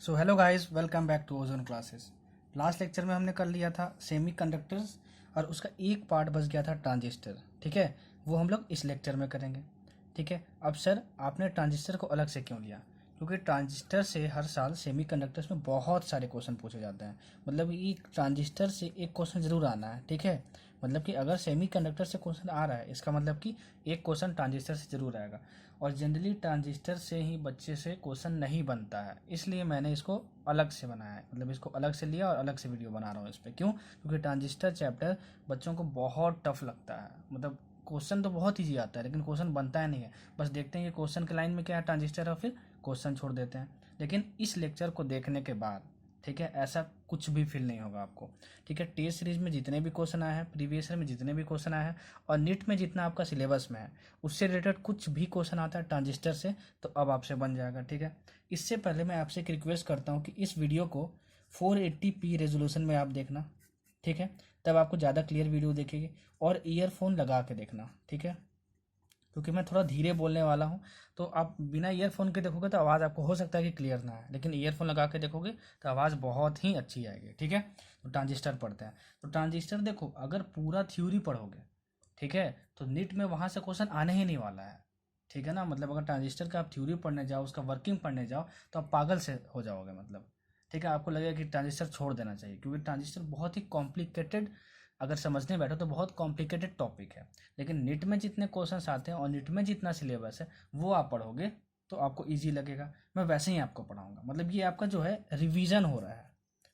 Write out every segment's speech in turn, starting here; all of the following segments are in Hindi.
So hello guys, welcome back to Ozone classes. Last lecture में हमने कर लिया था सेमी कंडक्टर्स और उसका एक पार्ट बच गया था ट्रांजिस्टर। ठीक है, वो हम लोग इस लेक्चर में करेंगे। ठीक है, अब सर आपने ट्रांजिस्टर को अलग से क्यों लिया? क्योंकि ट्रांजिस्टर से हर साल सेमी कंडक्टर्स में बहुत सारे क्वेश्चन पूछे जाते हैं। मतलब ये ट्रांजिस्टर से एक क्वेश्चन जरूर आना है। ठीक है, मतलब कि अगर सेमी कंडक्टर से क्वेश्चन आ रहा है इसका मतलब कि एक क्वेश्चन ट्रांजिस्टर से जरूर आएगा। और जनरली ट्रांजिस्टर से ही बच्चे से क्वेश्चन नहीं बनता है, इसलिए मैंने इसको अलग से बनाया है। मतलब इसको अलग से लिया और अलग से वीडियो बना रहा हूँ इस पर। क्यों? क्योंकि ट्रांजिस्टर चैप्टर बच्चों को बहुत टफ लगता है। मतलब क्वेश्चन तो बहुत ईजी आता है लेकिन क्वेश्चन बनता है नहीं है। बस देखते हैं कि क्वेश्चन के लाइन में क्या है ट्रांजिस्टर और फिर क्वेश्चन छोड़ देते हैं। लेकिन इस लेक्चर को देखने के बाद, ठीक है, ऐसा कुछ भी फील नहीं होगा आपको। ठीक है, टेस्ट सीरीज में जितने भी क्वेश्चन आए हैं, प्रीवियस ईयर में जितने भी क्वेश्चन आए हैं और नीट में जितना आपका सिलेबस में है, उससे रिलेटेड कुछ भी क्वेश्चन आता है ट्रांजिस्टर से तो अब आपसे बन जाएगा। ठीक है, इससे पहले मैं आपसे एक रिक्वेस्ट करता हूँ कि इस वीडियो को 480p रेजोल्यूशन में आप देखना। ठीक है, तब आपको ज़्यादा क्लियर वीडियो दिखेगी। और ईयरफोन लगा के देखना। ठीक है, क्योंकि मैं थोड़ा धीरे बोलने वाला हूँ, तो आप बिना ईयरफोन के देखोगे तो आवाज़ आपको हो सकता है कि क्लियर ना आए, लेकिन ईयरफोन लगा के देखोगे तो आवाज़ बहुत ही अच्छी आएगी। ठीक है, तो ट्रांजिस्टर पढ़ते हैं। तो ट्रांजिस्टर देखो, अगर पूरा थ्योरी पढ़ोगे, ठीक है, तो नीट में वहाँ से क्वेश्चन आने ही नहीं वाला है। ठीक है ना, मतलब अगर ट्रांजिस्टर का आप थ्योरी पढ़ने जाओ, उसका वर्किंग पढ़ने जाओ तो आप पागल से हो जाओगे। मतलब ठीक है, आपको लगेगा कि ट्रांजिस्टर छोड़ देना चाहिए, क्योंकि ट्रांजिस्टर बहुत ही कॉम्प्लिकेटेड, अगर समझने बैठो तो बहुत कॉम्प्लिकेटेड टॉपिक है। लेकिन नीट में जितने क्वेश्चंस आते हैं और नीट में जितना सिलेबस है वो आप पढ़ोगे तो आपको इजी लगेगा। मैं वैसे ही आपको पढ़ाऊंगा। मतलब ये आपका जो है रिवीजन हो रहा है।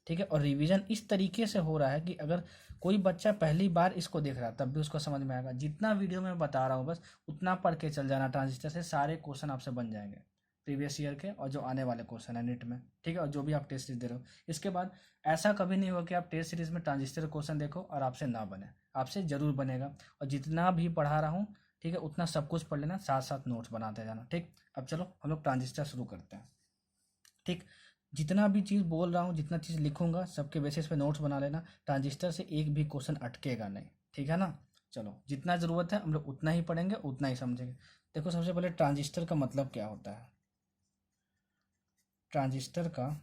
ठीक है, और रिवीजन इस तरीके से हो रहा है कि अगर कोई बच्चा पहली बार इसको देख रहा है तब भी उसको समझ में आएगा। जितना वीडियो में बता रहा हूँ बस उतना पढ़ के चल जाना, ट्रांजिस्टर से सारे क्वेश्चन आपसे बन जाएंगे, प्रीवियस ईयर के और जो आने वाले क्वेश्चन है नीट में। ठीक है, और जो भी आप टेस्ट सीरीज दे रहे हो, इसके बाद ऐसा कभी नहीं होगा कि आप टेस्ट सीरीज में ट्रांजिस्टर क्वेश्चन देखो और आपसे ना बने। आपसे जरूर बनेगा। और जितना भी पढ़ा रहा हूँ, ठीक है, उतना सब कुछ पढ़ लेना, साथ साथ नोट्स बनाते जाना। ठीक, अब चलो हम लोग ट्रांजिस्टर शुरू करते हैं। ठीक, जितना भी चीज़ बोल रहा हूँ, जितना चीज़ लिखूंगा, सबके बेसिस पे नोट्स बना लेना। ट्रांजिस्टर से एक भी क्वेश्चन अटकेगा नहीं। ठीक है ना? चलो, जितना ज़रूरत है हम लोग उतना ही पढ़ेंगे, उतना ही समझेंगे। देखो, सबसे पहले ट्रांजिस्टर का मतलब क्या होता है। ट्रांजिस्टर का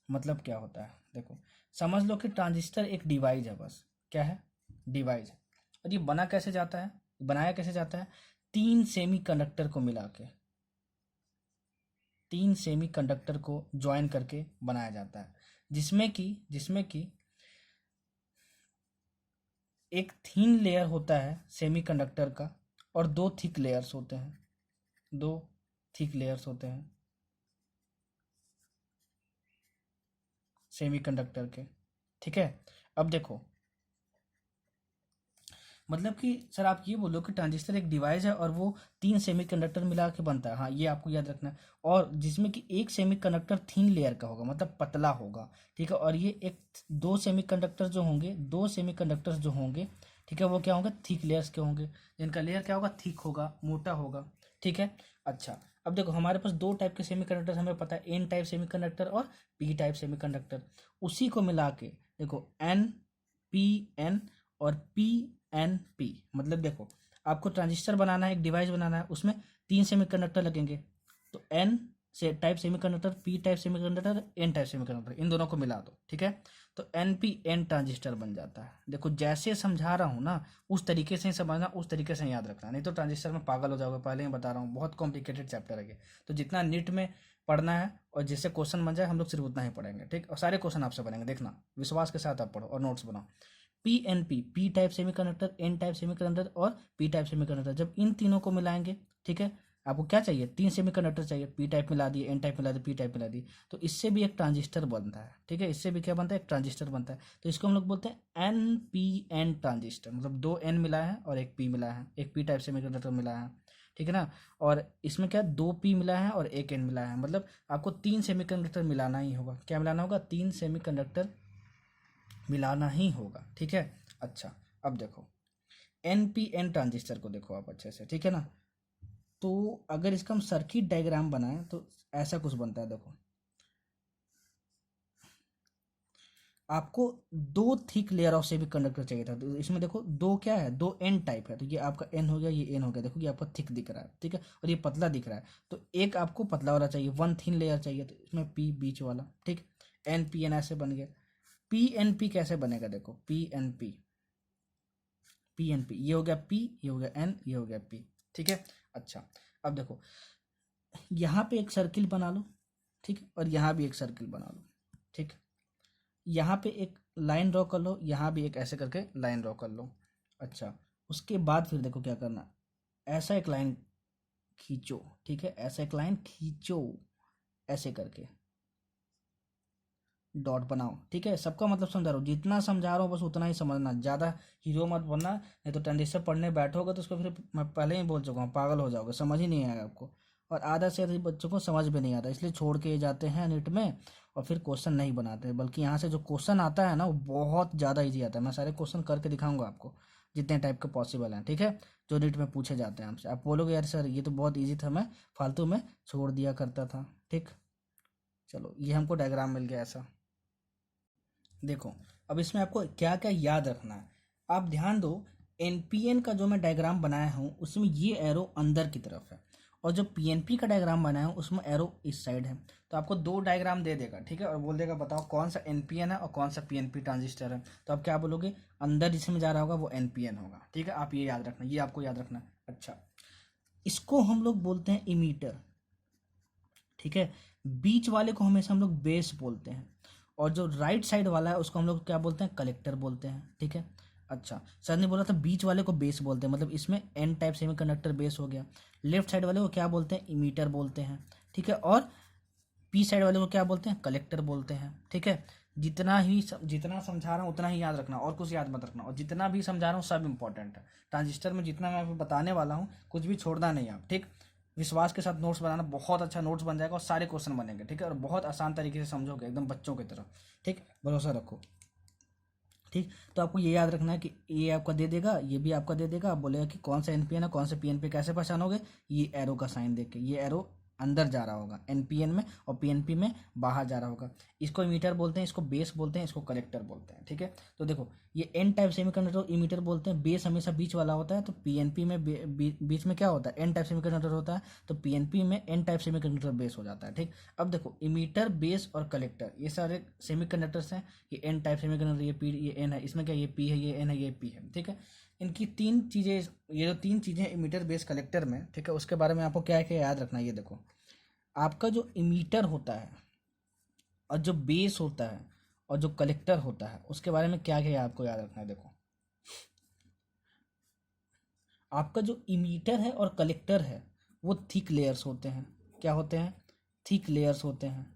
मतलब क्या होता है, देखो, समझ लो कि ट्रांजिस्टर एक डिवाइस है। बस क्या है? डिवाइस है। और ये बना कैसे जाता है, बनाया कैसे जाता है? तीन सेमी कंडक्टर को मिला के, तीन सेमी कंडक्टर को ज्वाइन करके बनाया जाता है। जिसमें कि एक थीन लेयर होता है सेमी कंडक्टर का और दो थिक लेयर्स होते हैं। दो थिक लेयर्स होते हैं सेमी कंडक्टर के। ठीक है, अब देखो, मतलब कि सर आप ये बोलो कि ट्रांजिस्टर एक डिवाइस है और वो तीन सेमीकंडक्टर मिला के बनता है। हाँ, ये आपको याद रखना है। और जिसमें कि एक सेमीकंडक्टर थिन लेयर का होगा, मतलब पतला होगा। ठीक है, और ये एक दो सेमीकंडक्टर जो होंगे, दो सेमीकंडक्टर्स जो होंगे, ठीक है, वो क्या होंगे? थिक लेयर्स के होंगे। जिनका लेयर क्या होगा? थिक होगा, मोटा होगा। ठीक है, अच्छा, अब देखो, हमारे पास दो टाइप के सेमीकंडक्टर हमें पता है, एन टाइप सेमीकंडक्टर और पी टाइप सेमीकंडक्टर। उसी को मिला के देखो, एन पी एन और पी एन पी। मतलब देखो, आपको ट्रांजिस्टर बनाना है, एक डिवाइस बनाना है, उसमें तीन सेमीकंडक्टर लगेंगे। तो एन से type semiconductor, P type semiconductor, N type semiconductor, इन दोनों को मिला दो। ठीक है, तो एन पी एन ट्रांजिस्टर बन जाता है। देखो, जैसे समझा रहा हूँ ना, उस तरीके से ही समझना, उस तरीके से ही याद रखना, नहीं तो ट्रांजिस्टर में पागल हो जाओगे। पहले ही बता रहा हूँ, बहुत कॉम्प्लिकेटेड चैप्टर है ये। तो जितना नीट में पढ़ना है और जिससे क्वेश्चन बन जाए, हम लोग सिर्फ उतना ही पढ़ेंगे। ठीक, और सारे क्वेश्चन आपसे बनेंगे, देखना, विश्वास के साथ आप पढ़ो और नोट्स बनाओ। P N P, P type semiconductor, N type semiconductor और पी टाइप सेमीकंडक्टर, जब इन तीनों को मिलाएंगे, ठीक है, आपको क्या चाहिए? तीन सेमीकंडक्टर चाहिए। पी टाइप मिला दिए, एन टाइप मिला दिए, पी टाइप मिला दिए, तो इससे भी एक ट्रांजिस्टर बनता है। ठीक है, इससे भी क्या बनता है? एक ट्रांजिस्टर बनता है। तो इसको हम लोग बोलते हैं एन पी एन ट्रांजिस्टर। मतलब दो एन मिला है और एक पी मिला है, एक पी टाइप सेमीकंडक्टर मिला है। ठीक है ना? और इसमें क्या, दो पी मिला है और एक एन मिला है। मतलब आपको तीन सेमीकंडक्टर मिलाना ही होगा। क्या मिलाना होगा? तीन सेमीकंडक्टर मिलाना ही होगा। ठीक है, अच्छा, अब देखो, एन पी एन ट्रांजिस्टर को देखो आप अच्छे से। ठीक है ना? तो अगर इसका हम सर्किट डायग्राम बनाएं तो ऐसा कुछ बनता है। देखो, आपको दो thick layer of semi conductor चाहिए था, तो इसमें देखो दो क्या है, दो एन टाइप है, तो ये आपका एन हो गया, ये एन हो गया, देखो ये आपका थिक दिख रहा है, ठीक है, और ये पतला दिख रहा है, तो एक आपको पतला वाला चाहिए, वन थिन लेयर चाहिए, तो इसमें पी बीच वाला, ठीक, एन पी एन ऐसे बन गया। पी एन पी कैसे बनेगा, देखो P N P, P N P, ये हो गया पी, ये हो गया एन, ये हो गया पी, ठीक है। अच्छा, अब देखो यहाँ पे एक सर्किल बना लो, ठीक है, और यहाँ भी एक सर्किल बना लो, ठीक, यहाँ पे एक लाइन ड्रॉ कर लो, यहाँ भी एक ऐसे करके लाइन ड्रॉ कर लो। अच्छा, उसके बाद फिर देखो क्या करना, ऐसा एक लाइन खींचो, ठीक है, ऐसा एक लाइन खींचो, ऐसे करके डॉट बनाओ, ठीक है। सबका मतलब समझा रहा हूँ, जितना समझा रहा हूँ बस उतना ही समझना, ज़्यादा हीरो मत बनना, नहीं तो ट्रांजिस्टर पढ़ने बैठोगे तो उसको फिर मैं पहले ही बोल चुका हूँ, पागल हो जाओगे, समझ ही नहीं आएगा आपको, और आधा से अधिक बच्चों को समझ भी नहीं आता, इसलिए छोड़ के जाते हैं नीट में, और फिर क्वेश्चन नहीं बनाते, बल्कि यहाँ से जो क्वेश्चन आता है ना वो बहुत ज़्यादा ईजी आता है, मैं सारे क्वेश्चन करके दिखाऊंगा आपको, जितने टाइप के पॉसिबल हैं, ठीक है, जो नीट में पूछे जाते हैं आपसे, आप बोलोगे यार सर ये तो बहुत ईजी था, मैं फालतू में छोड़ दिया करता था, ठीक। चलो ये हमको डायग्राम मिल गया ऐसा। देखो अब इसमें आपको क्या क्या याद रखना है, आप ध्यान दो, एनपीएन का जो मैं डायग्राम बनाया हूँ उसमें ये एरो अंदर की तरफ है, और जो पीएनपी का डायग्राम बनाया हूँ उसमें एरो इस साइड है, तो आपको दो डायग्राम दे देगा, ठीक है, और बोल देगा बताओ कौन सा एनपीएन है और कौन सा पीएनपी ट्रांजिस्टर है, तो आप क्या बोलोगे, अंदर जिसमें जा रहा होगा वो एनपीएन होगा, ठीक है, आप ये याद रखना, ये आपको याद रखना है। अच्छा, इसको हम लोग बोलते हैं इमीटर, ठीक है, बीच वाले को हमेशा हम लोग बेस बोलते हैं, और जो राइट साइड वाला है उसको हम लोग क्या बोलते हैं, कलेक्टर बोलते हैं, ठीक है। अच्छा, सर ने बोला था बीच वाले को बेस बोलते हैं, मतलब इसमें एन टाइप सेमीकंडक्टर बेस हो गया, लेफ्ट साइड वाले को क्या बोलते हैं, इमीटर बोलते हैं, ठीक है, और पी साइड वाले को क्या बोलते हैं, कलेक्टर बोलते हैं, ठीक है। जितना समझा रहा हूँ उतना ही याद रखना, और कुछ याद मत रखना, और जितना भी समझा रहा हूँ सब इंपॉर्टेंट है, ट्रांजिस्टर में जितना मैं अभी बताने वाला हूँ कुछ भी छोड़ना नहीं आप, ठीक। विश्वास के साथ नोट्स बनाना, बहुत अच्छा नोट्स बन जाएगा और सारे क्वेश्चन बनेंगे, ठीक है, और बहुत आसान तरीके से समझोगे एकदम बच्चों की तरह, ठीक, भरोसा रखो, ठीक। तो आपको ये याद रखना है कि ये आपका दे देगा, ये भी आपका दे देगा, आप बोलेगा कि कौन सा एनपीएन है कौन सा पीएनपी, कैसे पहचानोगे, ये एरो का साइन देख के, ये एरो अंदर जा रहा होगा एनपीएन में और पीएनपी में बाहर जा रहा होगा, इसको इमीटर बोलते हैं, इसको बेस बोलते हैं, इसको कलेक्टर बोलते हैं, ठीक है। तो देखो ये एन टाइप सेमीकंडक्टर इमीटर बोलते हैं, बेस हमेशा बीच वाला होता है, तो पीएनपी में बीच में क्या होता है, एन टाइप सेमीकंडक्टर होता है, तो पीएनपी में एन टाइप सेमीकंडक्टर बेस हो जाता है, ठीक। अब देखो इमीटर बेस और कलेक्टर ये सारे सेमीकंडक्टर्स हैं, ये एन टाइप सेमीकंडक्टर, ये पी ये एन है, इसमें क्या ये पी है, ये एन है, ये पी है, ठीक है। इनकी तीन चीज़ें, ये जो तीन चीज़ें इमीटर बेस कलेक्टर में, ठीक है, उसके बारे में आपको क्या है क्या याद रखना है, ये देखो आपका जो इमीटर होता है और जो बेस होता है और जो कलेक्टर होता है उसके बारे में क्या क्या आपको याद रखना है। देखो आपका जो इमीटर है और कलेक्टर है वो थिक लेयर्स होते हैं, क्या होते हैं, थिक लेयर्स होते हैं।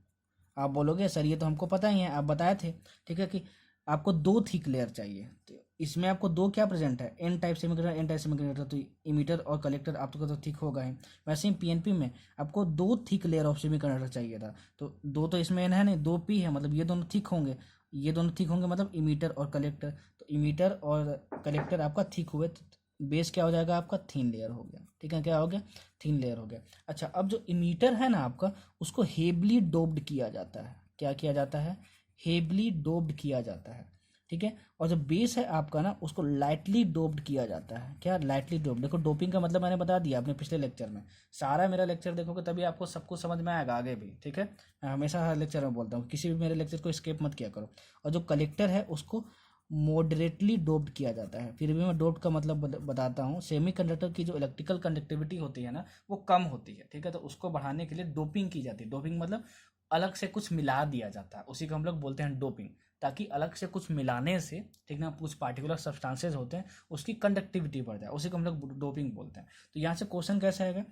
आप बोलोगे सर ये तो हमको पता ही है, आप बताए थे, ठीक है, कि आपको दो थिक लेयर चाहिए, तो इसमें आपको दो क्या प्रेजेंट है, N type semiconductor N type semiconductor, तो इमीटर और कलेक्टर आपको तो थिक होगा ही। वैसे ही पीएनपी में आपको दो थिक लेयर ऑफ सेमीकंडक्टर चाहिए था, तो दो तो इसमें एन है नहीं, दो पी है, मतलब ये दोनों थिक होंगे, ये दोनों थिक होंगे, मतलब इमीटर और कलेक्टर, तो इमीटर और कलेक्टर आपका थिक हुए, तो बेस क्या हो जाएगा आपका, थीन लेयर हो गया, ठीक है, क्या हो गया, थीन लेयर हो गया। अच्छा, अब जो इमीटर है ना आपका उसको हेवली डोप्ड किया जाता है, क्या किया जाता है, हेवली डोप्ड किया जाता है, ठीक है। और जो बेस है आपका ना उसको लाइटली डोप्ड किया जाता है, क्या, लाइटली डोप्ड। देखो डोपिंग का मतलब मैंने बता दिया अपने पिछले लेक्चर में, सारा मेरा लेक्चर देखोगे तभी आपको सब कुछ समझ में आएगा आगे भी, ठीक है। मैं हमेशा हर लेक्चर में बोलता हूँ किसी भी मेरे लेक्चर को स्किप मत किया करो। और जो कलेक्टर है उसको मॉडरेटली डोप्ड किया जाता है, फिर भी मैं डोप्ड का मतलब बताता हूँ, सेमीकंडक्टर की जो इलेक्ट्रिकल कंडक्टिविटी होती है ना वो कम होती है, ठीक है, तो उसको बढ़ाने के लिए डोपिंग की जाती है, डोपिंग मतलब अलग से कुछ मिला दिया जाता है, उसी को हम लोग बोलते हैं डोपिंग, ताकि अलग से कुछ मिलाने से, ठीक ना, कुछ पार्टिकुलर सब्सटेंसेस होते हैं उसकी कंडक्टिविटी बढ़ जाए, उसी को हम लोग डोपिंग बोलते हैं। तो यहाँ से क्वेश्चन कैसा आएगा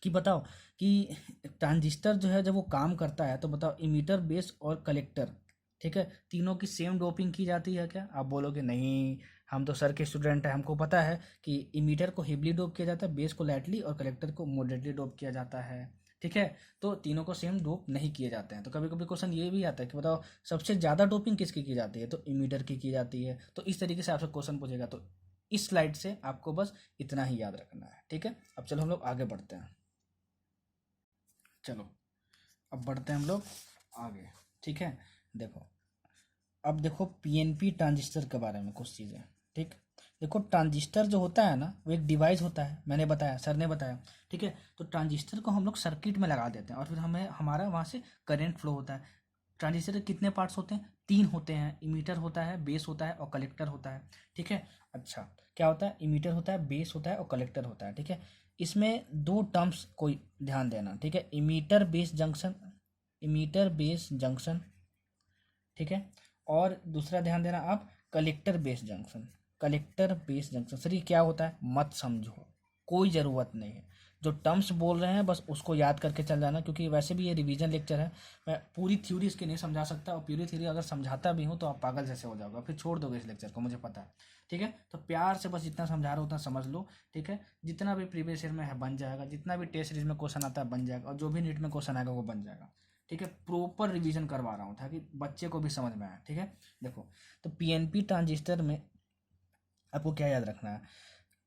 कि बताओ कि ट्रांजिस्टर जो है जब वो काम करता है तो बताओ इमीटर बेस और कलेक्टर, ठीक है, तीनों की सेम डोपिंग की जाती है क्या, आप बोलोगे नहीं, हम तो सर के स्टूडेंट हैं, हमको पता है कि इमीटर को हेवली डोप किया जाता है, बेस को लाइटली और कलेक्टर को मॉडरेटली डोप किया जाता है, ठीक है। तो तीनों को सेम डोप नहीं किए जाते हैं, तो कभी कभी क्वेश्चन ये भी आता है कि बताओ सबसे ज़्यादा डोपिंग किसकी की जाती है, तो इमीटर की जाती है, तो इस तरीके से आपसे क्वेश्चन पूछेगा, तो इस स्लाइड से आपको बस इतना ही याद रखना है, ठीक है। अब चलो हम लोग आगे बढ़ते हैं, चलो अब बढ़ते हैं हम लोग आगे, ठीक है। देखो अब देखो पीएनपी ट्रांजिस्टर के बारे में कुछ चीज़ें, ठीक। देखो ट्रांजिस्टर जो होता है ना वो एक डिवाइस होता है, मैंने बताया, सर ने बताया, ठीक है। तो ट्रांजिस्टर को हम लोग सर्किट में लगा देते हैं और फिर हमें हमारा वहाँ से करंट फ्लो होता है। ट्रांजिस्टर के कितने पार्ट्स होते हैं? 3 होते हैं, इमीटर होता है, बेस होता है और कलेक्टर होता है, ठीक है। अच्छा, क्या होता है? इमीटर होता है, बेस होता है और कलेक्टर होता है, ठीक है। इसमें 2 टर्म्स को ध्यान देना, ठीक है। Emitter base junction, emitter base junction, ठीक है। और दूसरा ध्यान देना आप, collector base junction, collector base junction. Sir ये क्या होता है? मत समझो, कोई ज़रूरत नहीं है। जो टर्म्स बोल रहे हैं बस उसको याद करके चल जाना, क्योंकि वैसे भी ये रिवीजन लेक्चर है। मैं पूरी थ्योरी इसकी नहीं समझा सकता, और पूरी थ्योरी अगर समझाता भी हूँ तो आप पागल जैसे हो जाओगे, फिर छोड़ दोगे इस लेक्चर को, मुझे पता है, ठीक है। तो प्यार से बस जितना समझा रहा हो उतना समझ लो, ठीक है। जितना भी प्रीवियस ईयर में है बन जाएगा, जितना भी टेस्ट सीरीज में क्वेश्चन आता है बन जाएगा, और जो भी नीट में क्वेश्चन आएगा वो बन जाएगा, ठीक है। प्रॉपर रिवीजन करवा रहा हूँ ताकि बच्चे को भी समझ में आए, ठीक है। देखो, तो पीएनपी ट्रांजिस्टर में आपको क्या याद रखना है?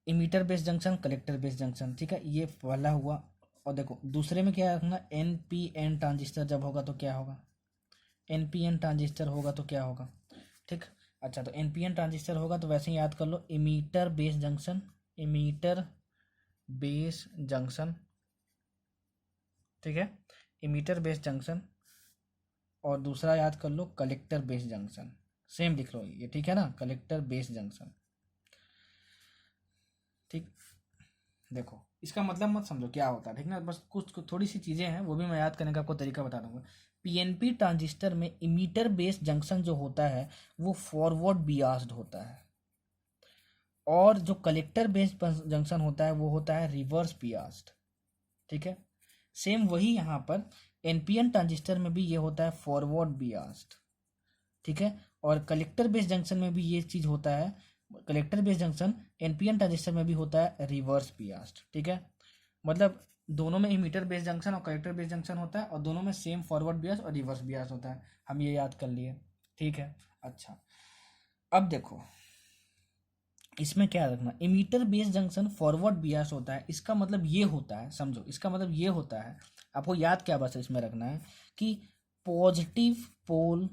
Emitter base junction, collector base junction, ठीक है, ये पहला हुआ। और देखो दूसरे में क्या रखना? एनपीएन ट्रांजिस्टर जब होगा तो क्या होगा? एनपीएन ट्रांजिस्टर होगा तो क्या होगा, ठीक। अच्छा, तो एनपीएन ट्रांजिस्टर होगा तो वैसे ही याद कर लो, emitter base junction, emitter base junction, ठीक है, इमीटर बेस जंक्शन। और दूसरा याद कर लो, कलेक्टर बेस जंक्शन, सेम लिख लो ये, ठीक है ना, कलेक्टर बेस जंक्शन, ठीक। देखो इसका मतलब मत समझो क्या होता है, ठीक ना, बस कुछ थोड़ी सी चीज़ें हैं वो भी मैं याद करने का आपको तरीका बता दूंगा। पीएनपी ट्रांजिस्टर में इमीटर बेस जंक्शन जो होता है वो फॉरवर्ड बियास्ड होता है, और जो कलेक्टर बेस जंक्शन होता है वो होता है रिवर्स बियास्ड, ठीक है। सेम वही यहाँ पर एनपीएन ट्रांजिस्टर में भी ये होता है फॉरवर्ड बियास्ड, ठीक है। और कलेक्टर बेस जंक्शन में भी ये चीज़ होता है, collector base junction NPN transistor में भी होता है रिवर्स बियास्ड, ठीक है। मतलब दोनों में इमीटर बेस जंक्शन और कलेक्टर बेस जंक्शन होता है, और दोनों में सेम फॉरवर्ड बियास और रिवर्स बियास होता है, हम ये याद कर लिए, ठीक है। अच्छा, अब देखो इसमें क्या रखना, emitter base junction forward Beas होता है, इसका मतलब ये होता है, समझो इसका मतलब ये होता है, आपको याद क्या बस इसमें रखना है कि positive pole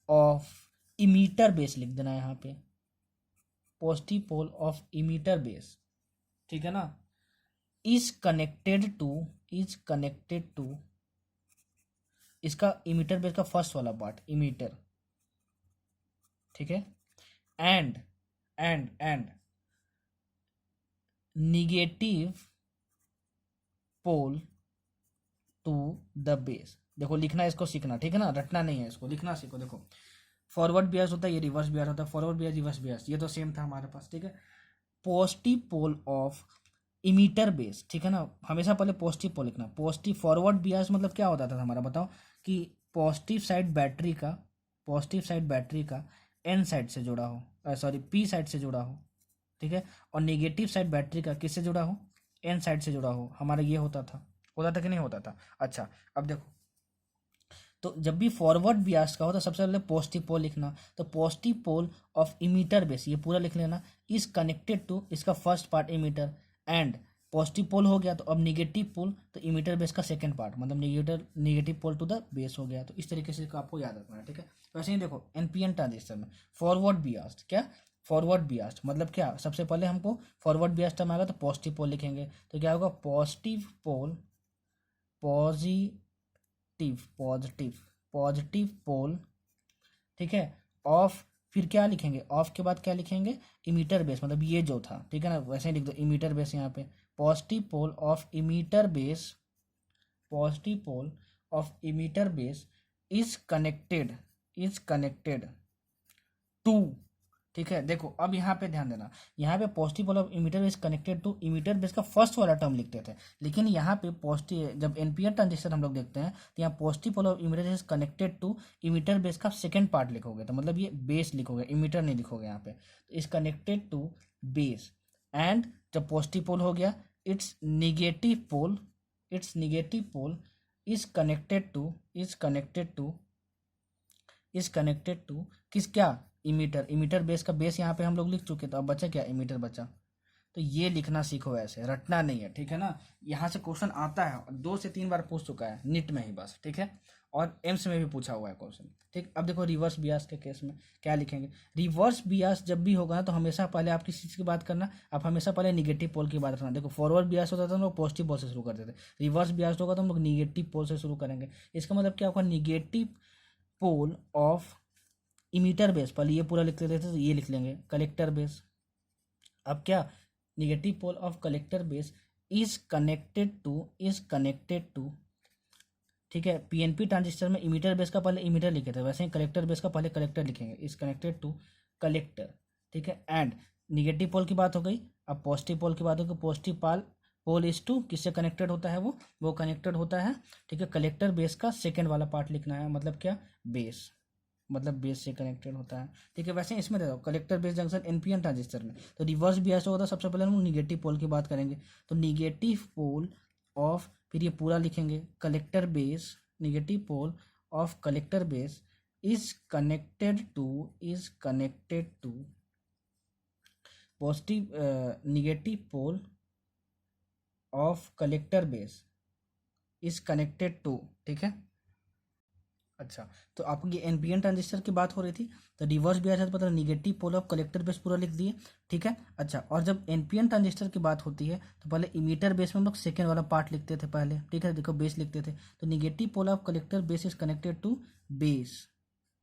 of emitter base लिख देना है यहाँ पे, positive pole of emitter base, ठीक है ना, is connected to, is connected to, इसका इमीटर बेस का फर्स्ट वाला पार्ट इमीटर, ठीक है, and and negative pole to the base. देखो लिखना इसको सीखना, ठीक है ना, रटना नहीं है, इसको लिखना सीखो। देखो फॉरवर्ड बियास होता है, ये रिवर्स बियास होता है, फॉरवर्ड बियास रिवर्स बियास, ये तो सेम था हमारे पास, ठीक है। Positive pole of emitter base, ठीक है ना, हमेशा पहले पॉजिटिव पोल लिखना। पॉजिटिव फॉरवर्ड बियास मतलब क्या होता था हमारा, बताओ, कि पॉजिटिव साइड बैटरी का, पॉजिटिव साइड बैटरी का एन साइड से जुड़ा हो, सॉरी पी साइड से जुड़ा हो, ठीक है। और नेगेटिव साइड बैटरी का किससे जुड़ा हो? एन साइड से जुड़ा हो, हमारा ये होता था कि नहीं होता था? अच्छा, अब देखो, तो जब भी फॉरवर्ड बियास का हो तो सबसे पहले पॉजिटिव पोल लिखना, तो positive pole of emitter base, ये पूरा लिख लेना, इज कनेक्टेड टू, इसका first part emitter, and positive pole हो गया तो अब निगेटिव पोल, तो इमीटर बेस का सेकंड पार्ट, मतलब negative pole to the base हो गया। तो इस तरीके से आपको याद रखना है, ठीक है। वैसे ही देखो एनपीएन ट्रांजिस्टर में फॉरवर्ड बियास्ड, क्या फॉरवर्ड बियास्ड मतलब क्या, सबसे पहले हमको फॉरवर्ड बियास्ड टर्म आएगा तो पॉजिटिव पोल लिखेंगे, तो क्या होगा, positive pole, positive positive positive pole, ठीक है, ऑफ, फिर क्या लिखेंगे, ऑफ के बाद क्या लिखेंगे, इमीटर बेस, मतलब ये जो था, ठीक है ना, वैसे ही लिख दो इमीटर बेस यहाँ पे, positive pole of emitter base, positive pole of emitter base is connected, is connected to, ठीक है। देखो अब यहाँ पे ध्यान देना, यहाँ पे positive pole of emitter base connected to emitter base का फर्स्ट वाला टर्म लिखते थे, लेकिन यहाँ पे पॉजिटिव, जब एनपीएन ट्रांजिस्टर हम लोग देखते हैं तो यहाँ positive pole of emitter base connected to emitter base का सेकंड पार्ट लिखोगे, तो मतलब ये बेस लिखोगे, इमीटर नहीं लिखोगे यहाँ पे, तो is connected to base, and जब पॉजिटिव पोल हो गया, it's negative pole, it's negative pole is connected to, is connected to, is connected to किस, क्या, इमीटर, इमीटर बेस का बेस यहाँ पे हम लोग लिख चुके, तो अब बचा क्या, इमीटर बचा, तो ये लिखना सीखो, ऐसे रटना नहीं है, ठीक है ना। यहाँ से क्वेश्चन आता है, 2 से 3 बार पूछ चुका है नीट में ही बस, ठीक है, और एम्स में भी पूछा हुआ है क्वेश्चन, ठीक। अब देखो रिवर्स बियास के केस में क्या लिखेंगे। रिवर्स बियास जब भी होगा ना तो हमेशा पहले आप किस चीज़ की बात करना, आप हमेशा पहले निगेटिव पोल की बात करना। देखो फॉरवर्ड बियास होता था तो हम लोग पॉजिटिव पोल से शुरू करते थे, रिवर्स बियास होगा तो हम लोग निगेटिव पोल से शुरू करेंगे। इसका मतलब क्या होगा, negative pole of emitter base, पहले ये पूरा लिख लेते थे तो ये लिख लेंगे कलेक्टर बेस। अब क्या, negative pole of collector base is connected to, ठीक है। पीएनपी ट्रांजिस्टर में इमीटर बेस का पहले इमीटर लिखे थे, वैसे ही कलेक्टर बेस का पहले कलेक्टर लिखेंगे, इज कनेक्टेड टू कलेक्टर, ठीक है। एंड निगेटिव पोल की बात हो गई, अब पॉजिटिव पोल की बात होगी। पॉजिटिव पोल इज टू किससे कनेक्टेड होता है, वो कनेक्टेड होता है, ठीक है, कलेक्टर बेस का सेकेंड वाला पार्ट लिखना है, मतलब क्या, बेस, मतलब बेस से कनेक्टेड होता है, ठीक है। वैसे इसमें देखो collector base junction NPN transistor में तो रिवर्स बियास होगा, तो सबसे पहले हम निगेटिव पोल की बात करेंगे। तो निगेटिव पोल ऑफ, फिर ये पूरा लिखेंगे, collector base, negative pole of collector base is connected to positive, negative pole of collector base is connected to, ठीक है। अच्छा, तो आपको ये एनपीएन ट्रांजिस्टर की बात हो रही थी, तो रिवर्स भी आया था पता, negative pole of collector base पूरा लिख दिए, ठीक है। अच्छा, और जब एनपीएन ट्रांजिस्टर की बात होती है तो पहले इमीटर बेस में हम लोग सेकेंड वाला पार्ट लिखते थे पहले, ठीक है, देखो बेस लिखते थे, तो negative pole of collector base is connected to base,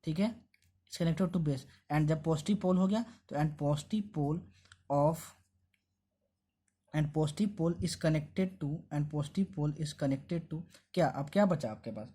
ठीक है, is connected to base. And जब पॉजिटिव पोल हो गया तो positive pole is connected to क्या, अब क्या बचा आपके पास,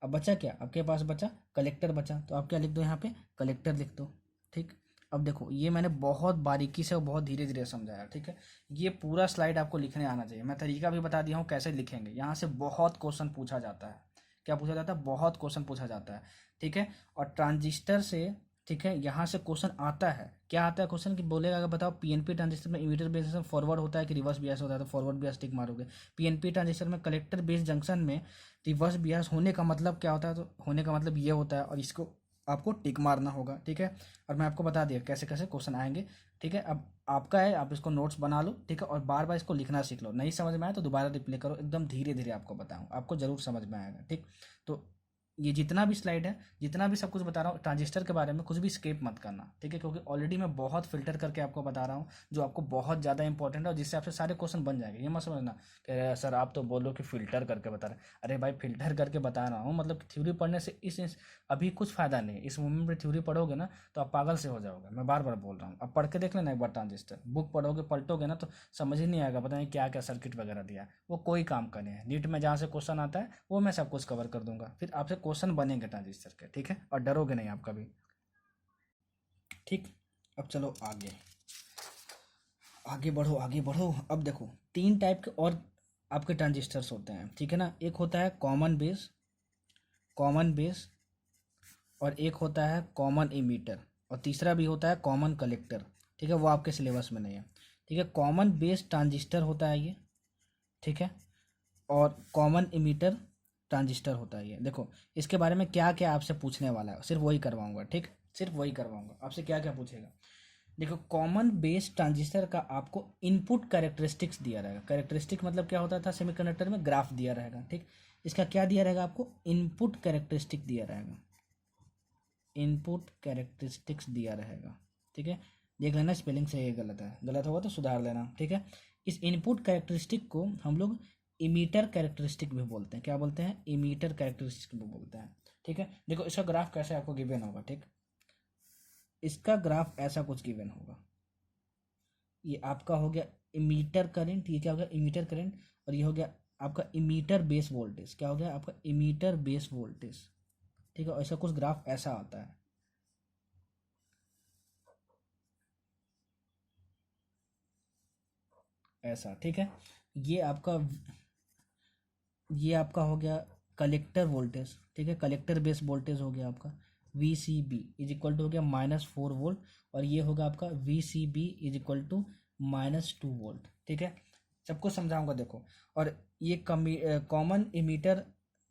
अब बचा क्या आपके पास, बचा कलेक्टर बचा, तो आप क्या लिख दो यहाँ पे, कलेक्टर लिख दो, ठीक। अब देखो ये मैंने बहुत बारीकी से और बहुत धीरे धीरे समझाया, ठीक है। ये पूरा स्लाइड आपको लिखने आना चाहिए, मैं तरीका भी बता दिया हूँ कैसे लिखेंगे। यहाँ से बहुत क्वेश्चन पूछा जाता है, क्या पूछा जाता है, बहुत क्वेश्चन पूछा जाता है, ठीक है। और ट्रांजिस्टर से, ठीक है, यहाँ से क्वेश्चन आता है, क्या आता है क्वेश्चन की, बोलेगा अगर बताओ पीएनपी ट्रांजिस्टर में इमीटर बेस फॉरवर्ड होता है कि रिवर्स बियास होता है, तो फॉरवर्ड बियास टिक मारोगे। पीएनपी ट्रांजिस्टर में कलेक्टर बेस जंक्शन में रिवर्स बियास होने का मतलब क्या होता है, तो होने का मतलब ये होता है, और इसको आपको टिक मारना होगा, ठीक है। और मैं आपको बता दिया कैसे कैसे क्वेश्चन आएंगे, ठीक है। अब आपका है, आप इसको नोट्स बना लो, ठीक है, और बार बार इसको लिखना सीख लो। नहीं समझ में आया तो दोबारा रिप्ले करो, एकदम धीरे धीरे आपको बताऊँ, आपको जरूर समझ में आएगा, ठीक। तो ये जितना भी स्लाइड है, जितना भी सब कुछ बता रहा हूँ ट्रांजिस्टर के बारे में, कुछ भी स्किप मत करना, ठीक है, क्योंकि ऑलरेडी मैं बहुत फिल्टर करके आपको बता रहा हूँ जो आपको बहुत ज़्यादा इंपॉर्टेंट है और जिससे आपसे सारे क्वेश्चन बन जाएंगे। ये मत समझना कि सर आप तो बोलो कि फिल्टर करके बता रहे हैं, अरे भाई फिल्टर करके बता रहा हूँ, मतलब थ्योरी पढ़ने से अभी कुछ फ़ायदा नहीं है। इस मोमेंट में थ्योरी पढ़ोगे ना तो आप पागल से हो जाओगे, मैं बार बार बोल रहा हूँ। अब पढ़ के देख लेना एक बार ट्रांजिस्टर, बुक पढ़ोगे पलटोगे ना तो समझ ही नहीं आएगा, पता नहीं क्या क्या सर्किट वगैरह दिया है, वो कोई काम का नहीं है। नीट में जहाँ से क्वेश्चन आता है वो मैं सब कुछ कवर कर दूंगा, फिर आपसे क्वेश्चन बनेंगे ट्रांजिस्टर के, ठीक है, और डरोगे नहीं आप कभी, ठीक। अब चलो आगे, आगे बढ़ो आगे बढ़ो। अब देखो 3 टाइप के और आपके ट्रांजिस्टर्स होते हैं, ठीक है ना। एक होता है कॉमन बेस और एक होता है कॉमन इमीटर, और तीसरा भी होता है कॉमन कलेक्टर, ठीक है, वो आपके सिलेबस में नहीं है, ठीक है। कॉमन बेस ट्रांजिस्टर होता है ये, ठीक है, और कॉमन इमीटर ट्रांजिस्टर होता है ये। देखो इसके बारे में क्या क्या आपसे पूछने वाला है, सिर्फ वही करवाऊंगा, ठीक, सिर्फ वही करवाऊंगा। आपसे क्या क्या पूछेगा, देखो कॉमन बेस ट्रांजिस्टर का आपको इनपुट कैरेक्टरिस्टिक्स दिया रहेगा। कैरेक्टरिस्टिक मतलब क्या होता था सेमीकंडक्टर में, ग्राफ दिया रहेगा, ठीक। इसका क्या दिया रहेगा आपको, इनपुट कैरेक्टरिस्टिक दिया रहेगा, इनपुट कैरेक्टरिस्टिक्स दिया रहेगा, ठीक है। देख लेना स्पेलिंग से ये गलत है, गलत होगा तो सुधार लेना, ठीक है। इस इनपुट कैरेक्टरिस्टिक को हम लोग इमीटर कैरेक्टरिस्टिक भी बोलते हैं, क्या बोलते हैं, इमीटर कैरेक्टरिस्टिक भी बोलते हैं, ठीक है। देखो इसका ग्राफ कैसे आपको गिवन होगा, ठीक, इसका ग्राफ ऐसा कुछ गिवन होगा, ये आपका हो गया इमीटर करंट, ये क्या हो गया इमीटर करंट, और ये हो गया आपका इमीटर बेस वोल्टेज, क्या हो गया आपका इमीटर बेस वोल्टेज, ठीक है। ऐसा कुछ ग्राफ ऐसा आता है, ऐसा, ठीक है। ये आपका ये आपका हो गया कलेक्टर वोल्टेज, ठीक है, कलेक्टर बेस वोल्टेज हो गया आपका V C B is equal to हो गया -4 वोल्ट, और ये होगा आपका V C B is equal to -2 volt, ठीक है। सबको समझाऊंगा देखो। और ये कॉमन इमीटर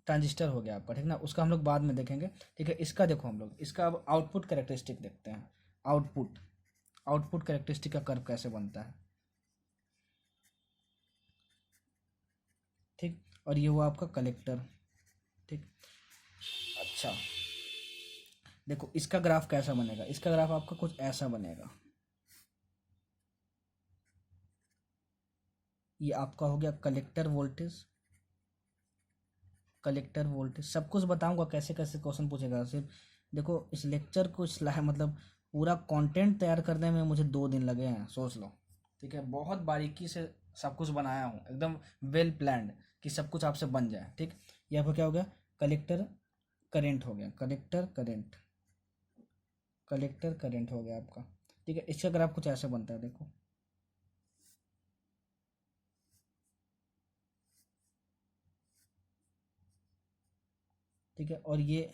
ट्रांजिस्टर हो गया आपका, ठीक ना, उसका हम लोग बाद में देखेंगे, ठीक है। इसका देखो हम लोग इसका अब आउटपुट कैरेक्टरिस्टिक देखते हैं। आउटपुट आउटपुट कैरेक्टरिस्टिक का कर्व कैसे बनता है, और ये हुआ आपका कलेक्टर। ठीक, अच्छा देखो इसका ग्राफ कैसा बनेगा, इसका ग्राफ आपका कुछ ऐसा बनेगा। ये आपका हो गया कलेक्टर वोल्टेज, कलेक्टर वोल्टेज। सब कुछ बताऊंगा कैसे कैसे क्वेश्चन पूछेगा। सिर्फ देखो इस लेक्चर को स्लाइड मतलब पूरा कंटेंट तैयार करने में मुझे 2 दिन लगे हैं, सोच लो। ठीक है, बहुत बारीकी से सब कुछ बनाया हूँ, एकदम वेल प्लान्ड कि सब कुछ आपसे बन जाए। ठीक, यहाँ पर क्या हो गया, कलेक्टर करेंट हो गया, कलेक्टर करेंट, कलेक्टर करेंट हो गया आपका। ठीक है, इसका ग्राफ कुछ ऐसे बनता है देखो। ठीक है, और ये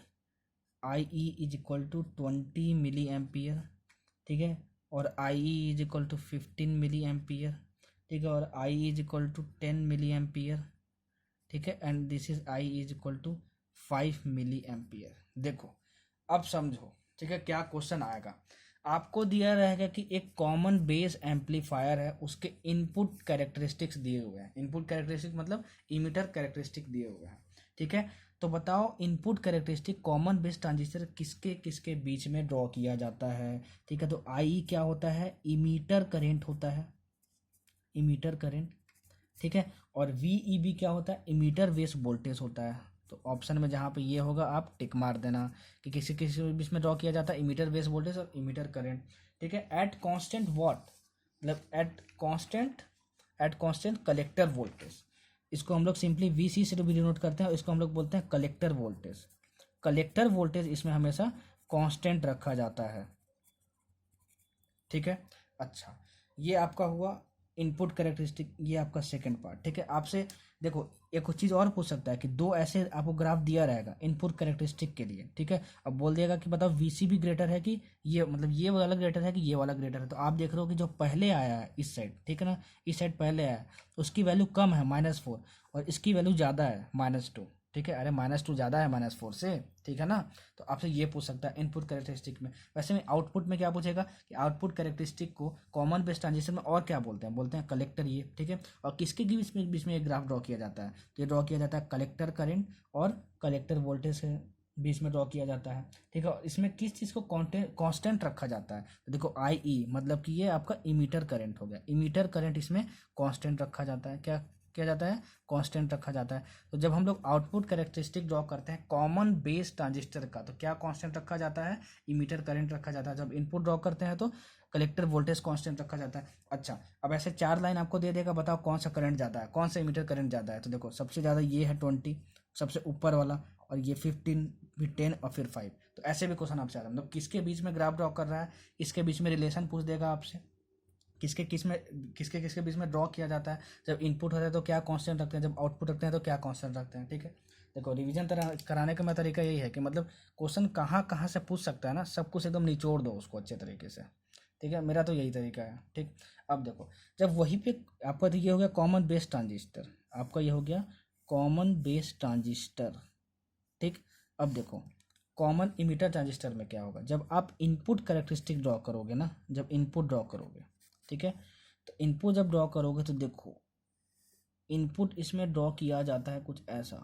I E is equal to 20 milli ampere. ठीक है, और I E is equal to 15 milli ampere. ठीक है, और I is equal to 10 milli ampere. ठीक है, and this is I is equal to 5 milli ampere. देखो अब समझो, ठीक है, क्या क्वेश्चन आएगा। आपको दिया रहेगा कि एक कॉमन बेस एम्पलीफायर है, उसके इनपुट कैरेक्टरिस्टिक्स दिए हुए हैं। इनपुट कैरेक्टरिस्टिक मतलब इमिटर कैरेक्टरिस्टिक दिए हुए हैं। ठीक है, तो बताओ input characteristic common base transistor किसके किसके बीच में ड्रॉ किया जाता है। ठीक है, तो आई क्या होता है, इमीटर करेंट होता है, इमीटर करेंट। ठीक है, और वी क्या होता है, इमीटर बेस वोल्टेज होता है। तो ऑप्शन में जहाँ पे ये होगा आप टिक मार देना कि किसी किसी के बीच में ड्रॉ किया जाता है इमीटर बेस वोल्टेज और इमीटर करंट। ठीक है, एट कांस्टेंट व्हाट, मतलब एट कांस्टेंट कलेक्टर वोल्टेज। इसको हम लोग सिंपली वीसी से भी डिनोट करते हैं, और इसको हम लोग बोलते हैं कलेक्टर वोल्टेज। कलेक्टर वोल्टेज इसमें हमेशा कांस्टेंट रखा जाता है। ठीक है, अच्छा ये आपका हुआ इनपुट कैरेक्टरिस्टिक, ये आपका सेकंड पार्ट। ठीक है, आपसे देखो एक चीज़ और पूछ सकता है कि दो ऐसे आपको ग्राफ दिया रहेगा इनपुट कैरेक्टरिस्टिक के लिए। ठीक है, अब बोल देगा कि बताओ वीसी भी ग्रेटर है कि ये, मतलब ये वाला ग्रेटर है कि ये वाला ग्रेटर है। तो आप देख रहे हो कि जो पहले आया है इस साइड, ठीक है ना, इस साइड पहले आया है, उसकी वैल्यू कम है -4, और इसकी वैल्यू ज़्यादा है -2। ठीक है, अरे -2 ज़्यादा है -4 से। ठीक है ना, तो आपसे ये पूछ सकता है इनपुट कैरेक्टरिस्टिक में। वैसे में आउटपुट में क्या पूछेगा कि आउटपुट कैरेक्टरिस्टिक को कॉमन बेस ट्रांजिस्टर में और क्या बोलते हैं, बोलते हैं कलेक्टर ये। ठीक है, और किसके बीच में एक ग्राफ ड्रॉ किया जाता है, तो ये ड्रॉ किया जाता है कलेक्टर करंट और कलेक्टर वोल्टेज के बीच में ड्रॉ किया जाता है। ठीक है, और इसमें किस चीज़ को कांस्टेंट रखा जाता है, तो देखो आई ई मतलब कि ये आपका इमीटर करंट हो गया, इमीटर करंट इसमें कांस्टेंट रखा जाता है। क्या किया जाता है, कांस्टेंट रखा जाता है। तो जब हम लोग आउटपुट कैरेक्टरिस्टिक ड्रॉ करते हैं कॉमन बेस ट्रांजिस्टर का, तो क्या कांस्टेंट रखा जाता है, इमीटर करंट रखा जाता है। जब इनपुट ड्रॉ करते हैं तो कलेक्टर वोल्टेज कांस्टेंट रखा जाता है। अच्छा, अब ऐसे 4 लाइन आपको दे देगा, बताओ कौन सा करंट ज़्यादा है, कौन सा इमीटर करंट ज़्यादा है। तो देखो सबसे ज़्यादा ये है 20, सबसे ऊपर वाला, और ये 15, फिर 10 और फिर 5। तो ऐसे भी क्वेश्चन आपसे आता है, मतलब किसके बीच में ग्राफ ड्रॉ कर रहा है, इसके बीच में रिलेशन पूछ देगा आपसे, किसके किसके बीच में ड्रॉ किया जाता है। जब इनपुट होता है तो क्या कांस्टेंट रखते हैं, जब आउटपुट रखते हैं तो क्या कांस्टेंट रखते हैं। ठीक है, देखो रिवीजन कराने का मेरा तरीका यही है कि मतलब क्वेश्चन कहाँ कहाँ से पूछ सकता है ना, सब कुछ एकदम निचोड़ दो उसको अच्छे तरीके से। ठीक है, मेरा तो यही तरीका है। ठीक, अब देखो जब वहीं पे आपका तो ये हो गया कॉमन बेस ट्रांजिस्टर, आपका ये हो गया कॉमन बेस ट्रांजिस्टर। ठीक, अब देखो कॉमन इमीटर ट्रांजिस्टर में क्या होगा, जब आप इनपुट कैरेक्टरिस्टिक ड्रॉ करोगे ना, जब इनपुट ड्रॉ करोगे, ठीक है, तो इनपुट जब ड्रॉ करोगे तो देखो इनपुट इसमें ड्रॉ किया जाता है कुछ ऐसा।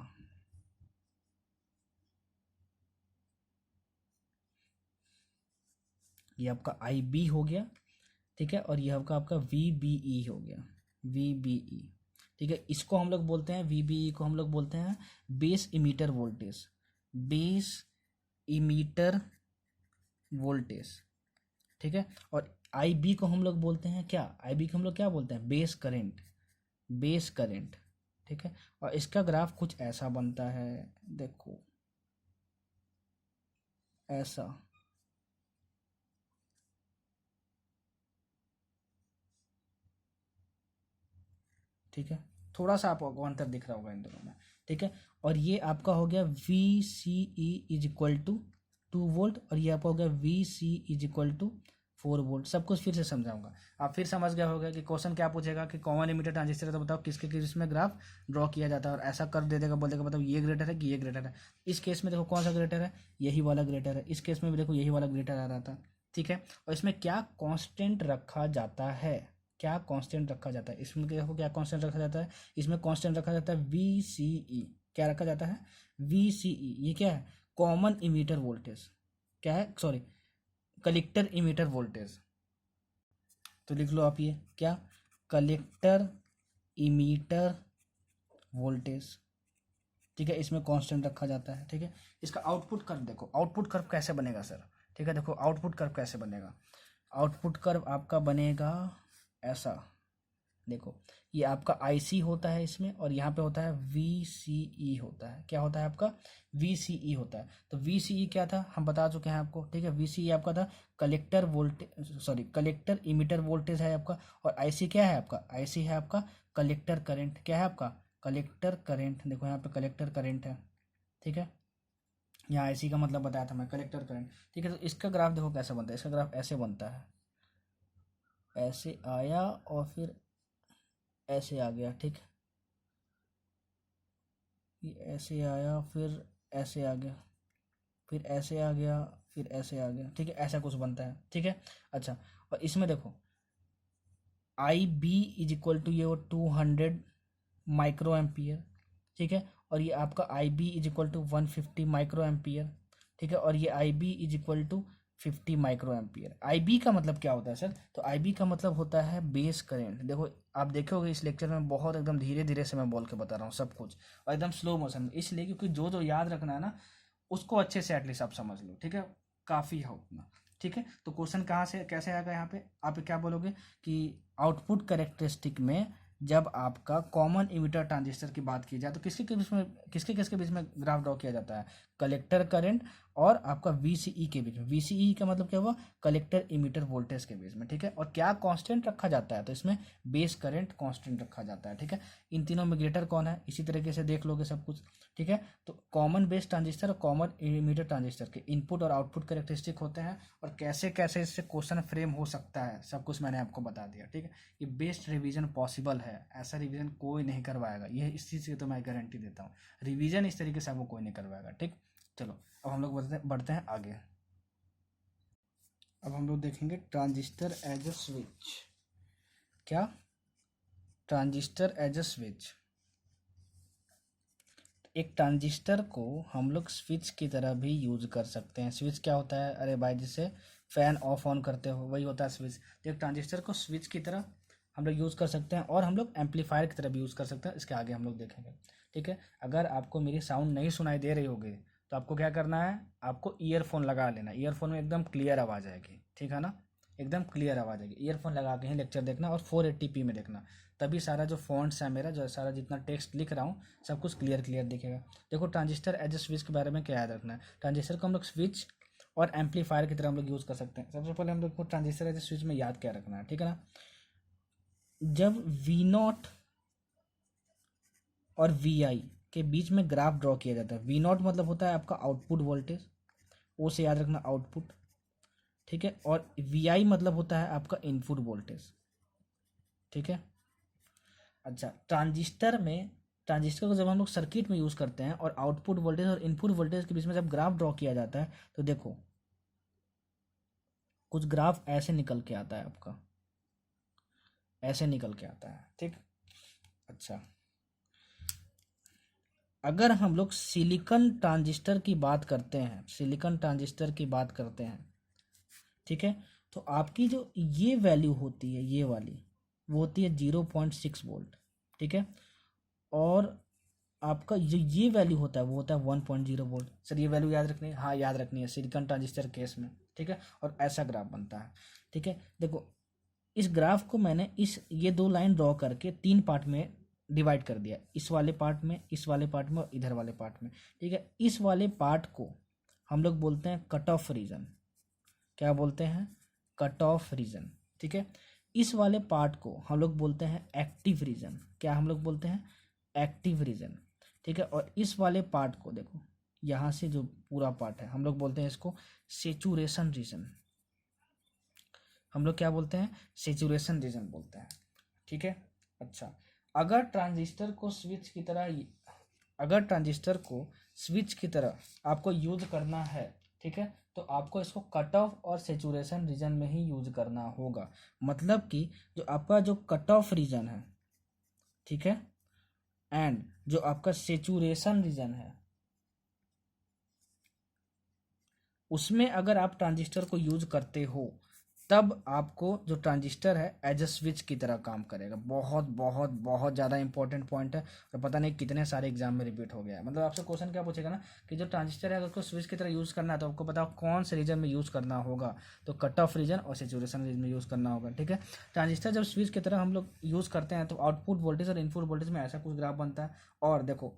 ये आपका आई बी हो गया। ठीक है, और ये आपका वी बी ई हो गया, वी बी ई। ठीक है, इसको हम लोग बोलते हैं, वी बी ई को हम लोग बोलते हैं base emitter voltage, base emitter voltage. ठीक है, और आई बी को हम लोग बोलते हैं क्या, आई बी को हम लोग क्या बोलते हैं, बेस करेंट, बेस करेंट। ठीक है, और इसका ग्राफ कुछ ऐसा बनता है, देखो ऐसा। ठीक है, थोड़ा सा आपको अंतर दिख रहा होगा इन दोनों में। ठीक है, और ये आपका हो गया V C E is equal to 2 volt, और ये आपका हो गया V C is equal to 4 volt. सब कुछ फिर से समझाऊंगा, आप फिर समझ गया होगा कि क्वेश्चन क्या पूछेगा कि कॉमन इमीटर ट्रांजिस्टर है, तो बताओ किसके किस में ग्राफ ड्रॉ किया जाता है, और ऐसा कर दे देगा, बोल देगा बताओ ये ग्रेटर है कि ये ग्रेटर है। इस केस में देखो कौन सा ग्रेटर है, यही वाला ग्रेटर है। इस केस में भी देखो यही वाला ग्रेटर आ रहा था। ठीक है, और इसमें क्या कांस्टेंट रखा जाता है, क्या कांस्टेंट रखा जाता है? इसमें देखो क्या कांस्टेंट रखा जाता है, इसमें कांस्टेंट रखा जाता है VCE। क्या रखा जाता है? VCE। ये क्या है? Common emitter voltage. क्या है? Sorry, collector emitter voltage. तो लिख लो आप ये क्या, कलेक्टर इमीटर वोल्टेज। ठीक है, इसमें कांस्टेंट रखा जाता है। ठीक है, इसका आउटपुट कर्व देखो, आउटपुट कर्व कैसे बनेगा सर? ठीक है, देखो आउटपुट कर्व कैसे बनेगा। आउटपुट कर्व आपका बनेगा ऐसा, देखो ये आपका IC होता है इसमें, और यहाँ पे होता है VCE होता है। क्या होता है आपका? VCE होता है। तो VCE क्या था हम बता चुके हैं आपको। ठीक है, VCE आपका था collector voltage, sorry collector emitter voltage है आपका। और IC क्या है आपका? IC है आपका कलेक्टर करंट। क्या है आपका? Collector current. देखो यहाँ पे कलेक्टर करंट है। ठीक है, यहाँ IC का मतलब बताया था मैं, कलेक्टर करंट। ठीक है, तो इसका ग्राफ देखो कैसे बनता है। इसका ग्राफ ऐसे बनता है, ऐसे आया और फिर ऐसे आ गया। ठीक, ये ऐसे आया फिर ऐसे आ गया, फिर ऐसे आ गया, फिर ऐसे आ गया। ठीक है, ऐसा कुछ बनता है। ठीक है, अच्छा, और इसमें देखो IB इज इक्वल टू ये 200 माइक्रो एम्पियर। ठीक है, और ये आपका IB is equal to 150 micro ampere. ठीक है, और ये IB is equal to 50 micro ampere. IB का मतलब क्या होता है सर? तो IB का मतलब होता है बेस करंट। देखो आप देखोगे इस लेक्चर में बहुत एकदम धीरे धीरे से मैं बोल के बता रहा हूँ सब कुछ, और एकदम स्लो मोशन में, इसलिए क्योंकि जो जो याद रखना है ना उसको अच्छे से एटलीस्ट आप समझ लो। ठीक है, काफ़ी है उतना। ठीक है, तो क्वेश्चन कहाँ से कैसे आएगा? यहाँ पे आप क्या बोलोगे कि आउटपुट कैरेक्टरिस्टिक में जब आपका कॉमन इमिटर ट्रांजिस्टर की बात की जाए तो किसके बीच में ग्राफ ड्रॉ किया जाता है? कलेक्टर करंट और आपका VCE के बीच में। VCE का मतलब क्या हुआ? कलेक्टर इमिटर वोल्टेज के बीच में। ठीक है, और क्या कांस्टेंट रखा जाता है? तो इसमें बेस करंट कांस्टेंट रखा जाता है। ठीक है, इन तीनों में ग्रेटर कौन है? इसी तरीके से देख लोगे सब कुछ। ठीक है, तो कॉमन बेस ट्रांजिस्टर और कॉमन इमिटर ट्रांजिस्टर के इनपुट और आउटपुट कैरेक्टरिस्टिक होते हैं, और कैसे कैसे इससे क्वेश्चन फ्रेम हो सकता है सब कुछ मैंने आपको बता दिया। ठीक है, ये बेस्ट रिवीजन पॉसिबल है, ऐसा रिवीजन कोई नहीं करवाएगा, ये इस चीज़ की तो मैं गारंटी देता हूँ। रिवीजन इस तरीके से आपको कोई नहीं करवाएगा। ठीक, चलो अब हम लोग बढ़ते हैं आगे। अब हम लोग देखेंगे ट्रांजिस्टर एज अ स्विच। क्या? Transistor as a switch. एक ट्रांजिस्टर को हम लोग स्विच की तरह भी यूज कर सकते हैं। स्विच क्या होता है? अरे भाई, जिसे फैन ऑफ ऑन करते हो वही होता है स्विच। तो एक ट्रांजिस्टर को स्विच की तरह हम लोग यूज़ कर सकते हैं, और हम लोग एम्पलीफायर की तरह भी यूज़ कर सकते हैं। इसके आगे हम लोग देखेंगे। ठीक है, अगर आपको मेरी साउंड नहीं सुनाई दे रही होगी तो आपको क्या करना है? आपको ईयरफोन लगा लेना। ईयरफोन में एकदम क्लियर आवाज़ आएगी। ठीक है ना, एकदम क्लियर आवाज़ आएगी। ईयरफोन लगा के ही लेक्चर देखना, और 480p में देखना, तभी सारा जो फॉन्ट्स है मेरा, जो सारा जितना टेक्स्ट लिख रहा हूँ सब कुछ क्लियर क्लियर दिखेगा। देखो ट्रांजिस्टर एज ए स्विच के बारे में क्या याद रखना है? ट्रांजिस्टर को हम लोग स्विच और एम्पलीफायर की तरह हम लोग यूज़ कर सकते हैं। सबसे पहले हम लोग को ट्रांजिस्टर एज ए स्विच में याद क्या रखना है? ठीक है ना, जब V0 और Vi के बीच में ग्राफ ड्रॉ किया जाता है, V0 मतलब होता है आपका आउटपुट वोल्टेज, ओ से याद रखना आउटपुट। ठीक है, और Vi मतलब होता है आपका इनपुट वोल्टेज। ठीक है, अच्छा, ट्रांजिस्टर को जब हम लोग सर्किट में यूज़ करते हैं और आउटपुट वोल्टेज और इनपुट वोल्टेज के बीच में जब ग्राफ ड्रॉ किया जाता है तो देखो कुछ ग्राफ ऐसे निकल के आता है आपका, ऐसे निकल के आता है। ठीक, अच्छा, अगर हम लोग सिलिकॉन ट्रांजिस्टर की बात करते हैं, सिलिकॉन ट्रांजिस्टर की बात करते हैं, ठीक है, तो आपकी जो ये वैल्यू होती है, ये वाली, वो होती है 0.6 वोल्ट। ठीक है, और आपका जो ये वैल्यू होता है वो होता है 1.0 वोल्ट। सर ये वैल्यू याद रखनी है? हाँ याद रखनी है, सिलिकॉन ट्रांजिस्टर केस में। ठीक है, और ऐसा ग्राफ बनता है। ठीक है, देखो इस ग्राफ को मैंने ये दो लाइन ड्रॉ करके 3 पार्ट में डिवाइड कर दिया, इस वाले पार्ट में, इस वाले पार्ट में, और इधर वाले पार्ट में। ठीक है, इस वाले पार्ट को हम लोग बोलते हैं कट ऑफ रीजन। क्या बोलते हैं? Cut off region. ठीक है, इस वाले पार्ट को हम लोग बोलते हैं एक्टिव रीजन। क्या हम लोग बोलते हैं? Active region. ठीक है, और इस वाले पार्ट को देखो, यहाँ से जो पूरा पार्ट है हम लोग बोलते हैं इसको सेचुरेशन रीजन। हम लोग क्या बोलते हैं? सेचुरेशन रीजन बोलते हैं। ठीक है, अच्छा, अगर ट्रांजिस्टर को स्विच की तरह आपको यूज करना है ठीक है। तो आपको इसको कट ऑफ और सेचुरेशन रीजन में ही यूज करना होगा। मतलब कि जो आपका जो कट ऑफ रीजन है, ठीक है, एंड जो आपका सेचुरेशन रीजन है, उसमें अगर आप ट्रांजिस्टर को यूज करते हो तब आपको जो ट्रांजिस्टर है एज अ स्विच की तरह काम करेगा। बहुत बहुत बहुत ज़्यादा इंपॉर्टेंट पॉइंट है और पता नहीं कितने सारे एग्जाम में रिपीट हो गया है। मतलब आपसे क्वेश्चन क्या पूछेगा ना कि जो ट्रांजिस्टर है अगर उसको स्विच की तरह यूज़ करना है तो आपको बताओ कौन से रीजन में यूज़ करना होगा। तो कट ऑफ रीजन और सेचुरेशन रीजन में यूज़ करना होगा। ठीक है। ट्रांजिस्टर जब स्विच की तरह हम लोग यूज़ करते हैं तो आउटपुट वोल्टेज और इनपुट वोल्टेज में ऐसा कुछ ग्राफ बनता है। और देखो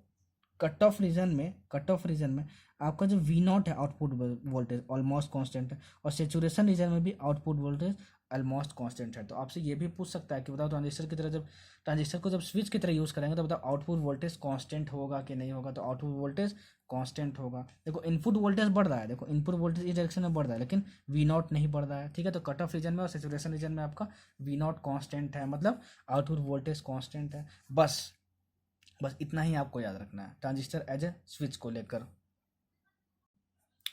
कट ऑफ रीजन में आपका जो वी नॉट है आउटपुट वोल्टेज ऑलमोस्ट कांस्टेंट है और सेचुरेशन रीजन में भी आउटपुट वोल्टेज ऑलमोस्ट कांस्टेंट है। तो आपसे ये भी पूछ सकता है कि बताओ ट्रांजिस्टर को जब स्विच की तरह यूज़ करेंगे तो बताओ आउटपुट वोल्टेज कांस्टेंट होगा कि नहीं होगा। तो आउटपुट वोल्टेज कांस्टेंट होगा। देखो इनपुट वोल्टेज बढ़ रहा है, देखो इनपुट वोल्टेज इस डायरेक्शन में बढ़ रहा है लेकिन वी नॉट नहीं बढ़ रहा है। ठीक है। तो कट ऑफ रीजन में और सेचुरेशन रीजन में आपका वी नॉट कांस्टेंट है, मतलब आउटपुट वोल्टेज कांस्टेंट है। बस बस इतना ही आपको याद रखना है ट्रांजिस्टर एज ए स्विच को लेकर।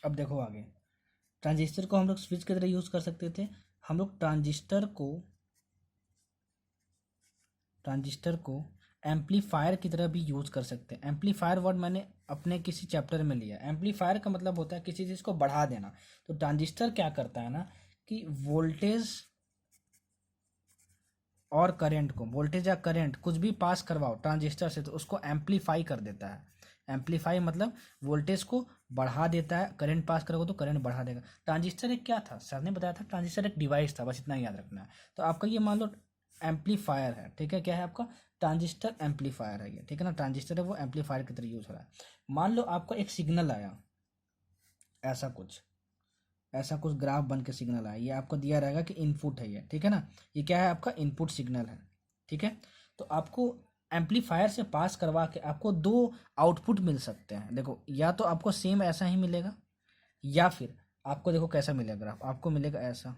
अब देखो आगे, ट्रांजिस्टर को हम लोग स्विच की तरह यूज कर सकते थे। हम लोग ट्रांजिस्टर को एम्पलीफायर की तरह भी यूज कर सकते हैं। एम्पलीफायर वर्ड मैंने अपने किसी चैप्टर में लिया। एम्पलीफायर का मतलब होता है किसी चीज़ को बढ़ा देना। तो ट्रांजिस्टर क्या करता है ना कि वोल्टेज या करंट कुछ भी पास करवाओ ट्रांजिस्टर से तो उसको एम्पलीफाई कर देता है। एम्पलीफाई मतलब वोल्टेज को बढ़ा देता है, करंट पास करोगे तो करंट बढ़ा देगा। ट्रांजिस्टर एक क्या था, सर ने बताया था, ट्रांजिस्टर एक डिवाइस था, बस इतना ही याद रखना है। तो आपका ये मान लो एम्पलीफायर है। ठीक है। क्या है आपका ट्रांजिस्टर एम्पलीफायर है ये। ठीक है ना, ट्रांजिस्टर है वो एम्पलीफायर की तरह यूज हो रहा है। मान लो आपको एक सिग्नल आया, ऐसा कुछ ग्राफ बन के सिग्नल आया, ये आपको दिया रहेगा कि इनपुट है ये। ठीक है ना, ये क्या है आपका इनपुट सिग्नल है। ठीक है। तो आपको एम्पलीफायर से पास करवा के आपको दो आउटपुट मिल सकते हैं। देखो या तो आपको सेम ऐसा ही मिलेगा या फिर आपको देखो कैसा मिलेगा ग्राफ, आपको मिलेगा ऐसा,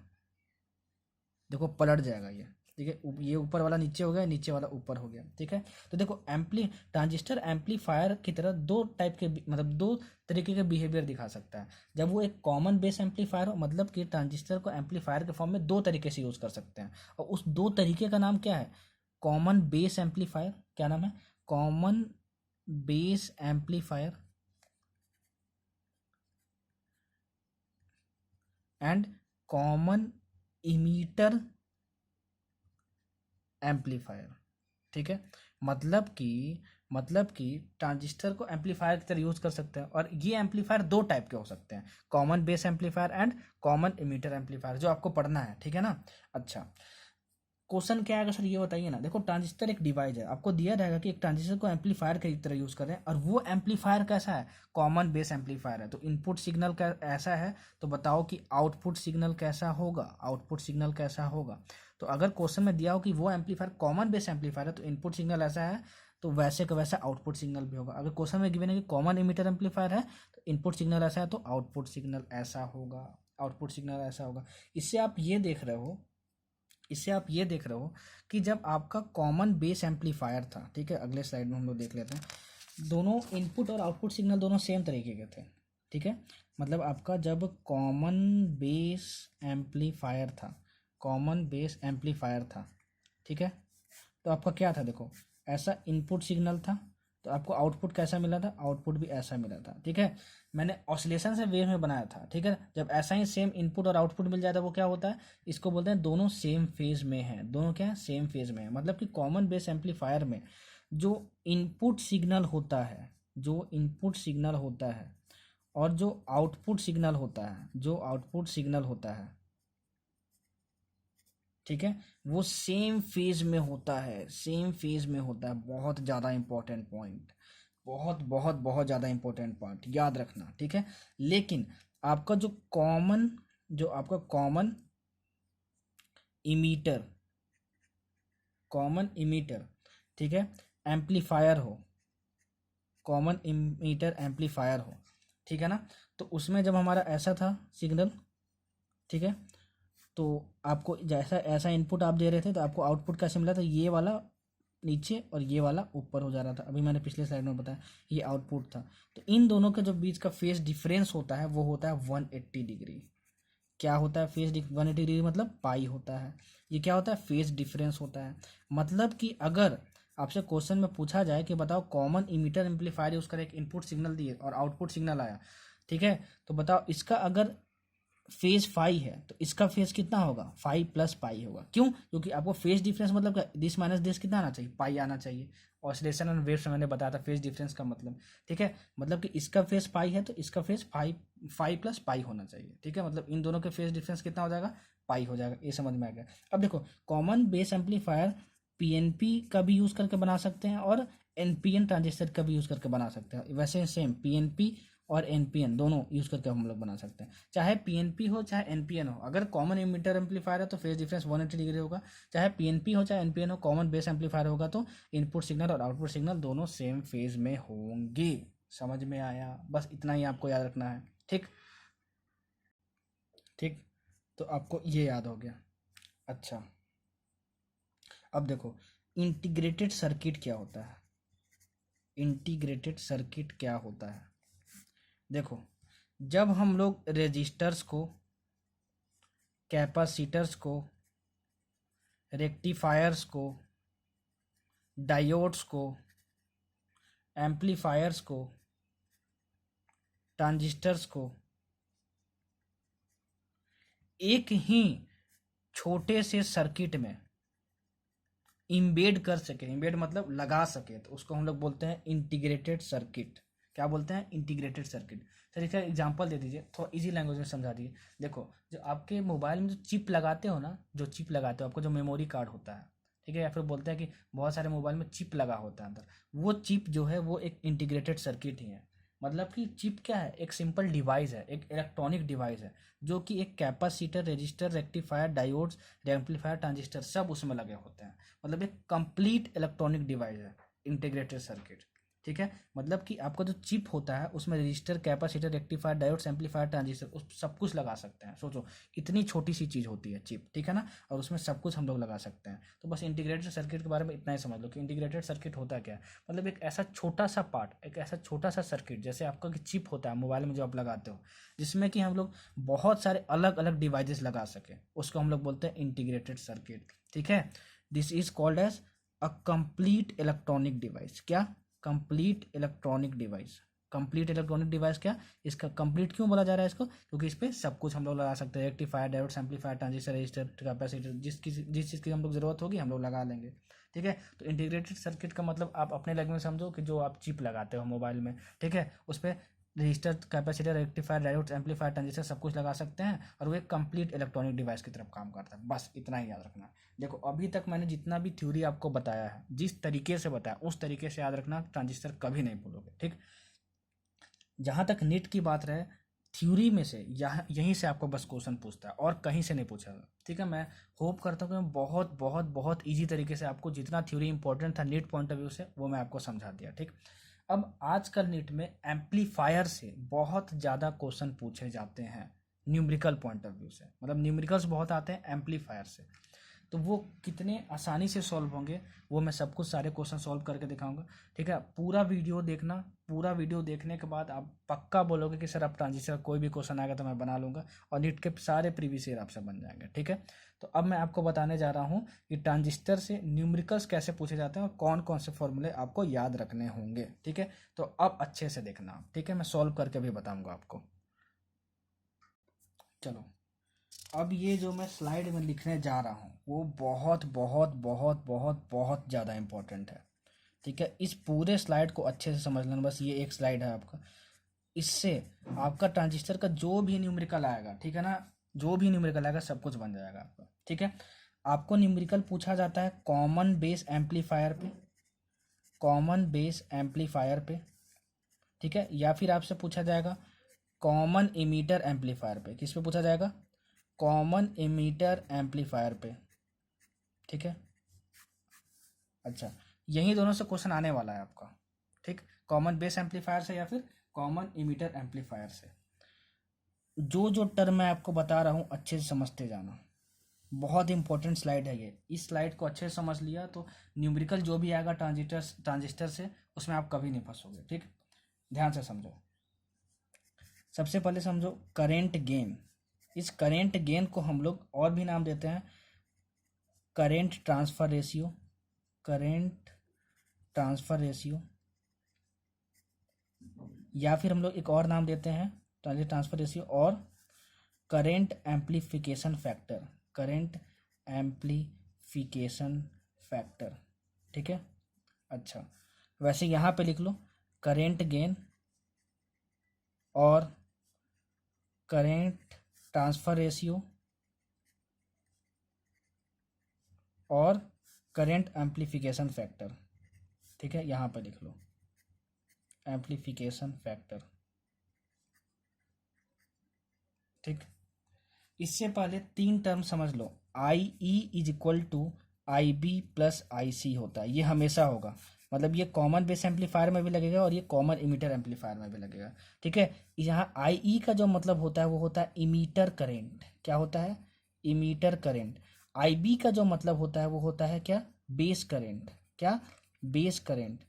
देखो पलट जाएगा ये। ठीक है। ये ऊपर वाला नीचे हो गया, नीचे वाला ऊपर हो गया। ठीक है। तो देखो ट्रांजिस्टर एम्पलीफायर की तरह दो टाइप के मतलब दो तरीके के बिहेवियर दिखा सकता है। जब वो एक कॉमन बेस एम्पलीफायर हो, मतलब कि ट्रांजिस्टर को एम्पलीफायर के फॉर्म में दो तरीके से यूज कर सकते हैं और उस दो तरीके का नाम क्या है, कॉमन बेस एम्पलीफायर। क्या नाम है, common base amplifier and common emitter amplifier. ठीक है। मतलब कि ट्रांजिस्टर को एम्पलीफायर की तरह यूज कर सकते हैं और ये एम्पलीफायर दो टाइप के हो सकते हैं, common base amplifier and common emitter amplifier, जो आपको पढ़ना है। ठीक है ना। अच्छा, क्वेश्चन क्या आएगा सर ये बताइए ना। देखो ट्रांजिस्टर एक डिवाइस है, आपको दिया रहेगा कि एक ट्रांजिस्टर को एम्पलीफायर की तरह यूज करें और वो एम्पलीफायर कैसा है, कॉमन बेस एम्पलीफायर है। तो इनपुट सिग्नल का ऐसा है, तो बताओ कि आउटपुट सिग्नल कैसा होगा। तो अगर क्वेश्चन में दिया हो कि वो एम्पलीफायर कॉमन बेस एम्पलीफायर है तो इनपुट सिग्नल ऐसा है, तो वैसे का वैसा आउटपुट सिग्नल भी होगा। अगर क्वेश्चन में गिवन है कि कॉमन इमीटर एम्पलीफायर है तो इनपुट सिग्नल ऐसा है तो आउटपुट सिग्नल ऐसा होगा। इससे आप ये देख रहे हो कि जब आपका कॉमन बेस एम्पलीफायर था, ठीक है, अगले स्लाइड में हम लोग देख लेते हैं, दोनों इनपुट और आउटपुट सिग्नल दोनों सेम तरीके के थे। ठीक है। मतलब आपका जब कॉमन बेस एम्पलीफायर था, ठीक है, तो आपका क्या था, देखो ऐसा इनपुट सिग्नल था तो आपको आउटपुट कैसा मिला था, आउटपुट भी ऐसा मिला था। ठीक है। मैंने ऑसिलेशन से वेव में बनाया था। ठीक है। जब ऐसा ही सेम इनपुट और आउटपुट मिल जाता है वो क्या होता है, इसको बोलते हैं दोनों सेम फेज में है। दोनों क्या है, सेम फेज में है। मतलब कि कॉमन बेस एम्पलीफायर में जो इनपुट सिग्नल होता है और जो आउटपुट सिग्नल होता है, ठीक है, वो सेम फेज में होता है। बहुत ज़्यादा इंपॉर्टेंट पॉइंट, बहुत बहुत बहुत ज़्यादा इंपॉर्टेंट पॉइंट याद रखना। ठीक है। लेकिन आपका जो कॉमन इमीटर ठीक है, एम्पलीफायर हो, ठीक है ना, तो उसमें जब हमारा ऐसा था सिग्नल, ठीक है, तो आपको जैसा ऐसा इनपुट आप दे रहे थे तो आपको आउटपुट कैसे मिला था, ये वाला नीचे और ये वाला ऊपर हो जा रहा था। अभी मैंने पिछले स्लाइड में बताया ये आउटपुट था। तो इन दोनों के जो बीच का फेस डिफरेंस होता है वो होता है 180 डिग्री। क्या होता है फेस 180 डिग्री मतलब पाई होता है। ये क्या होता है फेस डिफरेंस होता है। मतलब कि अगर आपसे क्वेश्चन में पूछा जाए कि बताओ कॉमन इमीटर एम्पलीफायर यूज कर एक इनपुट सिग्नल दिए और आउटपुट सिग्नल आया, ठीक है, तो बताओ इसका अगर फेज फाई है तो इसका फेज कितना होगा, फाई प्लस पाई होगा। क्यों? क्योंकि आपको फेज डिफरेंस मतलब क्या, दिस माइनस दिस कितना आना चाहिए, पाई आना चाहिए। ऑसिलेशन एंड वेव्स में मैंने बताया था फेज डिफरेंस का मतलब, ठीक है, मतलब कि इसका फेज पाई है तो इसका फेज फाई प्लस पाई होना चाहिए, ठीक है, मतलब इन दोनों के फेज डिफरेंस कितना हो जाएगा, पाई हो जाएगा। ये समझ में आ गया। अब देखो कॉमन बेस एम्पलीफायर पीएनपी का भी यूज करके बना सकते हैं और एनपीएन ट्रांजिस्टर का भी यूज करके बना सकते हैं। वैसे सेम पीएनपी और एनपीएन दोनों यूज करके हम लोग बना सकते हैं। चाहे पीएनपी हो चाहे एनपीएन हो, अगर कॉमन इमीटर एम्पलीफायर है तो फेज डिफरेंस 180 डिग्री होगा। चाहे पीएनपी हो चाहे एनपीएन हो, कॉमन बेस एम्पलीफायर होगा तो इनपुट सिग्नल और आउटपुट सिग्नल दोनों सेम फेज में होंगे। समझ में आया? बस इतना ही आपको याद रखना है। ठीक ठीक, तो आपको ये याद हो गया। अच्छा, अब देखो इंटीग्रेटेड सर्किट क्या होता है। इंटीग्रेटेड सर्किट क्या होता है, देखो जब हम लोग रेजिस्टर्स को, कैपेसिटर्स को, रेक्टिफायर्स को, डायोड्स को, एम्पलीफायर्स को, ट्रांजिस्टर्स को एक ही छोटे से सर्किट में इम्बेड कर सके, इम्बेड मतलब लगा सके, तो उसको हम लोग बोलते हैं इंटीग्रेटेड सर्किट। क्या बोलते हैं? Integrated circuit. सर इसका एग्जांपल दे दीजिए, थोड़ा इजी लैंग्वेज में समझा दीजिए। देखो जो आपके मोबाइल में जो चिप लगाते हो ना, जो चिप लगाते हो, आपको जो मेमोरी कार्ड होता है, ठीक है, या फिर बोलते हैं कि बहुत सारे मोबाइल में चिप लगा होता है अंदर, वो चिप जो है वो एक इंटीग्रेटेड सर्किट ही है। मतलब कि चिप क्या है, एक सिंपल डिवाइस है, एक इलेक्ट्रॉनिक डिवाइस है जो कि एक capacitor, register, rectifier, diodes, amplifier, transistor सब उसमें लगे होते हैं। मतलब एक कंप्लीट इलेक्ट्रॉनिक डिवाइस है इंटीग्रेटेड सर्किट, ठीक है। मतलब कि आपका जो चिप होता है उसमें register, capacitor, rectifier, diodes, amplifier, transistor उस सब कुछ लगा सकते हैं। सोचो इतनी छोटी सी चीज़ होती है चिप, ठीक है ना, और उसमें सब कुछ हम लोग लगा सकते हैं। तो बस इंटीग्रेटेड सर्किट के बारे में इतना ही समझ लो कि इंटीग्रेटेड सर्किट होता क्या है। मतलब एक ऐसा छोटा सा पार्ट, एक ऐसा छोटा सा सर्किट, जैसे आपका कि चिप होता है मोबाइल में जो आप लगाते हो, जिसमें कि हम लोग बहुत सारे अलग अलग डिवाइसेस लगा सके, उसको हम लोग बोलते हैं इंटीग्रेटेड सर्किट, ठीक है। This is called as a complete electronic device. क्या? Complete electronic device. Complete electronic device क्या, इसका कंप्लीट क्यों बोला जा रहा है इसको? क्योंकि इस पे सब कुछ हम लोग लगा सकते हैं, rectifier, diode, amplifier, transistor, register, capacitor, जिस चीज़ की हम लोग ज़रूरत होगी हम लोग लगा लेंगे, ठीक है। तो इंटीग्रेटेड सर्किट का मतलब आप अपने लैंग्वेज में समझो कि जो आप चिप लगाते हो मोबाइल में, ठीक है, उस पर register, capacitor, rectifier, diode, amplifier, transistor सब कुछ लगा सकते हैं और वो एक कंप्लीट इलेक्ट्रॉनिक डिवाइस की तरफ काम करता है। बस इतना ही याद रखना है। देखो अभी तक मैंने जितना भी थ्योरी आपको बताया है, जिस तरीके से बताया उस तरीके से याद रखना, ट्रांजिस्टर कभी नहीं भूलोगे, ठीक। जहाँ तक नीट की बात रहे, थ्योरी में से यहाँ यहीं से आपको बस क्वेश्चन पूछता है और कहीं से नहीं पूछेगा, ठीक है। मैं होप करता हूँ कि मैं बहुत बहुत बहुत ईजी तरीके से आपको जितना थ्योरी इंपॉर्टेंट था नीट पॉइंट ऑफ व्यू से वो मैं आपको समझा दिया, ठीक। अब आजकल नीट में एम्पलीफायर से बहुत ज़्यादा क्वेश्चन पूछे जाते हैं न्यूमेरिकल पॉइंट ऑफ व्यू से, मतलब न्यूमेरिकल्स बहुत आते हैं एम्पलीफायर से। तो वो कितने आसानी से सॉल्व होंगे वो मैं सब कुछ सारे क्वेश्चन सॉल्व करके दिखाऊंगा, ठीक है। पूरा वीडियो देखना, पूरा वीडियो देखने के बाद आप पक्का बोलोगे कि सर अब ट्रांजिस्टर कोई भी क्वेश्चन आएगा तो मैं बना लूँगा और नीट के सारे प्रीवियस ईयर आपसे बन जाएंगे, ठीक है। तो अब मैं आपको बताने जा रहा हूँ कि ट्रांजिस्टर से न्यूमेरिकल्स कैसे पूछे जाते हैं और कौन कौन से फॉर्मूले आपको याद रखने होंगे, ठीक है। तो अब अच्छे से देखना, ठीक है, मैं सॉल्व करके भी बताऊँगा आपको। चलो अब ये जो मैं स्लाइड में लिखने जा रहा हूँ वो बहुत बहुत बहुत बहुत बहुत ज़्यादा इम्पोर्टेंट है, ठीक है। इस पूरे स्लाइड को अच्छे से समझ लेना, बस ये एक स्लाइड है आपका, इससे आपका ट्रांजिस्टर का जो भी न्यूमेरिकल आएगा, ठीक है ना, जो भी न्यूमेरिकल आएगा सब कुछ बन जाएगा आपका, ठीक है। आपको न्यूमेरिकल पूछा जाता है कॉमन बेस एम्पलीफायर पे, कॉमन बेस एम्पलीफायर पे, ठीक है, या फिर आपसे पूछा जाएगा कॉमन इमीटर एम्पलीफायर पे। किस पे पूछा जाएगा? कॉमन इमीटर एम्पलीफायर पे, ठीक है। अच्छा, यही दोनों से क्वेश्चन आने वाला है आपका, ठीक, कॉमन बेस एम्पलीफायर से या फिर कॉमन इमीटर एम्पलीफायर से। जो जो टर्म मैं आपको बता रहा हूँ अच्छे से समझते जाना, बहुत इंपॉर्टेंट स्लाइड है ये। इस स्लाइड को अच्छे से समझ लिया तो न्यूमेरिकल जो भी आएगा ट्रांजिस्टर से उसमें आप कभी नहीं फंसोगे। ठीक, ध्यान से समझो। सबसे पहले समझो करेंट गेन। इस करेंट गेन को हम लोग और भी नाम देते हैं current transfer ratio, current transfer ratio, या फिर हम लोग एक और नाम देते हैं ट्रांसफर रेशियो और current amplification factor, current amplification factor. ठीक है, अच्छा वैसे यहाँ पे लिख लो करेंट गेन और करेंट ट्रांसफर रेशियो और करेंट एम्प्लीफिकेशन फैक्टर। ठीक है, यहाँ पे लिख लो एम्प्लीफिकेशन फैक्टर। ठीक, इससे पहले तीन टर्म समझ लो। I E is equal to I B plus I C होता है, ये हमेशा होगा। मतलब ये कॉमन बेस एम्पलीफायर में भी लगेगा और ये कॉमन इमीटर एम्पलीफायर में भी लगेगा। ठीक है, यहाँ आई ई का जो मतलब होता है वो होता है इमीटर करेंट। क्या होता है? Emitter current. आई बी का जो मतलब होता है वो होता है क्या? Base current. क्या? Base current.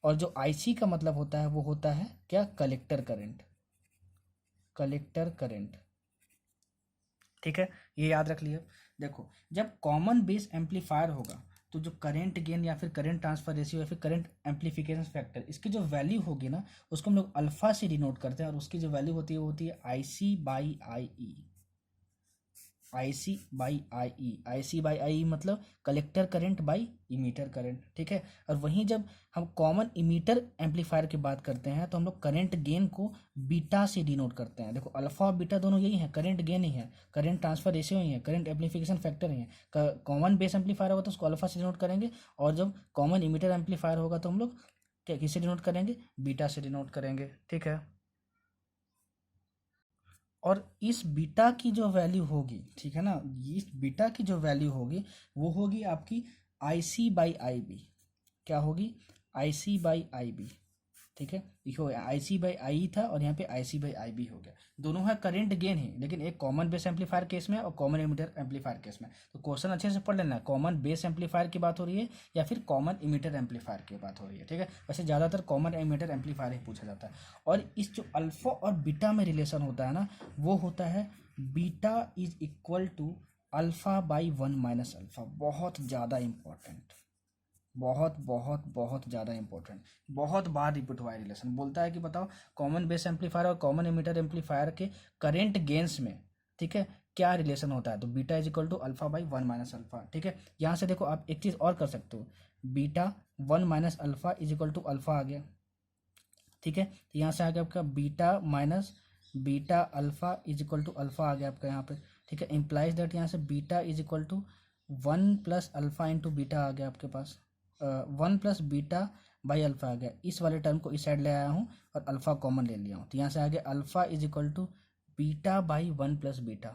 और जो आई सी का मतलब होता है वो होता है क्या? Collector current. Collector current. ठीक है, ये याद रख लिया। देखो जब कॉमन बेस एम्पलीफायर होगा तो जो करंट गेन या फिर करंट ट्रांसफर रेशियो या फिर करंट एम्पलीफिकेशन फैक्टर, इसकी जो वैल्यू होगी ना उसको हम लोग अल्फा से डिनोट करते हैं और उसकी जो वैल्यू होती है वो होती है I C by I E. I C by I E. I C by I E मतलब collector current by emitter current. ठीक है, और वहीं जब हम कॉमन इमीटर एम्पलीफायर की बात करते हैं तो हम लोग करंट गेन को बीटा से डिनोट करते हैं। देखो अल्फा और बीटा दोनों यही है, करंट गेन ही है, करंट ट्रांसफर रेशियो ही है, करंट एम्पलीफिकेशन फैक्टर ही है। कॉमन बेस एम्पलीफायर होगा तो उसको अल्फा से डिनोट करेंगे और जब कॉमन इमीटर एम्पलीफायर होगा तो हम लोग क्या किससे डिनोट करेंगे? बीटा से डिनोट करेंगे। ठीक है, और इस बीटा की जो वैल्यू होगी, ठीक है ना, इस बीटा की जो वैल्यू होगी वो होगी आपकी आई सी बाई आई बी। क्या होगी? आई सी बाई आई बी। ठीक है, देखो आई सी बाई आई था और यहाँ पे आई सी बाई आई बी हो गया। दोनों है करंट गेन ही, लेकिन एक कॉमन बेस एम्पलीफायर केस में और कॉमन इमीटर एम्पलीफायर केस में। तो क्वेश्चन अच्छे से पढ़ लेना, कॉमन बेस एम्पलीफायर की बात हो रही है या फिर कॉमन इमीटर एम्पलीफायर की बात हो रही है। ठीक है, वैसे ज़्यादातर कॉमन इमीटर एम्पलीफायर ही पूछा जाता है। और इस जो अल्फा और बीटा में रिलेशन होता है ना वो होता है beta is equal to alpha by one minus alpha. बहुत ज़्यादा इंपॉर्टेंट, बहुत बहुत बहुत ज़्यादा इंपॉर्टेंट, बहुत बार रिपीट हुआ है रिलेशन। बोलता है कि बताओ कॉमन बेस एम्पलीफायर और कॉमन इमीटर एम्पलीफायर के करेंट गेन्स में, ठीक है, क्या रिलेशन होता है? तो beta is equal to alpha by one minus alpha. ठीक है, यहाँ से देखो आप एक चीज़ और कर सकते हो, beta one minus alpha is equal to alpha आ गया। ठीक है, तो यहाँ से आ गया आपका beta minus beta alpha is equal to alpha आ गया आपका यहाँ पे। ठीक है, इम्प्लाइज दैट यहाँ से beta is equal to one plus alpha into beta आ गया आपके पास। One plus beta by alpha आ गया। इस वाले टर्म को इस साइड ले आया हूँ और अल्फा कॉमन ले लिया हूँ, तो यहाँ से आ गया alpha is equal to beta by one plus beta.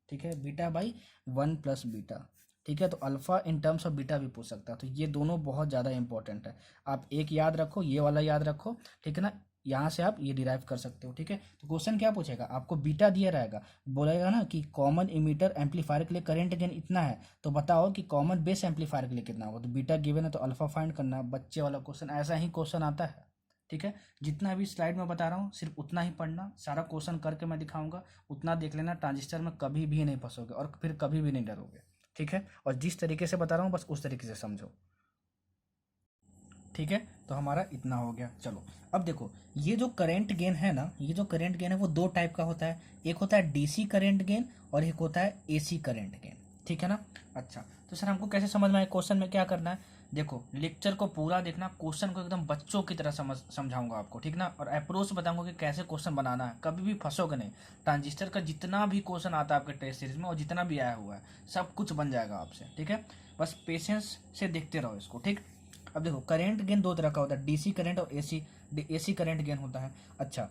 ठीक है, beta by one plus beta. ठीक है, तो alpha in terms of beta भी पूछ सकता है, तो ये दोनों बहुत ज़्यादा इंपॉर्टेंट है। आप एक याद रखो, ये वाला याद रखो। ठीक है ना, यहाँ से आप ये डिराइव कर सकते हो। ठीक है, तो क्वेश्चन क्या पूछेगा? आपको बीटा दिया रहेगा, बोलेगा ना कि कॉमन इमीटर एम्पलीफायर के लिए करंट गेन इतना है, तो बताओ कि कॉमन बेस एम्पलीफायर के लिए कितना होगा। तो बीटा गिवन है तो अल्फा फाइंड करना है। बच्चे वाला क्वेश्चन, ऐसा ही क्वेश्चन आता है। ठीक है, जितना भी स्लाइड में बता रहा हूँ सिर्फ उतना ही पढ़ना, सारा क्वेश्चन करके मैं दिखाऊंगा, उतना देख लेना। ट्रांजिस्टर में कभी भी नहीं फंसोगे और फिर कभी भी नहीं डरोगे। ठीक है, और जिस तरीके से बता रहा हूँ बस उस तरीके से समझो। ठीक है, तो हमारा इतना हो गया। चलो अब देखो, ये जो करंट गेन है ना, ये जो करंट गेन है वो दो टाइप का होता है। एक होता है डीसी करंट गेन और एक होता है एसी करंट गेन। ठीक है ना, अच्छा तो सर हमको कैसे समझ में आए क्वेश्चन में क्या करना है? देखो लेक्चर को पूरा देखना, क्वेश्चन को एकदम बच्चों की तरह समझाऊंगा आपको। ठीक ना, और अप्रोच बताऊंगा कि कैसे क्वेश्चन बनाना है, कभी भी फंसोगे नहीं। ट्रांजिस्टर का जितना भी क्वेश्चन आता है आपके टेस्ट सीरीज में और जितना भी आया हुआ है सब कुछ बन जाएगा आपसे। ठीक है, बस पेशेंस से देखते रहो इसको। ठीक, अब देखो करंट गेन दो तरह का होता है, डीसी करंट और एसी करंट गेन होता है। अच्छा,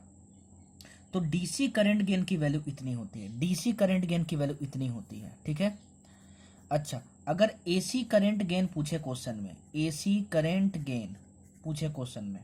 तो डीसी करंट गेन की वैल्यू इतनी होती है, डीसी करंट गेन की वैल्यू इतनी होती है। ठीक है, अच्छा अगर एसी करंट गेन पूछे क्वेश्चन में, एसी करंट गेन पूछे क्वेश्चन में,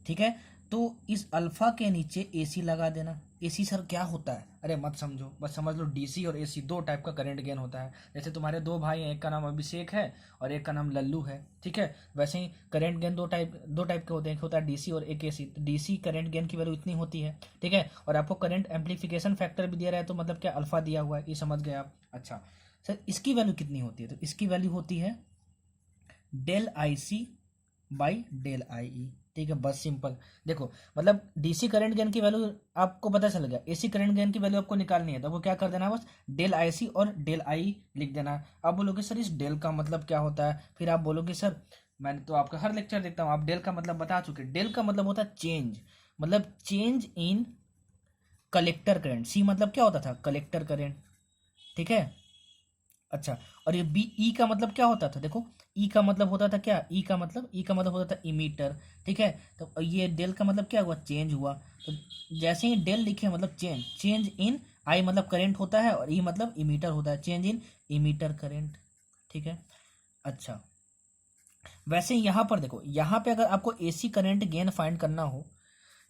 ठीक है, तो इस अल्फा के नीचे एसी लगा देना। एसी सर क्या होता है? अरे मत समझो, बस समझ लो डीसी और एसी दो टाइप का करंट गेन होता है। जैसे तुम्हारे दो भाई हैं, एक का नाम अभिषेक है और एक का नाम लल्लू है, ठीक है। वैसे ही करंट गेन दो टाइप के होते हैं, एक होता है डीसी और एक एसी। तो डीसी करंट गेन की वैल्यू इतनी होती है, ठीक है। और आपको करंट एम्पलीफिकेशन फैक्टर भी दिया रहा है, तो मतलब क्या अल्फा दिया हुआ है, ये समझ गए आप। अच्छा सर इसकी वैल्यू कितनी होती है? तो इसकी वैल्यू होती है del I C by del I E, ठीक है। बस सिंपल। देखो मतलब डीसी करंट गेन की वैल्यू आपको पता चल गया, एसी करंट गेन की वैल्यू आपको निकालनी है, तो आपको क्या कर देना है, बस डेल आई सी और डेल आई लिख देना है। आप बोलोगे सर इस डेल का मतलब क्या होता है? फिर आप बोलोगे सर मैंने तो आपका हर लेक्चर देखता हूँ, आप डेल का मतलब बता चुके। डेल का मतलब होता है चेंज, मतलब चेंज इन कलेक्टर करंट। सी मतलब क्या होता था? कलेक्टर करंट, ठीक है। अच्छा, और ये बी ई का मतलब क्या होता था? देखो ई का मतलब होता था क्या? ई का मतलब होता था इमीटर, ठीक है। तो ये डेल का मतलब क्या हुआ? चेंज हुआ। तो जैसे ही डेल लिखे मतलब चेंज इन आई मतलब करंट होता है, और ई मतलब इमीटर होता है, चेंज इन इमीटर करंट, ठीक है। अच्छा वैसे यहाँ पर देखो, यहाँ पे अगर आपको एसी करंट गेन फाइंड करना हो,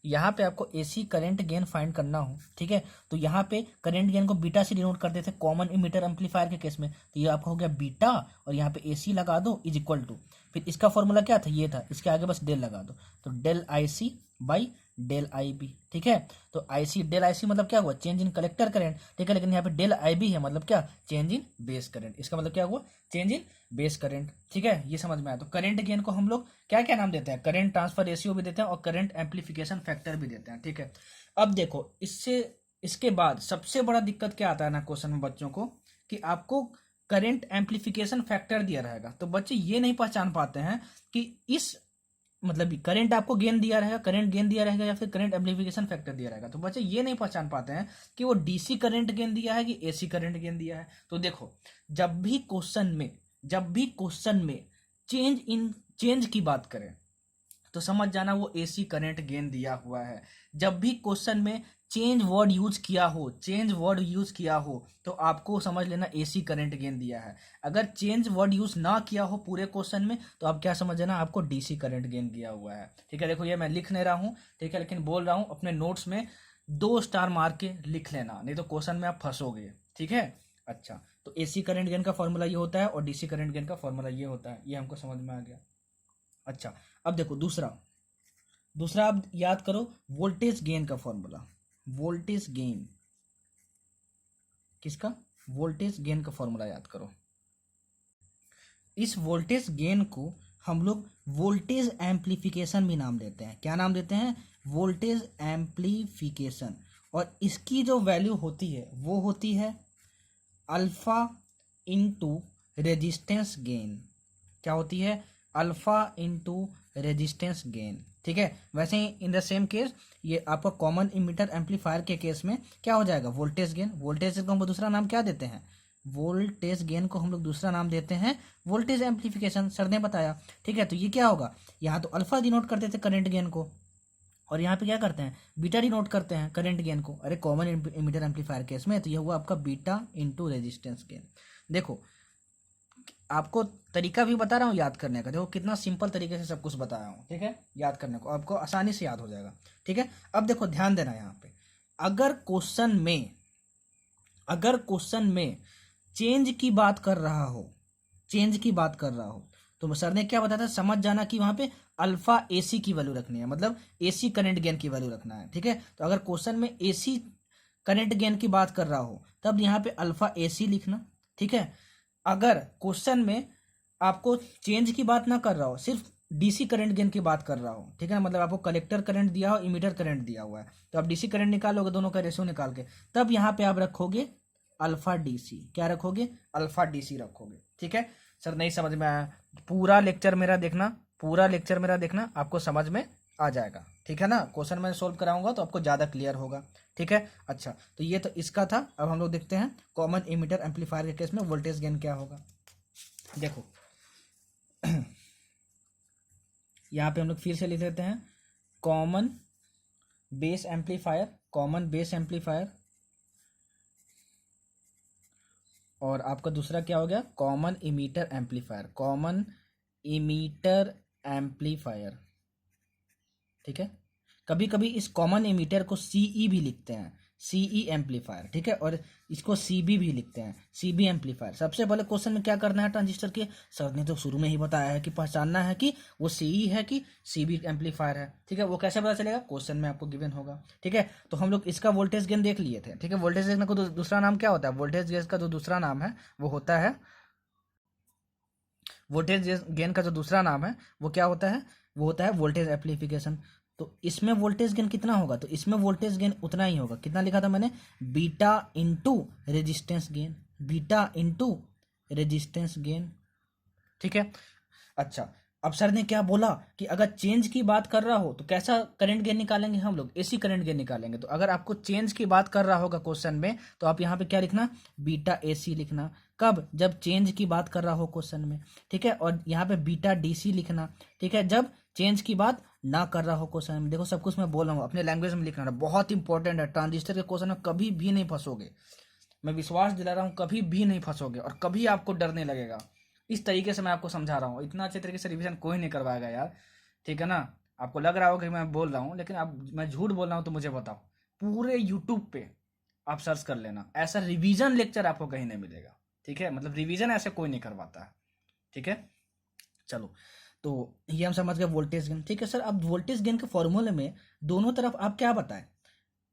यहाँ पे आपको एसी करंट गेन फाइंड करना हो, ठीक है, तो यहाँ पे करंट गेन को बीटा से डिनोट करते थे कॉमन इमीटर एम्पलीफायर के केस में। तो ये आपका हो गया बीटा, और यहाँ पे एसी लगा दो इज इक्वल टू, फिर इसका फॉर्मूला क्या था? ये था, इसके आगे बस डेल लगा दो, तो del I C by del I B, ठीक है। तो आई सी डेल आई सी मतलब क्या हुआ? चेंज इन कलेक्टर करंट, ठीक है। लेकिन यहाँ पे डेल आई बी है, मतलब क्या? Change in base current. इसका मतलब क्या हुआ? चेंज इन बेस करंट, ठीक है। ये समझ में आया। तो करंट गेन को हम लोग क्या क्या नाम देते हैं? करंट ट्रांसफर रेशियो भी देते हैं और करंट एम्पलीफिकेशन फैक्टर भी देते हैं, ठीक है। अब देखो इससे इसके बाद सबसे बड़ा दिक्कत क्या आता है ना क्वेश्चन में बच्चों को, कि आपको करंट एम्पलीफिकेशन फैक्टर दिया रहेगा, तो बच्चे ये नहीं पहचान पाते हैं कि इस मतलब करंट आपको गेन दिया रहेगा, करंट गेन दिया रहेगा या फिर करंट एम्पलीफिकेशन फैक्टर दिया रहेगा। तो बच्चे ये नहीं पहचान पाते हैं कि वो डीसी करंट गेन दिया है कि एसी करंट गेन दिया है। तो देखो जब भी क्वेश्चन में चेंज की बात करें, तो समझ जाना वो एसी करंट गेन दिया हुआ है। जब भी क्वेश्चन में चेंज वर्ड यूज किया हो तो आपको समझ लेना एसी करंट गेन दिया है। अगर चेंज वर्ड यूज ना किया हो पूरे क्वेश्चन में, तो आप क्या समझ लेना? आपको डीसी करंट गेन दिया हुआ है, ठीक है। देखो ये मैं लिख नहीं रहा हूँ, ठीक है, लेकिन बोल रहा हूँ अपने नोट्स में 2 स्टार मार के लिख लेना, नहीं तो क्वेश्चन में आप फंसोगे, ठीक है। अच्छा, तो एसी करंट गेन का फॉर्मूला ये होता है और डीसी करंट गेन का फॉर्मूला ये होता है, ये हमको समझ में आ गया। अच्छा, अब देखो दूसरा दूसरा आप याद करो वोल्टेज गेन का फॉर्मूला। वोल्टेज गेन किसका? वोल्टेज गेन का फॉर्मूला याद करो। इस वोल्टेज गेन को हम लोग वोल्टेज एम्पलीफिकेशन भी नाम देते हैं। क्या नाम देते हैं? Voltage amplification. और इसकी जो वैल्यू होती है वो होती है अल्फा इंटू रेजिस्टेंस गेन। क्या होती है? अल्फा इंटू रेजिस्टेंस गेन, ठीक है। वैसे ही इन द सेम केस ये आपका कॉमन इमीटर एम्पलीफायर के केस में क्या हो जाएगा? Voltage gain. वोल्टेज गेन को हम दूसरा नाम क्या देते हैं? वोल्टेज गेन को हम लोग दूसरा नाम देते हैं वोल्टेज एम्पलीफिकेशन, सर ने बताया, ठीक है। तो ये क्या होगा? यहाँ तो अल्फा डिनोट करते थे करंट गेन को, और यहाँ पे क्या करते हैं? बीटा डिनोट करते हैं करंट गेन को। अरे कॉमन इमीटर एम्पलीफायर केस में तो ये हुआ आपका बीटा इंटू रेजिस्टेंस गेन। देखो आपको तरीका भी बता रहा हूँ याद करने का, देखो कितना सिंपल तरीके से सब कुछ बताया हूँ, ठीक है। याद करने को आपको आसानी से याद हो जाएगा, ठीक है। अब देखो ध्यान देना यहाँ पे, अगर क्वेश्चन में चेंज की बात कर रहा हो तो सर ने क्या बताया था? समझ जाना कि वहां पे अल्फा एसी की वैल्यू रखनी है, मतलब एसी करंट गेन की वैल्यू रखना है, ठीक है। तो अगर क्वेश्चन में एसी करंट गेन की बात कर रहा हो तब यहाँ पे अल्फा एसी लिखना, ठीक है। अगर क्वेश्चन में आपको चेंज की बात ना कर रहा हो, सिर्फ डीसी करंट गेन की बात कर रहा हो, ठीक है ना, मतलब आपको कलेक्टर करंट दिया हो, इमीटर करंट दिया हुआ है, तो आप डीसी करंट निकालोगे, दोनों का रेशियो निकाल के, तब यहाँ पे आप रखोगे अल्फा डीसी। क्या रखोगे? अल्फा डीसी रखोगे, ठीक है। सर नहीं समझ में आया? पूरा लेक्चर मेरा देखना, आपको समझ में आ जाएगा, ठीक है ना। क्वेश्चन मैं सोल्व कराऊंगा तो आपको ज़्यादा क्लियर होगा, ठीक है। अच्छा, तो ये तो इसका था। अब हम लोग देखते हैं कॉमन इमीटर एम्पलीफायर के केस में वोल्टेज गेन क्या होगा। देखो यहाँ पे हम लोग फिर से लिख लेते हैं कॉमन बेस एम्पलीफायर, और आपका दूसरा क्या हो गया? कॉमन इमीटर एम्पलीफायर, ठीक है। कभी कभी इस कॉमन एमिटर को सीई भी लिखते हैं, सीई एम्पलीफायर, ठीक है, और इसको सीबी भी लिखते हैं, सीबी एम्पलीफायर। सबसे पहले क्वेश्चन में क्या करना है ट्रांजिस्टर के, सर ने तो शुरू में ही बताया है कि पहचानना है कि वो सीई है कि सीबी एम्पलीफायर है, ठीक है। वो कैसे पता चलेगा, क्वेश्चन में आपको गिवन होगा, ठीक है। तो हम लोग इसका वोल्टेज गेन देख लिए थे, ठीक है। वोल्टेज गेन का दूसरा नाम क्या होता है, वोल्टेज गेन का जो दूसरा नाम है वो होता है, वोल्टेज गेन का जो दूसरा नाम है वो क्या होता है, वो होता है वोल्टेज एम्पलीफिकेशन। तो इसमें वोल्टेज गेन कितना होगा, तो इसमें वोल्टेज गेन उतना ही होगा, कितना लिखा था मैंने, beta into resistance gain, beta into resistance gain, ठीक है। अच्छा, अब सर ने क्या बोला कि अगर चेंज की बात कर रहा हो तो कैसा करंट गेन निकालेंगे हम लोग, एसी करंट गेन निकालेंगे। तो अगर आपको चेंज की बात कर रहा होगा क्वेश्चन में तो आप यहाँ पे क्या लिखना, बीटा एसी लिखना, कब, जब चेंज की बात कर रहा हो क्वेश्चन में, ठीक है। और यहाँ पे बीटा डीसी लिखना, ठीक है, जब चेंज की बात ना कर रहा हो क्वेश्चन में। देखो सब कुछ मैं बोल रहा हूँ अपने लैंग्वेज में लिखना, बहुत इंपॉर्टेंट है, ट्रांजिस्टर के क्वेश्चन में कभी भी नहीं फंसोगे, मैं विश्वास दिला रहा हूँ, कभी भी नहीं फंसोगे और कभी आपको डर नहीं लगेगा। इस तरीके से मैं आपको समझा रहा हूँ, इतना अच्छे तरीके से रिवीजन कोई नहीं करवाएगा यार, ठीक है ना। आपको लग रहा होगा कि मैं बोल रहा हूँ, लेकिन अब मैं झूठ बोल रहा हूँ तो मुझे बताओ, पूरे यूट्यूब पे आप सर्च कर लेना, ऐसा रिवीजन लेक्चर आपको कहीं नहीं मिलेगा, ठीक है। मतलब रिवीजन ऐसे कोई नहीं करवाता है, ठीक है। चलो, तो ये हम समझ गए वोल्टेज गेन, ठीक है सर। अब वोल्टेज गेन के फॉर्मूले में दोनों तरफ आप क्या बताएं,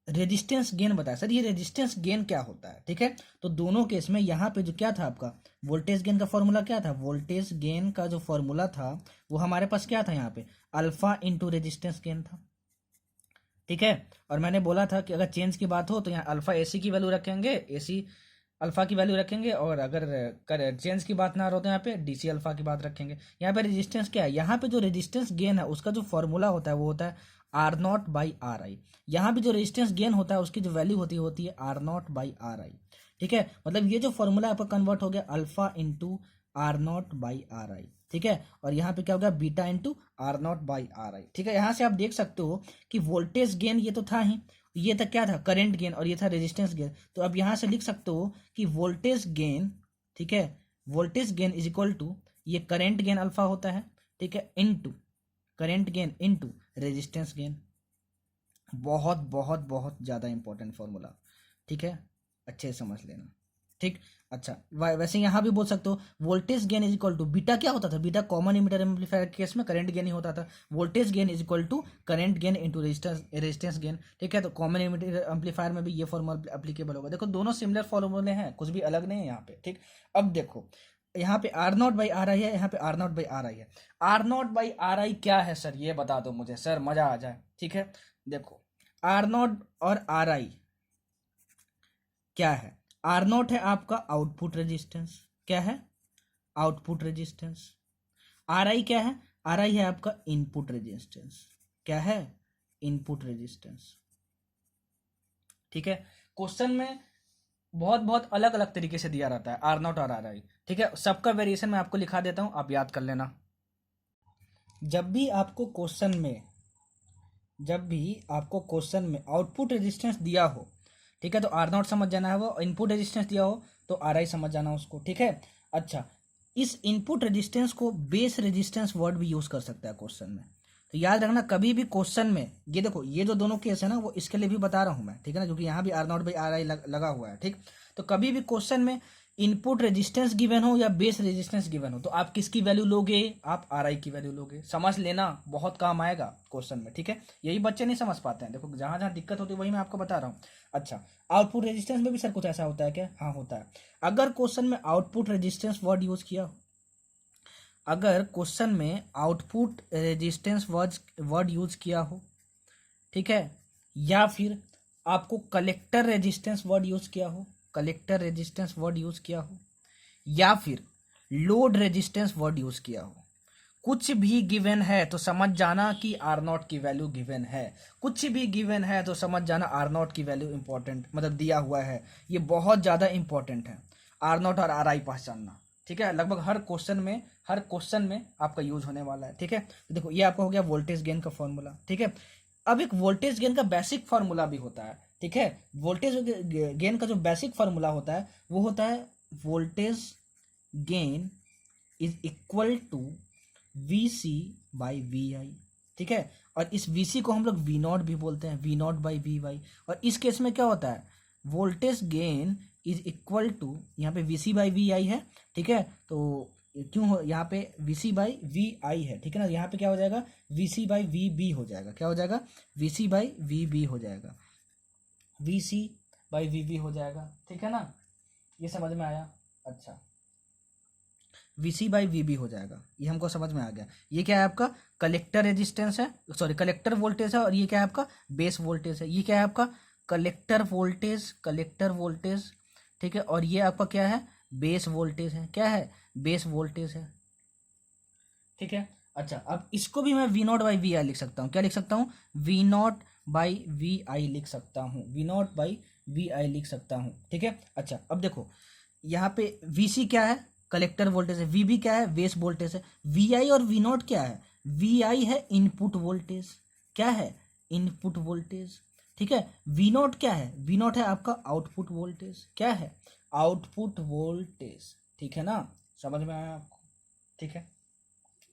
रेजिस्टेंस गेन बताया सर, ये रेजिस्टेंस गेन क्या होता है, ठीक है। तो दोनों केस में यहाँ पे जो क्या था आपका वोल्टेज गेन का फॉर्मूला क्या था, वोल्टेज गेन का जो फॉर्मूला था वो हमारे पास क्या था, यहाँ पे अल्फा इंटू रेजिस्टेंस गेन था, ठीक है। और मैंने बोला था कि अगर चेंज की बात हो तो यहाँ अल्फा एसी की वैल्यू रखेंगे, एसी अल्फा की वैल्यू रखेंगे, और अगर कर चेंज की बात ना हो तो यहाँ पे डीसी अल्फा की बात रखेंगे। यहाँ पे रेजिस्टेंस क्या है, यहाँ पे जो रेजिस्टेंस गेन है उसका जो फॉर्मूला होता है वो होता है R naught by R I. यहाँ पे जो रेजिस्टेंस गेन होता है उसकी जो वैल्यू होती है R naught by R I, ठीक है। मतलब ये जो फॉर्मूला आपका कन्वर्ट हो गया alpha into R naught by R I, ठीक है। और यहाँ पे क्या हो गया, beta into R naught by R I, ठीक है। यहाँ से आप देख सकते हो कि वोल्टेज गेन ये तो था ही, ये था क्या था, करंट गेन, और ये था रेजिस्टेंस गेन। तो अब यहाँ से लिख सकते हो कि वोल्टेज गेन, ठीक है, voltage gain is equal to ये करंट गेन अल्फा होता है, ठीक है, into current gain into resistance gain. बहुत बहुत बहुत ज़्यादा इंपॉर्टेंट फॉर्मूला, ठीक है, अच्छे से समझ लेना, ठीक। अच्छा, वैसे यहाँ भी बोल सकते हो voltage gain is equal to beta क्या होता था, बीटा कॉमन इमीटर एम्पलीफायर के केस में करंट गेन ही होता था, voltage gain is equal to current gain into resistance gain, ठीक है। तो कॉमन इमीटर एम्पलीफायर में भी ये फॉर्मूला एप्लीकेबल होगा। देखो दोनों सिमिलर फॉर्मूले हैं, कुछ भी अलग नहीं है यहाँ पे, ठीक। अब देखो यहाँ पे R naught by R I है, यहाँ पे R naught by R I है। R naught by R I क्या है सर, ये बता दो मुझे सर, मजा आ जाए, ठीक है। देखो आर नॉट और आर आई क्या है, आर नॉट है आपका आउटपुट रेजिस्टेंस, क्या है, आउटपुट रेजिस्टेंस। आर आई क्या है, आर आई है आपका इनपुट रेजिस्टेंस, क्या है, इनपुट रेजिस्टेंस, ठीक है। क्वेश्चन में बहुत बहुत अलग अलग तरीके से दिया रहता है आर नॉट और आर आई, ठीक है। सबका वेरिएशन मैं आपको लिखा देता हूं, आप याद कर लेना। जब भी आपको क्वेश्चन में, जब भी आपको क्वेश्चन में आउटपुट रेजिस्टेंस दिया हो, ठीक है, तो आर नॉट समझ जाना है, वो इनपुट रेजिस्टेंस दिया हो तो आर आई समझ जाना उसको, ठीक है। अच्छा, इस इनपुट रेजिस्टेंस को बेस रेजिस्टेंस वर्ड भी यूज कर सकता है क्वेश्चन में, तो याद रखना कभी भी क्वेश्चन में, ये देखो ये जो दोनों केस है ना वो इसके लिए भी बता रहा हूँ मैं, ठीक है ना, क्योंकि यहाँ भी R naught by R I लगा हुआ है, ठीक। तो कभी भी क्वेश्चन में इनपुट रेजिस्टेंस गिवन हो या बेस रेजिस्टेंस गिवन हो तो आप किसकी वैल्यू लोगे, आप आर आई की वैल्यू लोगे, समझ लेना, बहुत काम आएगा क्वेश्चन में, ठीक है। यही बच्चे नहीं समझ पाते हैं, देखो जहां जहां दिक्कत होती है वही मैं आपको बता रहा हूँ। अच्छा, आउटपुट रेजिस्टेंस में भी सर कुछ ऐसा होता है क्या, हाँ होता है। अगर क्वेश्चन में आउटपुट रेजिस्टेंस वर्ड यूज किया हो, अगर क्वेश्चन में आउटपुट रेजिस्टेंस वर्ड यूज किया हो, ठीक है, या फिर आपको कलेक्टर रेजिस्टेंस वर्ड यूज किया हो, कलेक्टर रेजिस्टेंस वर्ड यूज किया हो, या फिर लोड रेजिस्टेंस वर्ड यूज किया हो, कुछ भी गिवन है तो समझ जाना कि आर नॉट की वैल्यू गिवन है, कुछ भी गिवन है तो समझ जाना आर नॉट की वैल्यू इंपॉर्टेंट, मतलब दिया हुआ है, ये बहुत ज़्यादा इंपॉर्टेंट है, आर नॉट और आर आई पहचानना, ठीक है। लगभग हर क्वेश्चन में, हर क्वेश्चन में आपका यूज होने वाला है, ठीक है। तो देखो ये आपका हो गया वोल्टेज गेन का फॉर्मूला, ठीक है। अब एक वोल्टेज गेन का बेसिक फार्मूला भी होता है, ठीक है। वोल्टेज गेन का जो बेसिक फार्मूला होता है वो होता है voltage gain is equal to V C by V I, ठीक है। और इस VC को हम लोग V नॉट भी बोलते हैं, V नॉट बाई VY। और इस केस में क्या होता है, voltage gain is equal to, यहाँ पे VC बाई VI है, ठीक है। तो क्यों हो यहाँ पे VC बाई VI है, ठीक है ना। यहाँ पे क्या हो जाएगा, VC बाई VB हो जाएगा, क्या हो जाएगा, VC बाई VB हो जाएगा, VC बाई VB हो जाएगा, ठीक है ना। ये समझ में आया। अच्छा, VC बाई VB हो जाएगा, ये हमको समझ में आ गया। ये क्या है आपका कलेक्टर रेजिस्टेंस है, सॉरी कलेक्टर वोल्टेज है, और ये क्या है आपका बेस वोल्टेज है। ये क्या है आपका कलेक्टर वोल्टेज, कलेक्टर वोल्टेज, ठीक है। और ये आपका क्या है, बेस वोल्टेज है, क्या है, बेस वोल्टेज है, ठीक है। अच्छा, अब इसको भी मैं V नॉट बाई VI लिख सकता हूँ, क्या लिख सकता हूँ, V नॉट बाई VI लिख सकता हूँ, V नॉट बाई VI लिख सकता हूँ, ठीक है। अच्छा, अब देखो यहाँ पे VC क्या है, कलेक्टर वोल्टेज है, VB क्या है, बेस वोल्टेज है, VI और V नॉट क्या है, VI है इनपुट वोल्टेज, क्या है, इनपुट वोल्टेज, ठीक है। V नॉट क्या है, V नॉट है आपका आउटपुट वोल्टेज, क्या है, आउटपुट वोल्टेज, ठीक है ना। समझ में आया आपको, ठीक है,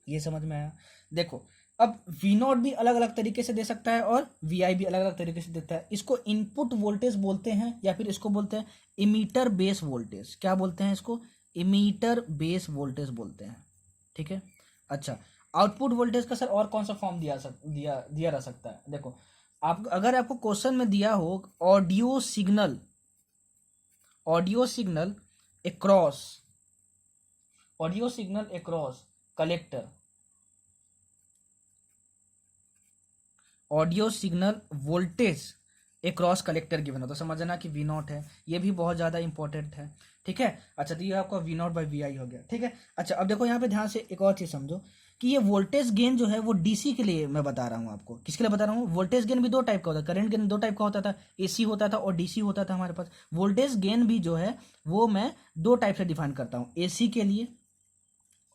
ये समझ में आया। देखो अब V नॉट भी अलग अलग तरीके से दे सकता है और VI भी अलग अलग तरीके से देता है। इसको इनपुट वोल्टेज बोलते हैं, या फिर इसको बोलते हैं इमीटर बेस वोल्टेज, क्या बोलते हैं इसको, इमीटर बेस वोल्टेज बोलते हैं, ठीक है। अच्छा, आउटपुट वोल्टेज का सर और कौन सा फॉर्म दिया रह सकता है, देखो आप अगर आपको क्वेश्चन में दिया हो audio signal, audio signal across, audio signal across collector, audio signal voltage across collector given हो, तो समझना कि V नॉट है, ये भी बहुत ज़्यादा इंपॉर्टेंट है, ठीक है। अच्छा, तो ये आपका V नॉट बाई VI हो गया, ठीक है। अच्छा, अब देखो यहाँ पे ध्यान से एक और चीज़ समझो कि ये वोल्टेज गेन जो है वो DC के लिए मैं बता रहा हूँ आपको, किसके लिए बता रहा हूँ, वोल्टेज गेन भी दो टाइप का होता है, करंट गेन दो टाइप का होता था, AC होता था और DC होता था हमारे पास। वोल्टेज गेन भी जो है वो मैं दो टाइप से डिफाइन करता हूँ, AC के लिए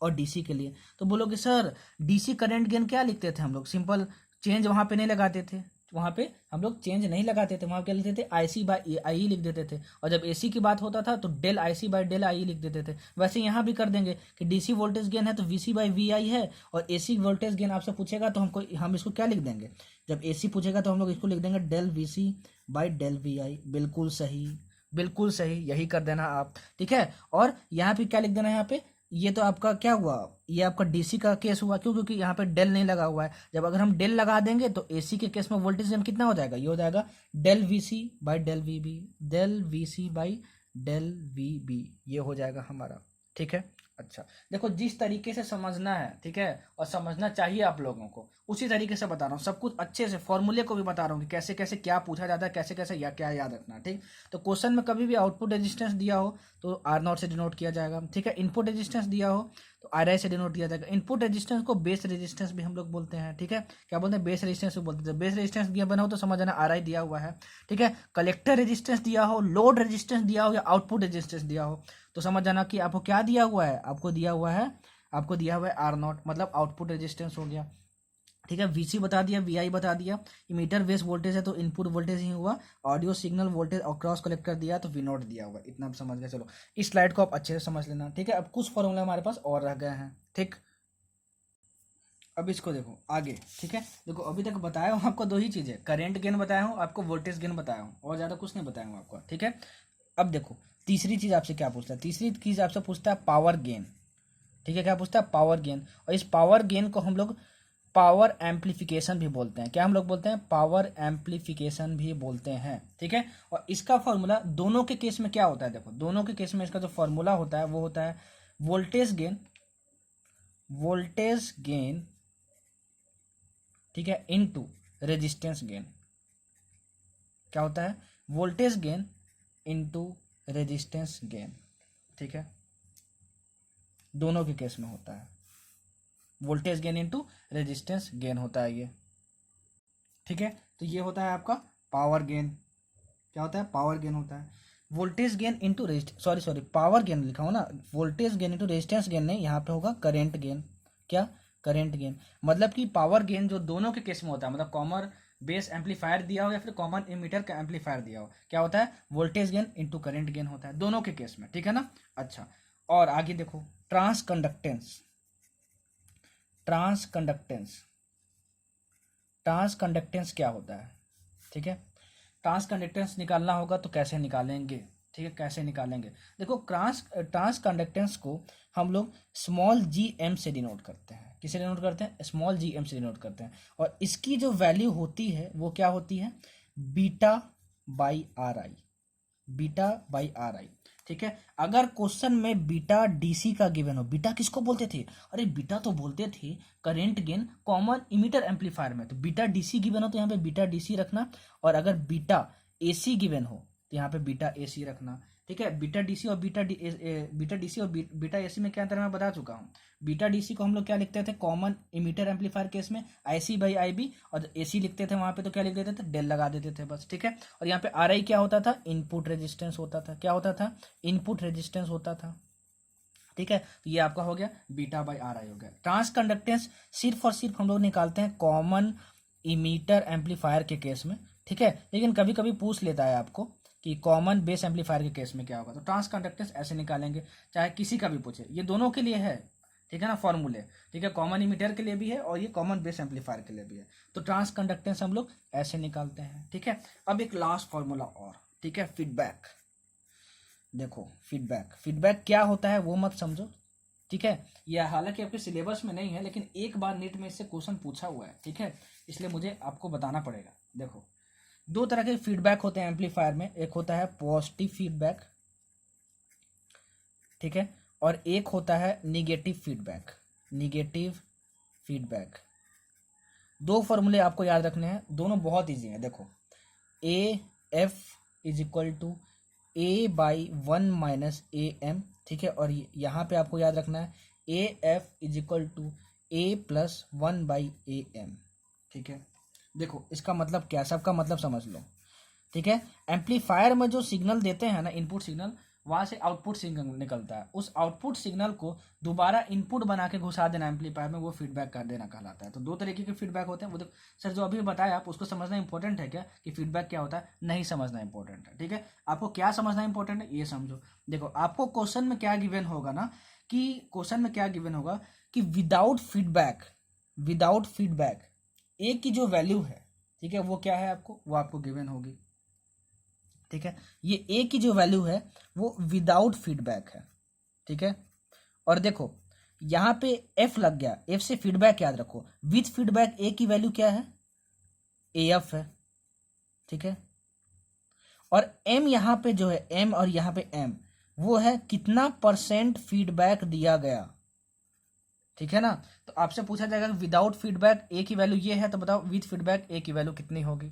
और DC के लिए। तो बोलोगे सर DC करंट गेन क्या लिखते थे हम लोग, सिंपल चेंज वहाँ पे नहीं लगाते थे, वहाँ पे हम लोग चेंज नहीं लगाते थे, वहाँ क्या लिखते थे IC बाई आई लिख देते थे। और जब AC की बात होता था तो del IC by del I लिख देते थे। वैसे यहाँ भी कर देंगे कि DC वोल्टेज गेन है तो VC बाई VI है, और AC वोल्टेज गेन आपसे पूछेगा तो हम इसको क्या लिख देंगे, जब AC पूछेगा तो हम लोग इसको लिख देंगे del VC by del VI। बिल्कुल सही, बिल्कुल सही, यही कर देना आप, ठीक है। और यहाँ पे क्या लिख देना है, यहाँ पे ये तो आपका क्या हुआ, ये आपका DC का केस हुआ, क्यों, क्योंकि यहाँ पे डेल नहीं लगा हुआ है। जब अगर हम डेल लगा देंगे तो AC के केस में वोल्टेज गेन कितना हो जाएगा, ये हो जाएगा del VC by del VB, del VC by del VB, ये हो जाएगा हमारा, ठीक है। अच्छा, देखो जिस तरीके से समझना है, ठीक है, और समझना चाहिए आप लोगों को, उसी तरीके से बता रहा हूँ, सब कुछ अच्छे से, फॉर्मूले को भी बता रहा हूँ कि कैसे कैसे क्या पूछा जाता है, कैसे कैसे या क्या याद रखना, ठीक। तो क्वेश्चन में कभी भी आउटपुट रेजिस्टेंस दिया हो तो R0 से डिनोट किया जाएगा, ठीक है। इनपुट रेजिस्टेंस दिया हो तो RI से डिनोट किया जाएगा। इनपुट रेजिस्टेंस को बेस रेजिस्टेंस भी हम लोग बोलते हैं, ठीक है। क्या बोलते हैं, बेस रेजिस्टेंस भी बोलते हैं। बेस रेजिस्टेंस दिया बना हो तो समझना RI दिया हुआ है, ठीक है। कलेक्टर रेजिस्टेंस दिया हो, लोड रेजिस्टेंस दिया हो, या आउटपुट रेजिस्टेंस दिया हो तो समझ जाना कि आपको क्या दिया हुआ है, आपको दिया हुआ है, आपको दिया हुआ है R0, मतलब आउटपुट रेजिस्टेंस हो गया, ठीक है। VC बता दिया, VI बता दिया, मीटर बेस वोल्टेज है तो इनपुट वोल्टेज ही हुआ, ऑडियो सिग्नल वोल्टेज और क्रॉस कलेक्टर दिया तो V नॉट दिया हुआ, इतना आप समझ गए। चलो इस स्लाइड को आप अच्छे से समझ लेना, ठीक है। अब कुछ फॉर्मूला हमारे पास और रह गए हैं, ठीक। अब इसको देखो आगे, ठीक है। देखो अभी तक बताया हूँ आपको दो ही चीज़ें, करेंट गेन बताया हूँ आपको, वोल्टेज गेन बताया हूँ, और ज़्यादा कुछ नहीं बताया हूँ आपको, ठीक है। अब देखो तीसरी चीज़ आपसे क्या पूछता है, तीसरी चीज़ आपसे पूछता है पावर गेन, ठीक है। क्या पूछता है, पावर गेन। और इस पावर गेन को हम लोग पावर एम्पलीफिकेशन भी बोलते हैं, क्या हम लोग बोलते हैं, पावर एम्पलीफिकेशन भी बोलते हैं, ठीक है। और इसका फॉर्मूला दोनों के केस में क्या होता है, देखो दोनों के केस में इसका जो फॉर्मूला होता है वो होता है वोल्टेज गेन, वोल्टेज गेन, ठीक है, इनटू रेजिस्टेंस गेन। क्या होता है, voltage gain into resistance gain, ठीक है। दोनों के केस में होता है, voltage gain into resistance gain होता है ये, ठीक है। तो ये होता है आपका पावर गेन, क्या होता है, पावर गेन होता है। Voltage gain into sorry power gain लिखा हो ना, voltage gain into resistance gain नहीं, यहाँ पे होगा करेंट गेन, क्या, करेंट गेन। मतलब कि पावर गेन जो दोनों के केस में होता है, मतलब कॉमन बेस एम्पलीफायर दिया हो या फिर कॉमन इमीटर का एम्पलीफायर दिया हो, क्या होता है, voltage gain into current gain होता है दोनों के केस में, ठीक है ना। अच्छा, और आगे देखो transconductance, transconductance, transconductance क्या होता है, ठीक है। ट्रांस कंडक्टेंस निकालना होगा तो कैसे निकालेंगे, ठीक है, कैसे निकालेंगे। देखो ट्रांस कंडक्टेंस को हम लोग स्मॉल जी एम से डिनोट करते हैं। किसे डिनोट करते हैं, स्मॉल जी एम से डिनोट करते हैं। और इसकी जो वैल्यू होती है वो क्या होती है, beta by R I, beta by R I, ठीक है। अगर क्वेश्चन में बीटा डीसी का गिवन हो, बीटा किसको बोलते थे, अरे बीटा तो बोलते the current gain common emitter amplifier में, तो बीटा डीसी गिवन हो तो यहाँ पे बीटा डीसी रखना। और अगर बीटा एसी गिवन हो तो यहाँ पे बीटा एसी रखना, ठीक है। बीटा डीसी और बीटा डीसी और बीटा एसी में क्या अंतर है मैं बता चुका हूँ। बीटा डीसी को हम लोग क्या लिखते थे, कॉमन इमीटर एम्पलीफायर केस में आईसी बाई आईबी, और एसी लिखते थे वहां पे तो क्या लिख देते थे, डेल लगा देते थे बस, ठीक है। और यहाँ पे आर आई क्या होता था, इनपुट रेजिस्टेंस होता था, क्या होता था, इनपुट रेजिस्टेंस होता था, ठीक है। तो ये आपका हो गया बीटा बाई आर आई हो गया। ट्रांस कंडक्टेंस सिर्फ और सिर्फ हम लोग निकालते हैं कॉमन इमीटर एम्पलीफायर के केस में, ठीक है। लेकिन कभी कभी पूछ लेता है आपको कि कॉमन बेस एम्पलीफायर के केस में क्या होगा, तो ट्रांस कंडक्टेंस ऐसे निकालेंगे, चाहे किसी का भी पूछे, ये दोनों के लिए है, ठीक है ना, फॉर्मूले, ठीक है। कॉमन इमीटर के लिए भी है और ये कॉमन बेस एम्पलीफायर के लिए भी है। तो ट्रांस कंडक्टेंस हम लोग ऐसे निकालते हैं, ठीक है। अब एक लास्ट फॉर्मूला और, ठीक है, फीडबैक। देखो फीडबैक क्या होता है वो मत समझो, ठीक है। यह हालांकि आपके सिलेबस में नहीं है, लेकिन एक बार नेट में इससे क्वेश्चन पूछा हुआ है, ठीक है, इसलिए मुझे आपको बताना पड़ेगा। देखो दो तरह के फीडबैक होते हैं एम्पलीफायर में, एक होता है पॉजिटिव फीडबैक, ठीक है, और एक होता है निगेटिव फीडबैक, निगेटिव फीडबैक। दो फॉर्मूले आपको याद रखने हैं, दोनों बहुत इजी हैं। देखो A F is equal to A by one minus A M, ठीक है। और यहाँ पे आपको याद रखना है A F is equal to A plus one by A M, ठीक है। देखो इसका मतलब क्या, सबका मतलब समझ लो, ठीक है। एम्पलीफायर में जो सिग्नल देते हैं ना, इनपुट सिग्नल, वहां से आउटपुट सिग्नल निकलता है, उस आउटपुट सिग्नल को दोबारा इनपुट बना के घुसा देना एम्पलीफायर में, वो फीडबैक कर देना कहलाता है। तो दो तरीके के फीडबैक होते हैं। वो सर जो अभी बताया आप उसको समझना इंपॉर्टेंट है क्या, कि फीडबैक क्या होता है, नहीं समझना इंपॉर्टेंट है, ठीक है। आपको क्या समझना इंपॉर्टेंट है ये समझो। देखो आपको क्वेश्चन में क्या गिवन होगा ना, कि क्वेश्चन में क्या गिवन होगा कि विदाउट फीडबैक ए की जो वैल्यू है, ठीक है, वो क्या है आपको, वो आपको गिवन होगी, ठीक है। ये ए की जो वैल्यू है वो विदाउट फीडबैक है, ठीक है। और देखो यहाँ पे एफ लग गया, एफ से फीडबैक याद रखो, विथ फीडबैक ए की वैल्यू क्या है, ए एफ है, ठीक है। और एम यहाँ पे जो है, एम और यहाँ पे एम, वो है कितना परसेंट फीडबैक दिया गया, ठीक है ना। तो आपसे पूछा जाएगा विदाउट फीडबैक ए की वैल्यू ये है, तो बताओ विथ फीडबैक ए की वैल्यू कितनी होगी।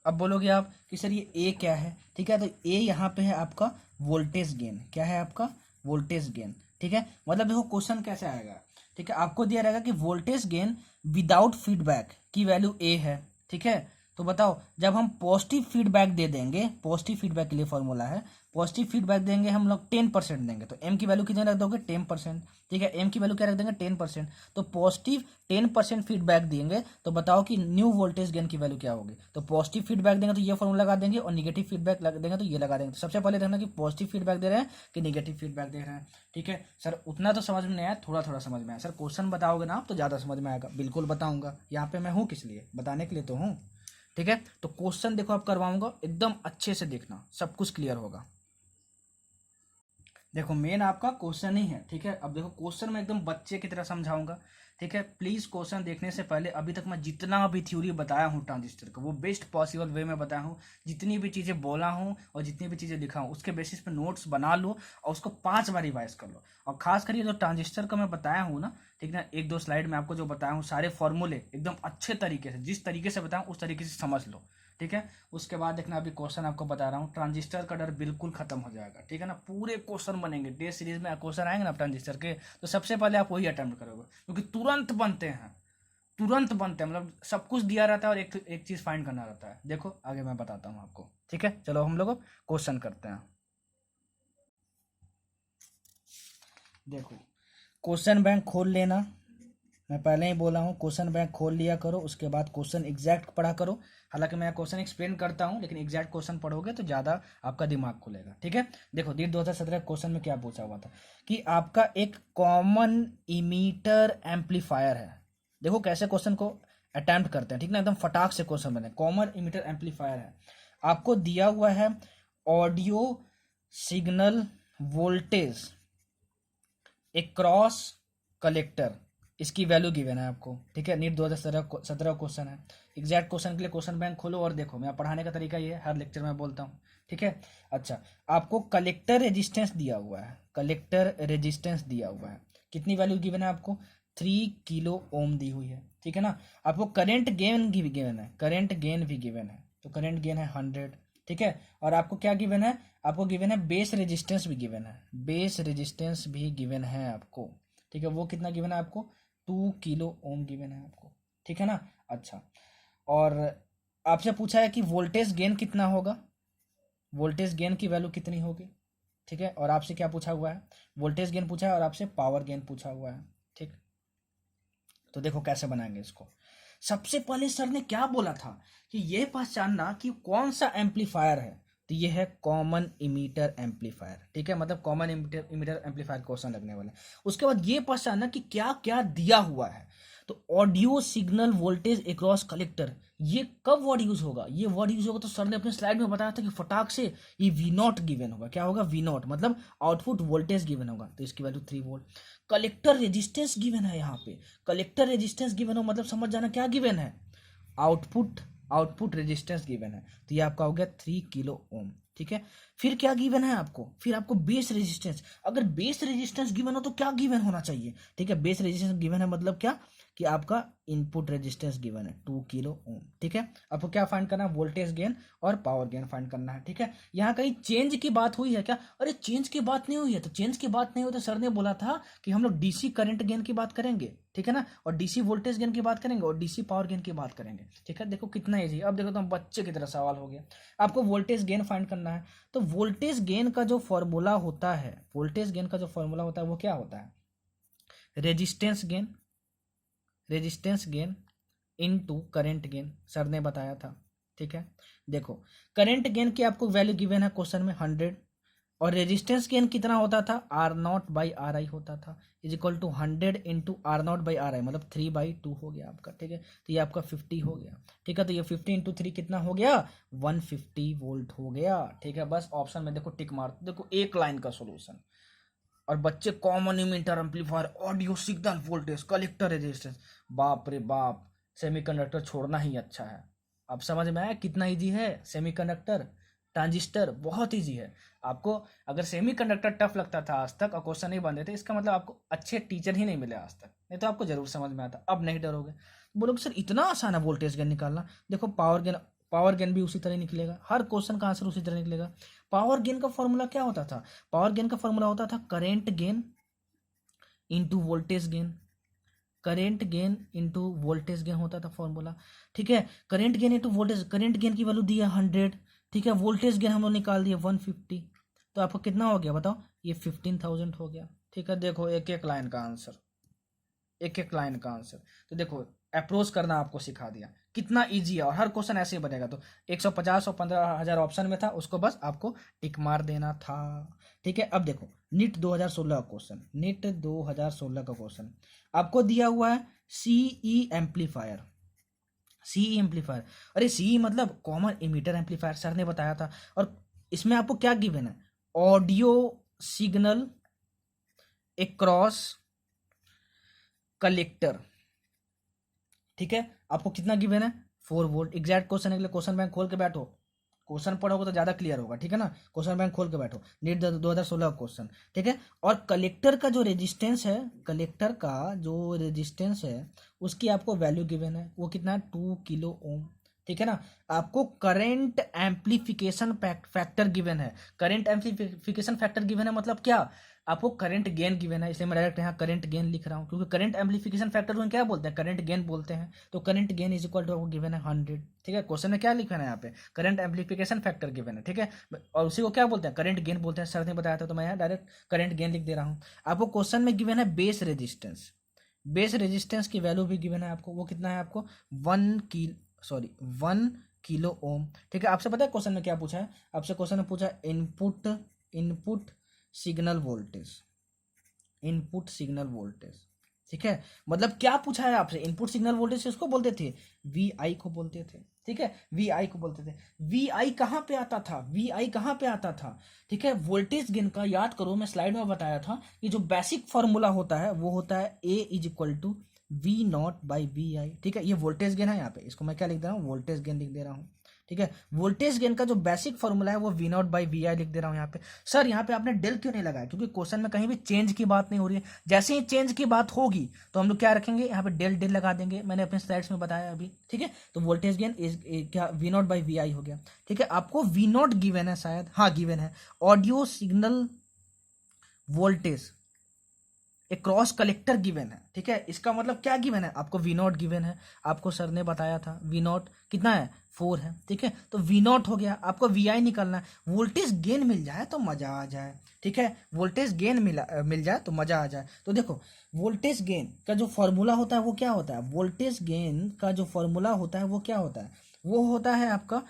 अब बोलोगे आप कि सर ये ए क्या है, ठीक है। तो ए यहाँ पे है आपका वोल्टेज गेन, क्या है आपका वोल्टेज गेन, ठीक है। मतलब देखो क्वेश्चन कैसे आएगा, ठीक है, आपको दिया रहेगा कि वोल्टेज गेन विदाउट फीडबैक की वैल्यू ए है, ठीक है। तो बताओ जब हम पॉजिटिव फीडबैक दे देंगे, पॉजिटिव फीडबैक के लिए फॉर्मूला है, पॉजिटिव फीडबैक देंगे हम लोग 10% देंगे, तो एम की वैल्यू कितने रख दोगे 10%, ठीक है। एम की वैल्यू क्या रख देंगे 10%, तो पॉजिटिव 10% फीडबैक देंगे, तो बताओ कि न्यू वोल्टेज गेन की वैल्यू क्या होगी। तो पॉजिटिव फीडबैक देंगे तो ये फॉर्मूला लगा देंगे, और निगेटिव फीडबैक देंगे तो ये लगा देंगे। तो सबसे पहले देखना कि पॉजिटिव फीडबैक दे रहे हैं कि निगेटिव फीडबैक दे रहे हैं, ठीक है। सर उतना तो समझ में नहीं आया, थोड़ा थोड़ा समझ में आया। सर क्वेश्चन बताओगे ना आप तो ज़्यादा समझ में आएगा, बिल्कुल बताऊंगा, यहाँ पे मैं हूँ किस लिए, बताने के लिए तो हूँ, ठीक है। तो क्वेश्चन देखो आप करवाऊंगा, एकदम अच्छे से देखना, सब कुछ क्लियर होगा। देखो मेन आपका क्वेश्चन ही है, ठीक है। अब देखो क्वेश्चन में एकदम बच्चे की तरह समझाऊंगा, ठीक है। प्लीज क्वेश्चन देखने से पहले अभी तक मैं जितना भी थ्योरी बताया हूँ ट्रांजिस्टर का, वो बेस्ट पॉसिबल वे में बताया हूँ। जितनी भी चीजें बोला हूँ और जितनी भी चीजें लिखा हूँ उसके बेसिस पे नोट्स बना लो और उसको 5 बार रिवाइज कर लो। और खास करके जो ट्रांजिस्टर का मैं बताया हूँ ना, ठीक ना, 1-2 स्लाइड में आपको जो बताया हूँ सारे फॉर्मूले एकदम अच्छे तरीके से, जिस तरीके से बताया उस तरीके से समझ लो, ठीक है। उसके बाद देखना अभी क्वेश्चन आपको बता रहा हूँ, ट्रांजिस्टर का डर बिल्कुल खत्म हो जाएगा, ठीक है ना। पूरे क्वेश्चन बनेंगे, टेस्ट सीरीज में क्वेश्चन आएंगे ना ट्रांजिस्टर के, तो सबसे पहले आप वही अटेम्प्ट करोगे, क्योंकि तुरंत बनते हैं, तुरंत बनते हैं, मतलब सब कुछ दिया रहता है और एक चीज फाइंड करना रहता है। देखो आगे मैं बताता हूँ आपको, ठीक है। चलो हम लोग क्वेश्चन करते हैं। देखो क्वेश्चन बैंक खोल लेना, मैं पहले ही बोला हूँ क्वेश्चन बैंक खोल लिया करो, उसके बाद क्वेश्चन एग्जैक्ट पढ़ा करो। हालांकि मैं क्वेश्चन एक्सप्लेन करता हूँ, लेकिन एग्जैक्ट क्वेश्चन पढ़ोगे तो ज़्यादा आपका दिमाग खुलेगा, ठीक है। देखो नीट 2017 क्वेश्चन में क्या पूछा हुआ था कि आपका एक कॉमन इमीटर एम्पलीफायर है। देखो कैसे क्वेश्चन को अटेम्प्ट करते हैं, ठीक ना, एकदम फटाक से क्वेश्चन बने। कॉमन इमिटर एम्पलीफायर है, आपको दिया हुआ है audio signal voltage across collector, इसकी वैल्यू गिवन है आपको, ठीक है। नीट 2017 क्वेश्चन है। एग्जैक्ट क्वेश्चन के लिए क्वेश्चन बैंक खोलो और देखो, मैं पढ़ाने का तरीका ये है, हर लेक्चर में बोलता हूँ, ठीक है। अच्छा, आपको कलेक्टर रेजिस्टेंस दिया हुआ है, कलेक्टर रेजिस्टेंस दिया हुआ है, कितनी वैल्यू गिवन है आपको, 3 किलो ओम दी हुई है, ठीक है ना। आपको करंट गेन भी गिवन है, करंट गेन भी गिवन है, तो करंट गेन है 100, ठीक है। और आपको क्या गिवन है, आपको गिवन है बेस रेजिस्टेंस भी गिवन है, बेस रेजिस्टेंस भी गिवन है आपको, ठीक है। वो कितना गिवन है आपको, 2 किलो ओम गिवन है आपको, ठीक है ना। अच्छा, और आपसे पूछा है कि वोल्टेज गेन कितना होगा, वोल्टेज गेन की वैल्यू कितनी होगी, ठीक है। और आपसे क्या पूछा हुआ है, वोल्टेज गेन पूछा है और आपसे पावर गेन पूछा हुआ है, ठीक। तो देखो कैसे बनाएंगे इसको। सबसे पहले सर ने क्या बोला था कि ये पहचानना कि कौन सा एम्पलीफायर है, तो ये है कॉमन इमीटर एम्पलीफायर, ठीक है। मतलब कॉमन इमीटर एम्पलीफायर क्वेश्चन लगने वाला है। उसके बाद ये पहचानना कि क्या क्या दिया हुआ है, तो audio signal voltage across collector, ये कब वर्ड यूज होगा, ये वर्ड यूज होगा तो सर ने अपने स्लाइड में बताया था कि फटाक से ये वी नॉट गिवन होगा, क्या होगा, वी नॉट, मतलब आउटपुट वोल्टेज गिवन होगा, तो इसकी value 3 volt. Collector resistance given है यहाँ पे, कलेक्टर रेजिस्टेंस गिवन हो मतलब समझ जाना क्या गिवन है, आउटपुट, आउटपुट रेजिस्टेंस गिवन है, तो ये आपका हो गया 3 किलो ओम, ठीक है। फिर क्या गिवन है आपको, फिर आपको बेस रेजिस्टेंस, अगर बेस रेजिस्टेंस गिवन हो तो क्या गिवन होना चाहिए, ठीक है। बेस रेजिस्टेंस गिवन है मतलब क्या, कि आपका इनपुट रेजिस्टेंस गिवन है 2 किलो ओम, ठीक है। आपको क्या फाइंड करना है, वोल्टेज गेन और पावर गेन फाइंड करना है, ठीक है। यहाँ कहीं चेंज की बात हुई है क्या, अरे चेंज की बात नहीं हुई है, तो चेंज की बात नहीं हुई तो सर ने बोला था कि हम लोग डीसी करंट गेन की बात करेंगे, ठीक है ना, और डीसी वोल्टेज गेन की बात करेंगे और डीसी पावर गेन की बात करेंगे, ठीक है। देखो कितना इजी, अब देखो तो हम बच्चे की तरह सवाल हो गया। आपको वोल्टेज गेन फाइंड करना है, तो वोल्टेज गेन का जो फॉर्मूला होता है, वोल्टेज गेन का जो फॉर्मूला होता है वो क्या होता है, resistance gain, resistance gain into current gain, sir ने बताया था, ठीक है। देखो करंट गेन की आपको वैल्यू गिवन है क्वेश्चन में 100, और रेजिस्टेंस गेन कितना होता था, R0/RI होता था, is equal to 100 into R0/RI, मतलब 3/2 हो गया आपका, ठीक है। तो ये आपका 50 हो गया, ठीक है। तो ये 50 इंटू 3 कितना हो गया, 150 वोल्ट हो गया, ठीक है। बस ऑप्शन में देखो टिक मार, देखो एक लाइन का सोल्यूशन। और बच्चे common emitter amplifier audio signal voltage collector resistance, बाप रे बाप, सेमीकंडक्टर छोड़ना ही अच्छा है। अब समझ में आया कितना इजी है, सेमीकंडक्टर ट्रांजिस्टर बहुत इजी है। आपको अगर सेमीकंडक्टर टफ लगता था आज तक और क्वेश्चन नहीं बनते थे, इसका मतलब आपको अच्छे टीचर ही नहीं मिले आज तक, नहीं तो आपको जरूर समझ में आता। अब नहीं डरोगे, बोलोगे सर इतना आसान है वोल्टेज गेन निकालना, देखो पावर गेन, पावर गेन भी उसी तरह निकलेगा, हर क्वेश्चन का आंसर उसी तरह निकलेगा। पावर गेन का फॉर्मूला क्या होता था, पावर गेन का फॉर्मूला होता था current gain into voltage gain, current gain into voltage gain होता था फॉर्मूला, ठीक है। Current gain into voltage, current gain की वैल्यू दी है 100, ठीक है। वोल्टेज गेन हम लोग निकाल दिए 150, तो आपको कितना हो गया बताओ, ये 15,000 हो गया, ठीक है। देखो एक एक लाइन का आंसर, एक एक लाइन का आंसर, तो देखो अप्रोच करना आपको सिखा दिया, कितना इजी है, और हर क्वेश्चन ऐसे ही बनेगा। तो 150 और 15,000 ऑप्शन में था, उसको बस आपको टिक मार देना था, ठीक है। अब देखो नीट 2016 का क्वेश्चन, नीट 2016 का क्वेश्चन आपको दिया हुआ है सीई एम्पलीफायर, सीई एम्पलीफायर, अरे सीई मतलब कॉमन इमीटर एम्पलीफायर, सर ने बताया था। और इसमें आपको क्या गिवन है, ऑडियो सिग्नल अक्रॉस कलेक्टर, ठीक है। आपको कितना गिवन है, 4 वोल्ट। एग्जैक्ट क्वेश्चन के लिए क्वेश्चन बैंक खोल के बैठो, क्वेश्चन पढ़ोगे तो ज्यादा क्लियर होगा, ठीक है ना। क्वेश्चन बैंक खोल के बैठो, नीट 2016 क्वेश्चन, ठीक है। और कलेक्टर का जो रेजिस्टेंस है, कलेक्टर का जो रेजिस्टेंस है उसकी आपको वैल्यू गिवन है, वो कितना है, 2 किलो ओम, ठीक है ना। आपको करंट एम्पलीफिकेशन फैक्टर गिवन है, करंट एम्पलीफिकेशन फैक्टर गिवन है मतलब क्या, आपको करंट गेन गिवन है, इसलिए मैं डायरेक्ट यहाँ करंट गेन लिख रहा हूँ, क्योंकि करंट एम्पलीफिकेशन फैक्टर को क्या बोलते हैं, करंट गेन बोलते हैं। तो current gain is equal to आपको गिवन है 100, ठीक है। क्वेश्चन में क्या लिखा है यहाँ पे, करंट एम्पलीफिकेशन फैक्टर गिवन है, ठीक है। और उसी को क्या बोलते हैं, करंट गेन बोलते हैं, सर ने बताया था, तो मैं यहाँ डायरेक्ट करंट गेन लिख दे रहा हूँ। आपको क्वेश्चन में गिवन है बेस रेजिस्टेंस, बेस रेजिस्टेंस की वैल्यू भी गिवन है आपको, वो कितना है आपको 1 किलो ओम, ठीक है। आपसे पता है क्वेश्चन में क्या पूछा है, आपसे क्वेश्चन में पूछा input, input signal voltage, input signal voltage, ठीक है, मतलब क्या पूछा है आपसे, इनपुट सिग्नल वोल्टेज किसको बोलते थे, वी आई को बोलते थे। ठीक है, वी आई को बोलते थे। वी आई कहाँ पे आता था, वी आई कहाँ पे आता था, ठीक है, वोल्टेज गेन का याद करो, मैं स्लाइड में बताया था कि जो बेसिक फॉर्मूला होता है वो होता है A is equal to V naught by V I. ठीक है, ये वोल्टेज गेन है, यहाँ पे इसको मैं क्या लिख दे रहा हूँ, वोल्टेज गेन लिख दे रहा हूँ। ठीक है, वोल्टेज गेन का जो बेसिक फॉर्मूला है वो वी नॉट बाई वी आई लिख दे रहा हूँ यहाँ पे। सर यहाँ पे आपने डेल क्यों नहीं लगाया, क्योंकि क्वेश्चन में कहीं भी चेंज की बात नहीं हो रही है, जैसे ही चेंज की बात होगी तो हम लोग क्या रखेंगे, यहाँ पे डेल डेल लगा देंगे, मैंने अपने स्लाइड्स में बताया अभी। ठीक है, तो वोल्टेज गेन इज क्या we naught by V I हो गया। ठीक है, आपको वी नॉट गिवन है शायद, हाँ गिवन है, ऑडियो सिग्नल वोल्टेज एक क्रॉस कलेक्टर गिवन है। ठीक है, इसका मतलब क्या गिवन है, आपको वी नॉट गिवन है, आपको सर ने बताया था वी नॉट कितना है 4 है। ठीक है, तो वी नॉट हो गया, आपको वी आई निकालना है, वोल्टेज गेन मिल जाए तो मजा आ जाए। ठीक है, वोल्टेज गेन मिल जाए तो मजा आ जाए। तो देखो वोल्टेज गेन का जो फॉर्मूला होता है वो क्या होता है, वोल्टेज गेन का जो फॉर्मूला होता है वो क्या होता है, वो होता है आपका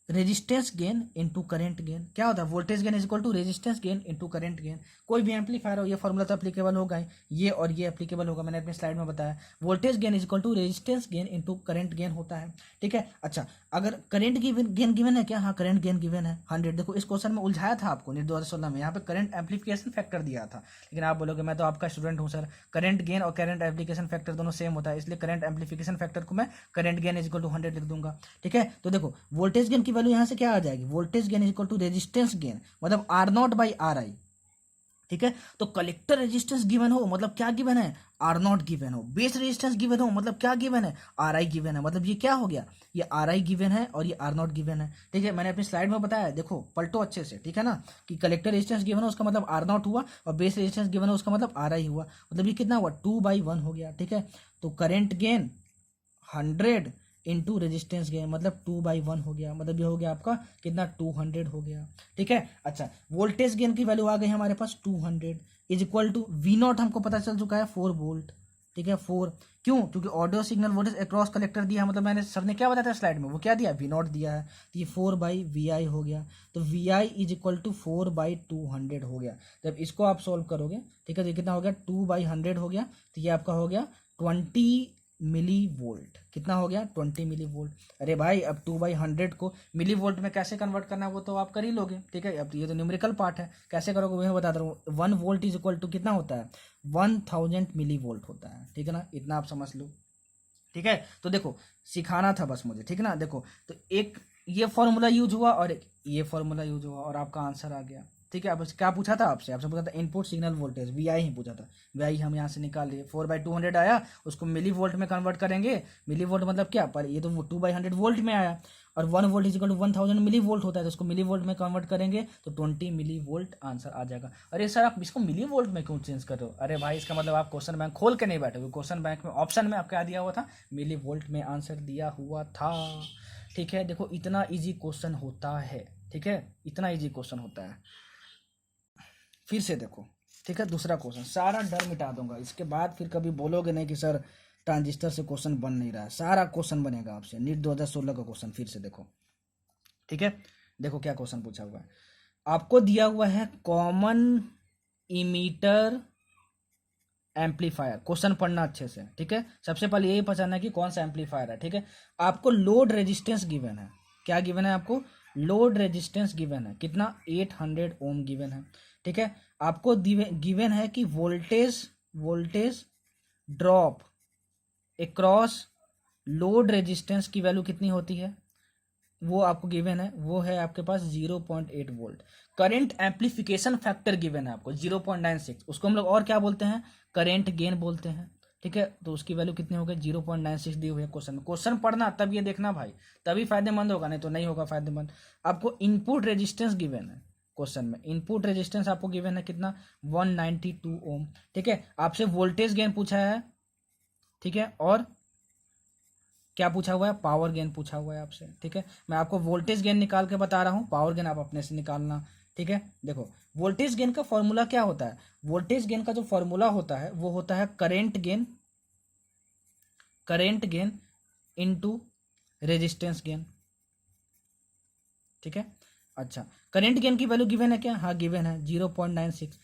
resistance gain into current gain. क्या होता है, voltage gain is equal to resistance gain into current gain. कोई भी एम्पलीफायर हो ये फॉर्मूला तो एप्लीकेबल होगा ही, ये और ये एप्लीकेबल होगा, मैंने अपने स्लाइड में बताया। Voltage gain is equal to resistance gain into current gain होता है। ठीक है, अच्छा अगर करंट गेन गिवन है क्या, हाँ करंट गेन गिवन है 100। देखो इस क्वेश्चन में उलझाया था आपको नीट 2016 में, यहाँ पे करंट एम्पलीफिकेशन फैक्टर दिया था, लेकिन आप बोलोगे मैं तो आपका स्टूडेंट हूँ सर, करंट गेन और करंट एप्लीकेशन फैक्टर दोनों सेम होता है, इसलिए करंट एम्पलीफिकेशन फैक्टर को मैं current gain is equal to 100 लिख दूंगा। ठीक है, तो देखो वोल्टेज गेन की वैल्यू यहाँ से क्या आ जाएगी, voltage gain is equal to resistance gain, मतलब R naught by R I. ठीक है, तो कलेक्टर रेजिस्टेंस गिवन हो मतलब क्या गिवन है, आर नॉट गिवन हो, बेस रेजिस्टेंस गिवन हो मतलब क्या गिवन है, आर आई गिवन है, मतलब ये क्या हो गया, ये आर आई गिवन है और ये आर नॉट गिवन है। ठीक है, मैंने अपनी स्लाइड में बताया, देखो पलटो अच्छे से, ठीक है ना, कि कलेक्टर रेजिस्टेंस गिवन है उसका मतलब आर नॉट हुआ, और बेस रेजिस्टेंस गिवन है उसका मतलब आर आई हुआ, मतलब ये कितना हुआ 2/1 हो गया। ठीक है, तो current gain 100 into resistance gain मतलब 2/1 हो गया, मतलब ये हो गया आपका कितना 200 हो गया। ठीक है, अच्छा वोल्टेज गेन की वैल्यू आ गई हमारे पास 200 is equal to V naught, हमको पता चल चुका है 4 वोल्ट। ठीक है 4, क्यों, क्योंकि audio signal voltage across collector दिया है, मतलब मैंने सर ने क्या बताया था स्लाइड में, वो क्या दिया वी नॉट दिया है, तो ये 4/VI हो गया, तो VI इज इक्वल टू 4/200 हो गया। जब इसको आप सोल्व करोगे, ठीक है, तो ये कितना हो गया 2/100 हो गया, तो ये आपका हो गया 20 मिली वोल्ट। कितना हो गया 20 मिली वोल्ट। अरे भाई अब 2/100 को मिली वोल्ट में कैसे कन्वर्ट करना है वो तो आप कर ही लोगे। ठीक है, अब ये तो न्यूमेरिकल पार्ट है, कैसे करोगे मैं बता रहा हूँ। 1 वोल्ट इज इक्वल टू कितना होता है 1000 मिली वोल्ट होता है। ठीक है ना, इतना आप समझ लो। ठीक है, तो देखो सिखाना था बस मुझे, ठीक है ना। देखो तो एक ये फॉर्मूला यूज हुआ और एक ये फॉर्मूला यूज हुआ और आपका आंसर आ गया। ठीक है, अब क्या पूछा था आपसे, आपसे पूछा था इनपुट सिग्नल वोल्टेज वी आई ही पूछा था, वी आई हम यहाँ से निकाल लिए 4/200 आया, उसको मिली वोल्ट में कन्वर्ट करेंगे। मिली वोल्ट मतलब क्या, पर ये तो 2/100 वोल्ट में आया, और 1 volt is equal to 1000 milli volt होता है, तो उसको मिली वोल्ट में कन्वर्ट करेंगे तो 20 मिली वोल्ट आंसर आ जाएगा। अरे सर आप इसको मिली वोल्ट में क्यों चेंज कर रहे हो, अरे भाई इसका मतलब आप क्वेश्चन बैंक खोल के नहीं बैठे हो, क्वेश्चन बैंक में ऑप्शन में आपका दिया हुआ था मिली वोल्ट में आंसर दिया हुआ था। ठीक है, देखो इतना ईजी क्वेश्चन होता है। ठीक है, इतना ईजी क्वेश्चन होता है। फिर से देखो, ठीक है, दूसरा क्वेश्चन, सारा डर मिटा दूंगा इसके बाद, फिर कभी बोलोगे नहीं कि सर ट्रांजिस्टर से क्वेश्चन बन नहीं रहा है, सारा क्वेश्चन बनेगा आपसे नीट 2016 का क्वेश्चन। फिर से देखो, ठीक है, देखो क्या क्वेश्चन पूछा हुआ है, आपको दिया हुआ है कॉमन इमीटर एम्पलीफायर। क्वेश्चन पढ़ना अच्छे से, ठीक है, सबसे पहले यही पहचानना है कि कौन सा एम्पलीफायर है। ठीक है, आपको लोड रेजिस्टेंस गिवन है, क्या गिवन है आपको, लोड रेजिस्टेंस गिवन है, कितना 800 ओम गिवन है। ठीक है, आपको गिवन है कि voltage drop across load resistance की वैल्यू कितनी होती है, वो आपको गिवन है, वो है आपके पास 0.8 volt. Current amplification factor given है आपको 0.96, उसको हम लोग और क्या बोलते हैं, करंट गेन बोलते हैं। ठीक है, तो उसकी वैल्यू कितनी हो गई 0.96 दी हुई है क्वेश्चन में। क्वेश्चन पढ़ना तब ये देखना भाई, तभी फायदेमंद होगा, नहीं तो नहीं होगा फायदेमंद। आपको इनपुट रेजिस्टेंस गिवन है क्वेश्चन में, इनपुट रेजिस्टेंस आपको गिवन है कितना 192 ओम। ठीक है, आपसे वोल्टेज गेन पूछा है, ठीक है, और क्या पूछा हुआ है, पावर गेन पूछा हुआ है आपसे। ठीक है, मैं आपको वोल्टेज गेन निकाल के बता रहा हूँ, पावर गेन आप अपने से निकालना। ठीक है, देखो वोल्टेज गेन का फॉर्मूला क्या होता है, वोल्टेज गेन का जो फॉर्मूला होता है वो होता है current gain into resistance gain. ठीक है, अच्छा करंट गेन की वैल्यू गिवन है क्या, हाँ गिवन है 0.96।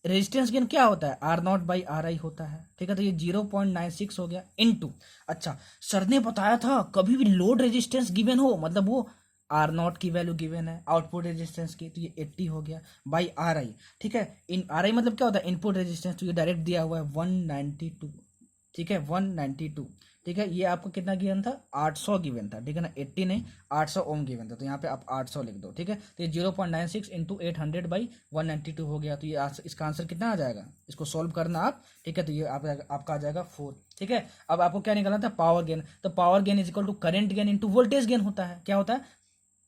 रेजिस्टेंस गेन क्या होता है, R naught by R I होता है, ठीक है। तो ये 0.96 हो गया इनटू, अच्छा सर ने बताया था कभी भी लोड रेजिस्टेंस गिवन हो मतलब वो आर नॉट की वैल्यू गिवन है आउटपुट रेजिस्टेंस की, तो ये 80 हो गया बाई आर आई, ठीक है। इन आर आई मतलब क्या होता है, इनपुट रेजिस्टेंस, तो ये डायरेक्ट दिया हुआ है 192, ठीक है 192, ठीक है। ये आपको कितना गिवन था, 800 गिवन था, ठीक है ना, 80 नहीं 800 ओम गिवन था, तो यहाँ पे आप 800 लिख दो, ठीक है। तो ये 0.96 इंटू 800 बाई 192 हो गया, तो ये इसका आंसर कितना आ जाएगा, इसको सॉल्व करना आप, ठीक है। तो ये आपका आ जाएगा 4, ठीक है। अब आपको क्या निकालना था, पावर गेन, तो power gain is equal to current gain into voltage gain होता है, क्या होता है,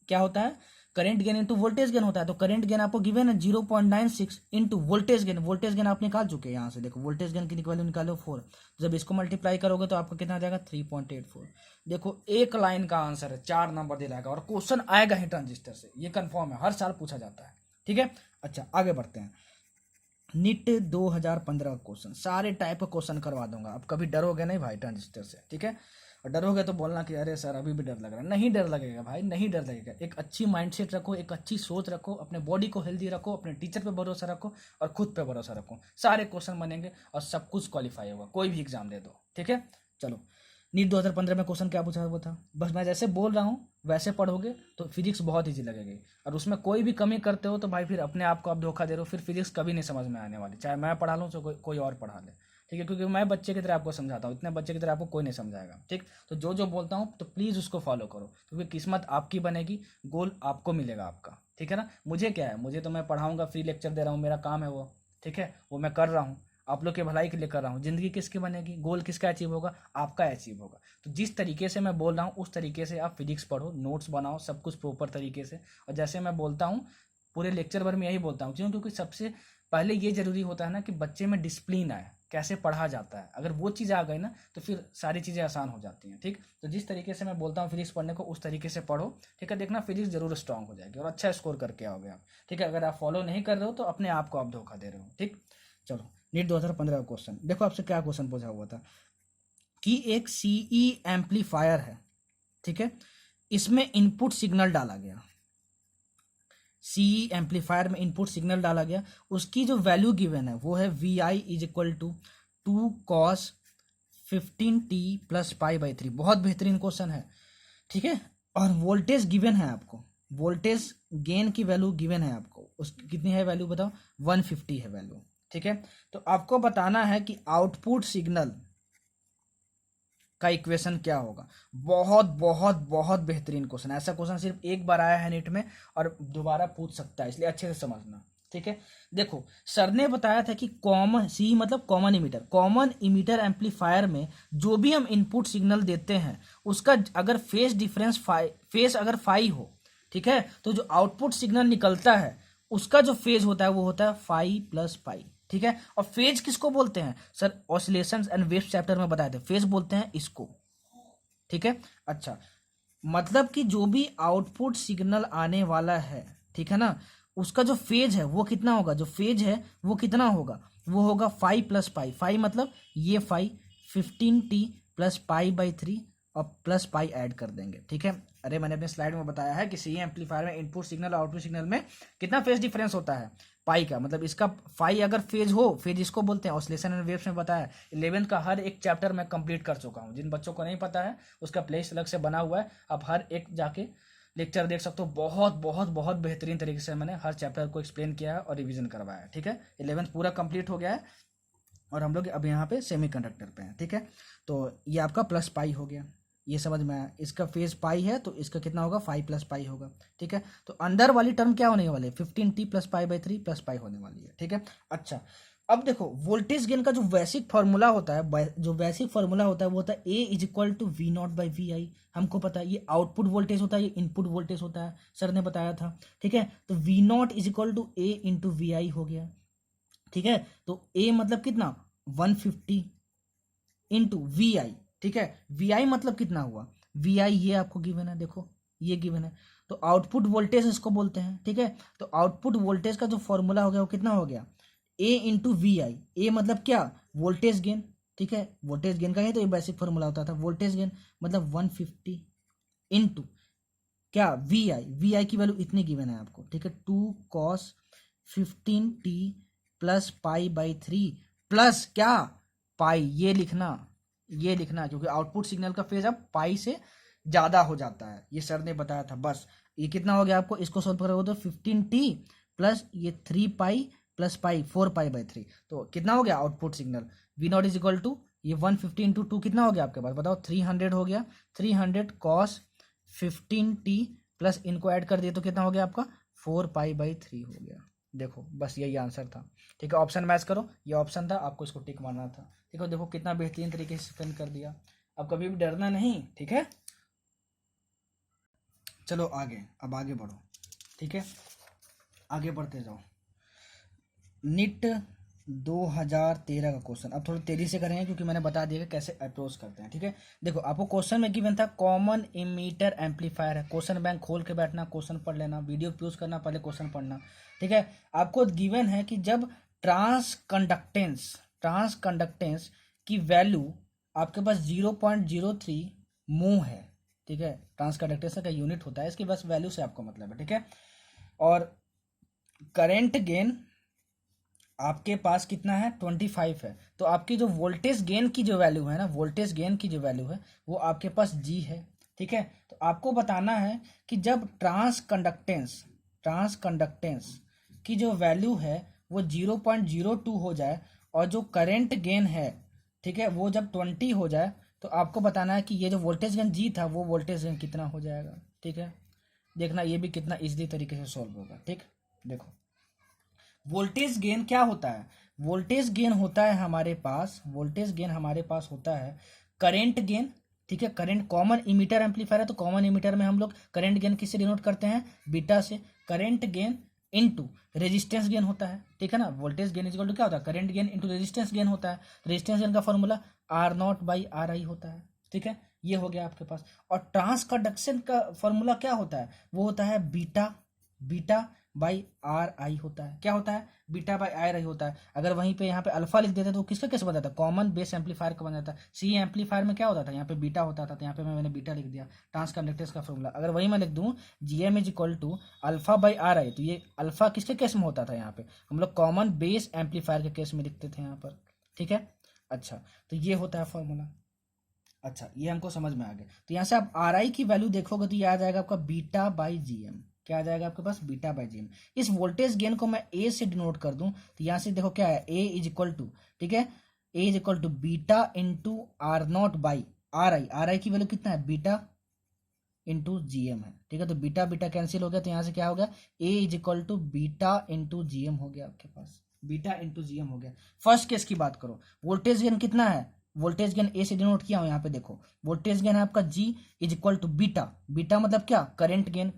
क्या होता है, current gain into voltage gain होता है। तो करंट गेन आपको गिवन है 0.96 into voltage gain, voltage gain आप निकाल चुके हैं यहाँ से, देखो वोल्टेज गेन की वैल्यू निकालो 4, जब इसको मल्टीप्लाई करोगे तो आपको कितना आ जाएगा 3.84। देखो एक लाइन का आंसर है, 4 नंबर दिलाएगा और क्वेश्चन आएगा ही ट्रांजिस्टर से, ये कंफर्म है, हर साल पूछा जाता है, ठीक है। अच्छा आगे बढ़ते हैं, नीट 2015 क्वेश्चन, सारे टाइप का क्वेश्चन करवा दूंगा, आप कभी डरोगे नहीं भाई ट्रांजिस्टर से, ठीक है। और डरोगे तो बोलना कि अरे सर अभी भी डर लग रहा है, नहीं डर लगेगा भाई, नहीं डर लगेगा। एक अच्छी माइंडसेट रखो, एक अच्छी सोच रखो, अपने बॉडी को हेल्दी रखो, अपने टीचर पे भरोसा रखो और खुद पे भरोसा रखो, सारे क्वेश्चन बनेंगे और सब कुछ क्वालिफाई होगा, कोई भी एग्जाम दे दो, ठीक है। चलो नीट 2015 में क्वेश्चन क्या पूछा हुआ था, बस मैं जैसे बोल रहा हूँ वैसे पढ़ोगे तो फिजिक्स बहुत ईजी लगेगी, और उसमें कोई भी कमी करते हो तो भाई फिर अपने आप को आप धोखा दे रहे हो, फिर फिजिक्स कभी नहीं समझ में आने वाली, चाहे मैं पढ़ा लूँ चाहे कोई और पढ़ा ले, ठीक है। क्योंकि मैं बच्चे की तरह आपको समझाता हूँ, इतने बच्चे की तरह आपको कोई नहीं समझाएगा, ठीक। तो जो जो बोलता हूँ तो प्लीज़ उसको फॉलो करो, क्योंकि किस्मत आपकी बनेगी, गोल आपको मिलेगा आपका, ठीक है ना। मुझे क्या है, मुझे तो मैं पढ़ाऊँगा, फ्री लेक्चर दे रहा हूँ, मेरा काम है वो, ठीक है, वो मैं कर रहा हूँ, आप लोग के भलाई के लिए कर रहा हूँ। जिंदगी किसकी बनेगी, गोल किसका अचीव होगा, आपका अचीव होगा। तो जिस तरीके से मैं बोल रहा हूँ उस तरीके से आप फिजिक्स पढ़ो, नोट्स बनाओ, सब कुछ प्रॉपर तरीके से, और जैसे मैं बोलता हूँ पूरे लेक्चर भर में यही बोलता हूँ, क्यों, क्योंकि सबसे पहले ये जरूरी होता है ना कि बच्चे में डिसिप्लिन आए, कैसे पढ़ा जाता है, अगर वो चीज़ आ गई ना तो फिर सारी चीज़ें आसान हो जाती हैं, ठीक। तो जिस तरीके से मैं बोलता हूँ फिजिक्स पढ़ने को उस तरीके से पढ़ो, ठीक है। देखना फिजिक्स जरूर स्ट्रांग हो जाएगी और अच्छा स्कोर करके आओगे आप, ठीक है। अगर आप फॉलो नहीं कर रहे हो तो अपने आप को आप धोखा दे रहे हो, ठीक। चलो नीट 2015 का क्वेश्चन देखो, आपसे क्या क्वेश्चन पूछा हुआ था कि एक सीई एम्पलीफायर है, ठीक है, इसमें इनपुट सिग्नल डाला गया, सीई एम्पलीफायर में इनपुट सिग्नल डाला गया, उसकी जो वैल्यू गिवन है वो है V I is equal to 2 cos 15t plus pi by 3, बहुत बेहतरीन क्वेश्चन है, ठीक है। और वोल्टेज गिवन है आपको, वोल्टेज गेन की वैल्यू गिवन है आपको, उसकी कितनी है वैल्यू बताओ, 150 है वैल्यू, ठीक है। तो आपको बताना है कि आउटपुट सिग्नल का इक्वेशन क्या होगा। बहुत बहुत बहुत बेहतरीन क्वेश्चन, ऐसा क्वेश्चन सिर्फ एक बार आया है नीट में और दोबारा पूछ सकता है, इसलिए अच्छे से समझना, ठीक है। देखो सर ने बताया था कि कॉमन सी मतलब common emitter, common emitter amplifier में जो भी हम इनपुट सिग्नल देते हैं उसका अगर फेस डिफरेंस फेस अगर फाई हो, ठीक है, तो जो आउटपुट सिग्नल निकलता है उसका जो फेज होता है वो होता है फाई प्लस पाई, ठीक है। और फेज किसको बोलते हैं sir, oscillations and waves chapter में बताए थे, फेज बोलते हैं इसको, ठीक है। अच्छा मतलब कि जो भी आउटपुट सिग्नल आने वाला है, ठीक है ना, उसका जो फेज है वो कितना होगा, जो फेज है वो कितना होगा, वो होगा फाई प्लस पाई, फाई मतलब ये phi 15t plus pi by 3 और प्लस पाई ऐड कर देंगे, ठीक है। अरे मैंने अपने स्लाइड में बताया है कि सी एम्पलीफायर में इनपुट सिग्नल और आउटपुट सिग्नल में कितना फेज डिफरेंस होता है, पाई का, मतलब इसका फाई अगर फेज हो, फेज इसको बोलते हैं, ऑसिलेशन एंड वेव्स में बताया, 11th का हर एक चैप्टर मैं कंप्लीट कर चुका हूँ, जिन बच्चों को नहीं पता है उसका प्लेलिस्ट अलग से बना हुआ है, आप हर एक जाके लेक्चर देख सकते हो, बहुत बहुत बहुत बेहतरीन तरीके से मैंने हर चैप्टर को एक्सप्लेन किया है और रिवीजन करवाया है, ठीक है। 11th पूरा कंप्लीट हो गया है और हम लोग अब यहाँ पे सेमीकंडक्टर पे हैं, ठीक है। तो ये आपका प्लस पाई हो गया, ये समझ में आया, इसका फेज पाई है तो इसका कितना होगा, 5 प्लस पाई होगा, ठीक है। तो अंदर वाली टर्म क्या होने वाली है, 15t plus pi by 3 plus pi होने वाली है, ठीक है। अच्छा अब देखो वोल्टेज गेन का जो बेसिक फार्मूला होता है, जो बेसिक फार्मूला होता है वो होता है A is equal to V naught by V I, हमको पता है ये आउटपुट वोल्टेज होता है, ये इनपुट वोल्टेज होता है, सर ने बताया था, ठीक है। तो V naught is equal to A into V I हो गया, ठीक है। तो ए मतलब कितना 150 इंटू वी आई, ठीक है। वी आई मतलब कितना हुआ, वी आई ये आपको गिवन है, देखो ये गिवन है, तो आउटपुट वोल्टेज इसको बोलते हैं, ठीक है। तो आउटपुट वोल्टेज का जो फॉर्मूला हो गया वो कितना हो गया, ए इंटू वी आई, ए मतलब क्या, वोल्टेज गेन, ठीक है, वोल्टेज गेन का ही तो ये बेसिक फॉर्मूला होता था, वोल्टेज गेन मतलब 150 इंटू क्या वी आई, वी आई की वैल्यू इतनी गिवन है आपको, ठीक है, 2 cos 15t plus pi by 3 plus क्या पाई, ये लिखना क्योंकि आउटपुट सिग्नल का फेज अब पाई से ज़्यादा हो जाता है, ये सर ने बताया था। बस ये कितना हो गया आपको, इसको सोल्व करोगे तो 15t प्लस ये 3 pi plus pi 4 pi by 3, तो कितना हो गया output signal V naught is equal to ये 150 इंटू 2 कितना हो गया आपके पास बताओ, 300 हो गया। 300 कॉस 15t प्लस इनको ऐड कर दिए तो कितना हो गया आपका 4 पाई बाई 3 हो गया। देखो बस यही आंसर था, ठीक है। ऑप्शन मैच करो, ये ऑप्शन था, आपको इसको टिक मारना था। देखो देखो कितना बेहतरीन तरीके से स्पेंड कर दिया। अब कभी भी डरना नहीं, ठीक है। चलो आगे, अब आगे बढ़ो, ठीक है, आगे बढ़ते जाओ। निट 2013 का क्वेश्चन अब थोड़ी तेजी से करेंगे क्योंकि मैंने बता दिया कि कैसे अप्रोच करते हैं, ठीक है। देखो आपको क्वेश्चन में गिवन था कॉमन इमीटर एम्पलीफायर है, क्वेश्चन बैंक खोल के बैठना, क्वेश्चन पढ़ लेना, वीडियो यूज करना, पहले क्वेश्चन पढ़ना, ठीक है। आपको गिवन है कि जब ट्रांस कंडक्टेंस की वैल्यू आपके पास 0.03 mho है, ठीक है। ट्रांस कंडक्टेंस का यूनिट होता है, इसकी बस वैल्यू से आपको मतलब है, ठीक है। और करेंट गेन आपके पास कितना है 25 है, तो आपकी जो वोल्टेज गेन की जो वैल्यू है ना, वोल्टेज गेन की जो वैल्यू है वो आपके पास जी है, ठीक है। तो आपको बताना है कि जब ट्रांस कंडक्टेंस की जो वैल्यू है वो 0.02 हो जाए और जो करेंट गेन है, ठीक है, वो जब 20 हो जाए तो आपको बताना है कि ये जो वोल्टेज गेन जी था वो वोल्टेज गेन कितना हो जाएगा, ठीक है। देखना ये भी कितना इजीली तरीके से सॉल्व होगा, ठीक। देखो वोल्टेज गेन क्या होता है, वोल्टेज गेन होता है हमारे पास, वोल्टेज गेन हमारे पास होता है करेंट गेन, ठीक है। करंट कॉमन इमीटर एम्पलीफायर है तो कॉमन इमीटर में हम लोग करंट गेन किससे डिनोट करते हैं, बीटा से। Current gain into resistance gain होता है, ठीक है ना। वोल्टेज गेन इक्वल टू क्या होता है, current gain into resistance gain होता है। रेजिस्टेंस गेन का फॉर्मूला R0/RI होता है, ठीक है। ये हो गया आपके पास। और ट्रांस कंडक्शन का फॉर्मूला क्या होता है, वो होता है बीटा बाई आर आई होता है। क्या होता है, बीटा बाई आर आई होता है। अगर वहीं पे यहाँ पे अल्फा लिख देते तो किसका कैसे बन जाता है, कॉमन बेस एम्पलीफायर का बन जाता है। सी एम्पलीफायर में क्या होता था, यहाँ पे बीटा होता था, तो यहाँ पे मैंने बीटा लिख दिया, ट्रांस कंडक्टेंस का फॉर्मूला। अगर वही मैं लिख दूँ GM is equal to alpha by R I, तो ये अल्फा किसके केस में होता था, यहाँ पे हम लोग कॉमन बेस एम्पलीफायर के केस में लिखते थे यहाँ पर, ठीक है। अच्छा तो ये होता है फॉर्मूला। अच्छा ये हमको समझ में आ गया। तो यहाँ से आप आर आई की वैल्यू देखोगे तो ये आ जाएगा आपका बीटा बाई GM। क्या आ जाएगा आपके पास, बीटा बाई GM। इस वोल्टेज गेन को मैं ए से डिनोट कर दूं तो यहाँ से देखो क्या है, ए इज इक्वल टू, ठीक है, A is equal to beta into R0/RI। की वैल्यू कितना है, बीटा इंटू GM है, ठीक है। तो बीटा बीटा कैंसिल हो गया तो यहाँ से क्या हो गया, A is equal to beta into GM हो गया आपके पास, बीटा इंटू GM हो गया। फर्स्ट केस की बात करो, वोल्टेज गेन कितना है, वोल्टेज गेन ए से डिनोट किया हूं यहाँ पे देखो, वोल्टेज गेन है आपका G is equal to beta मतलब क्या, करंट गेन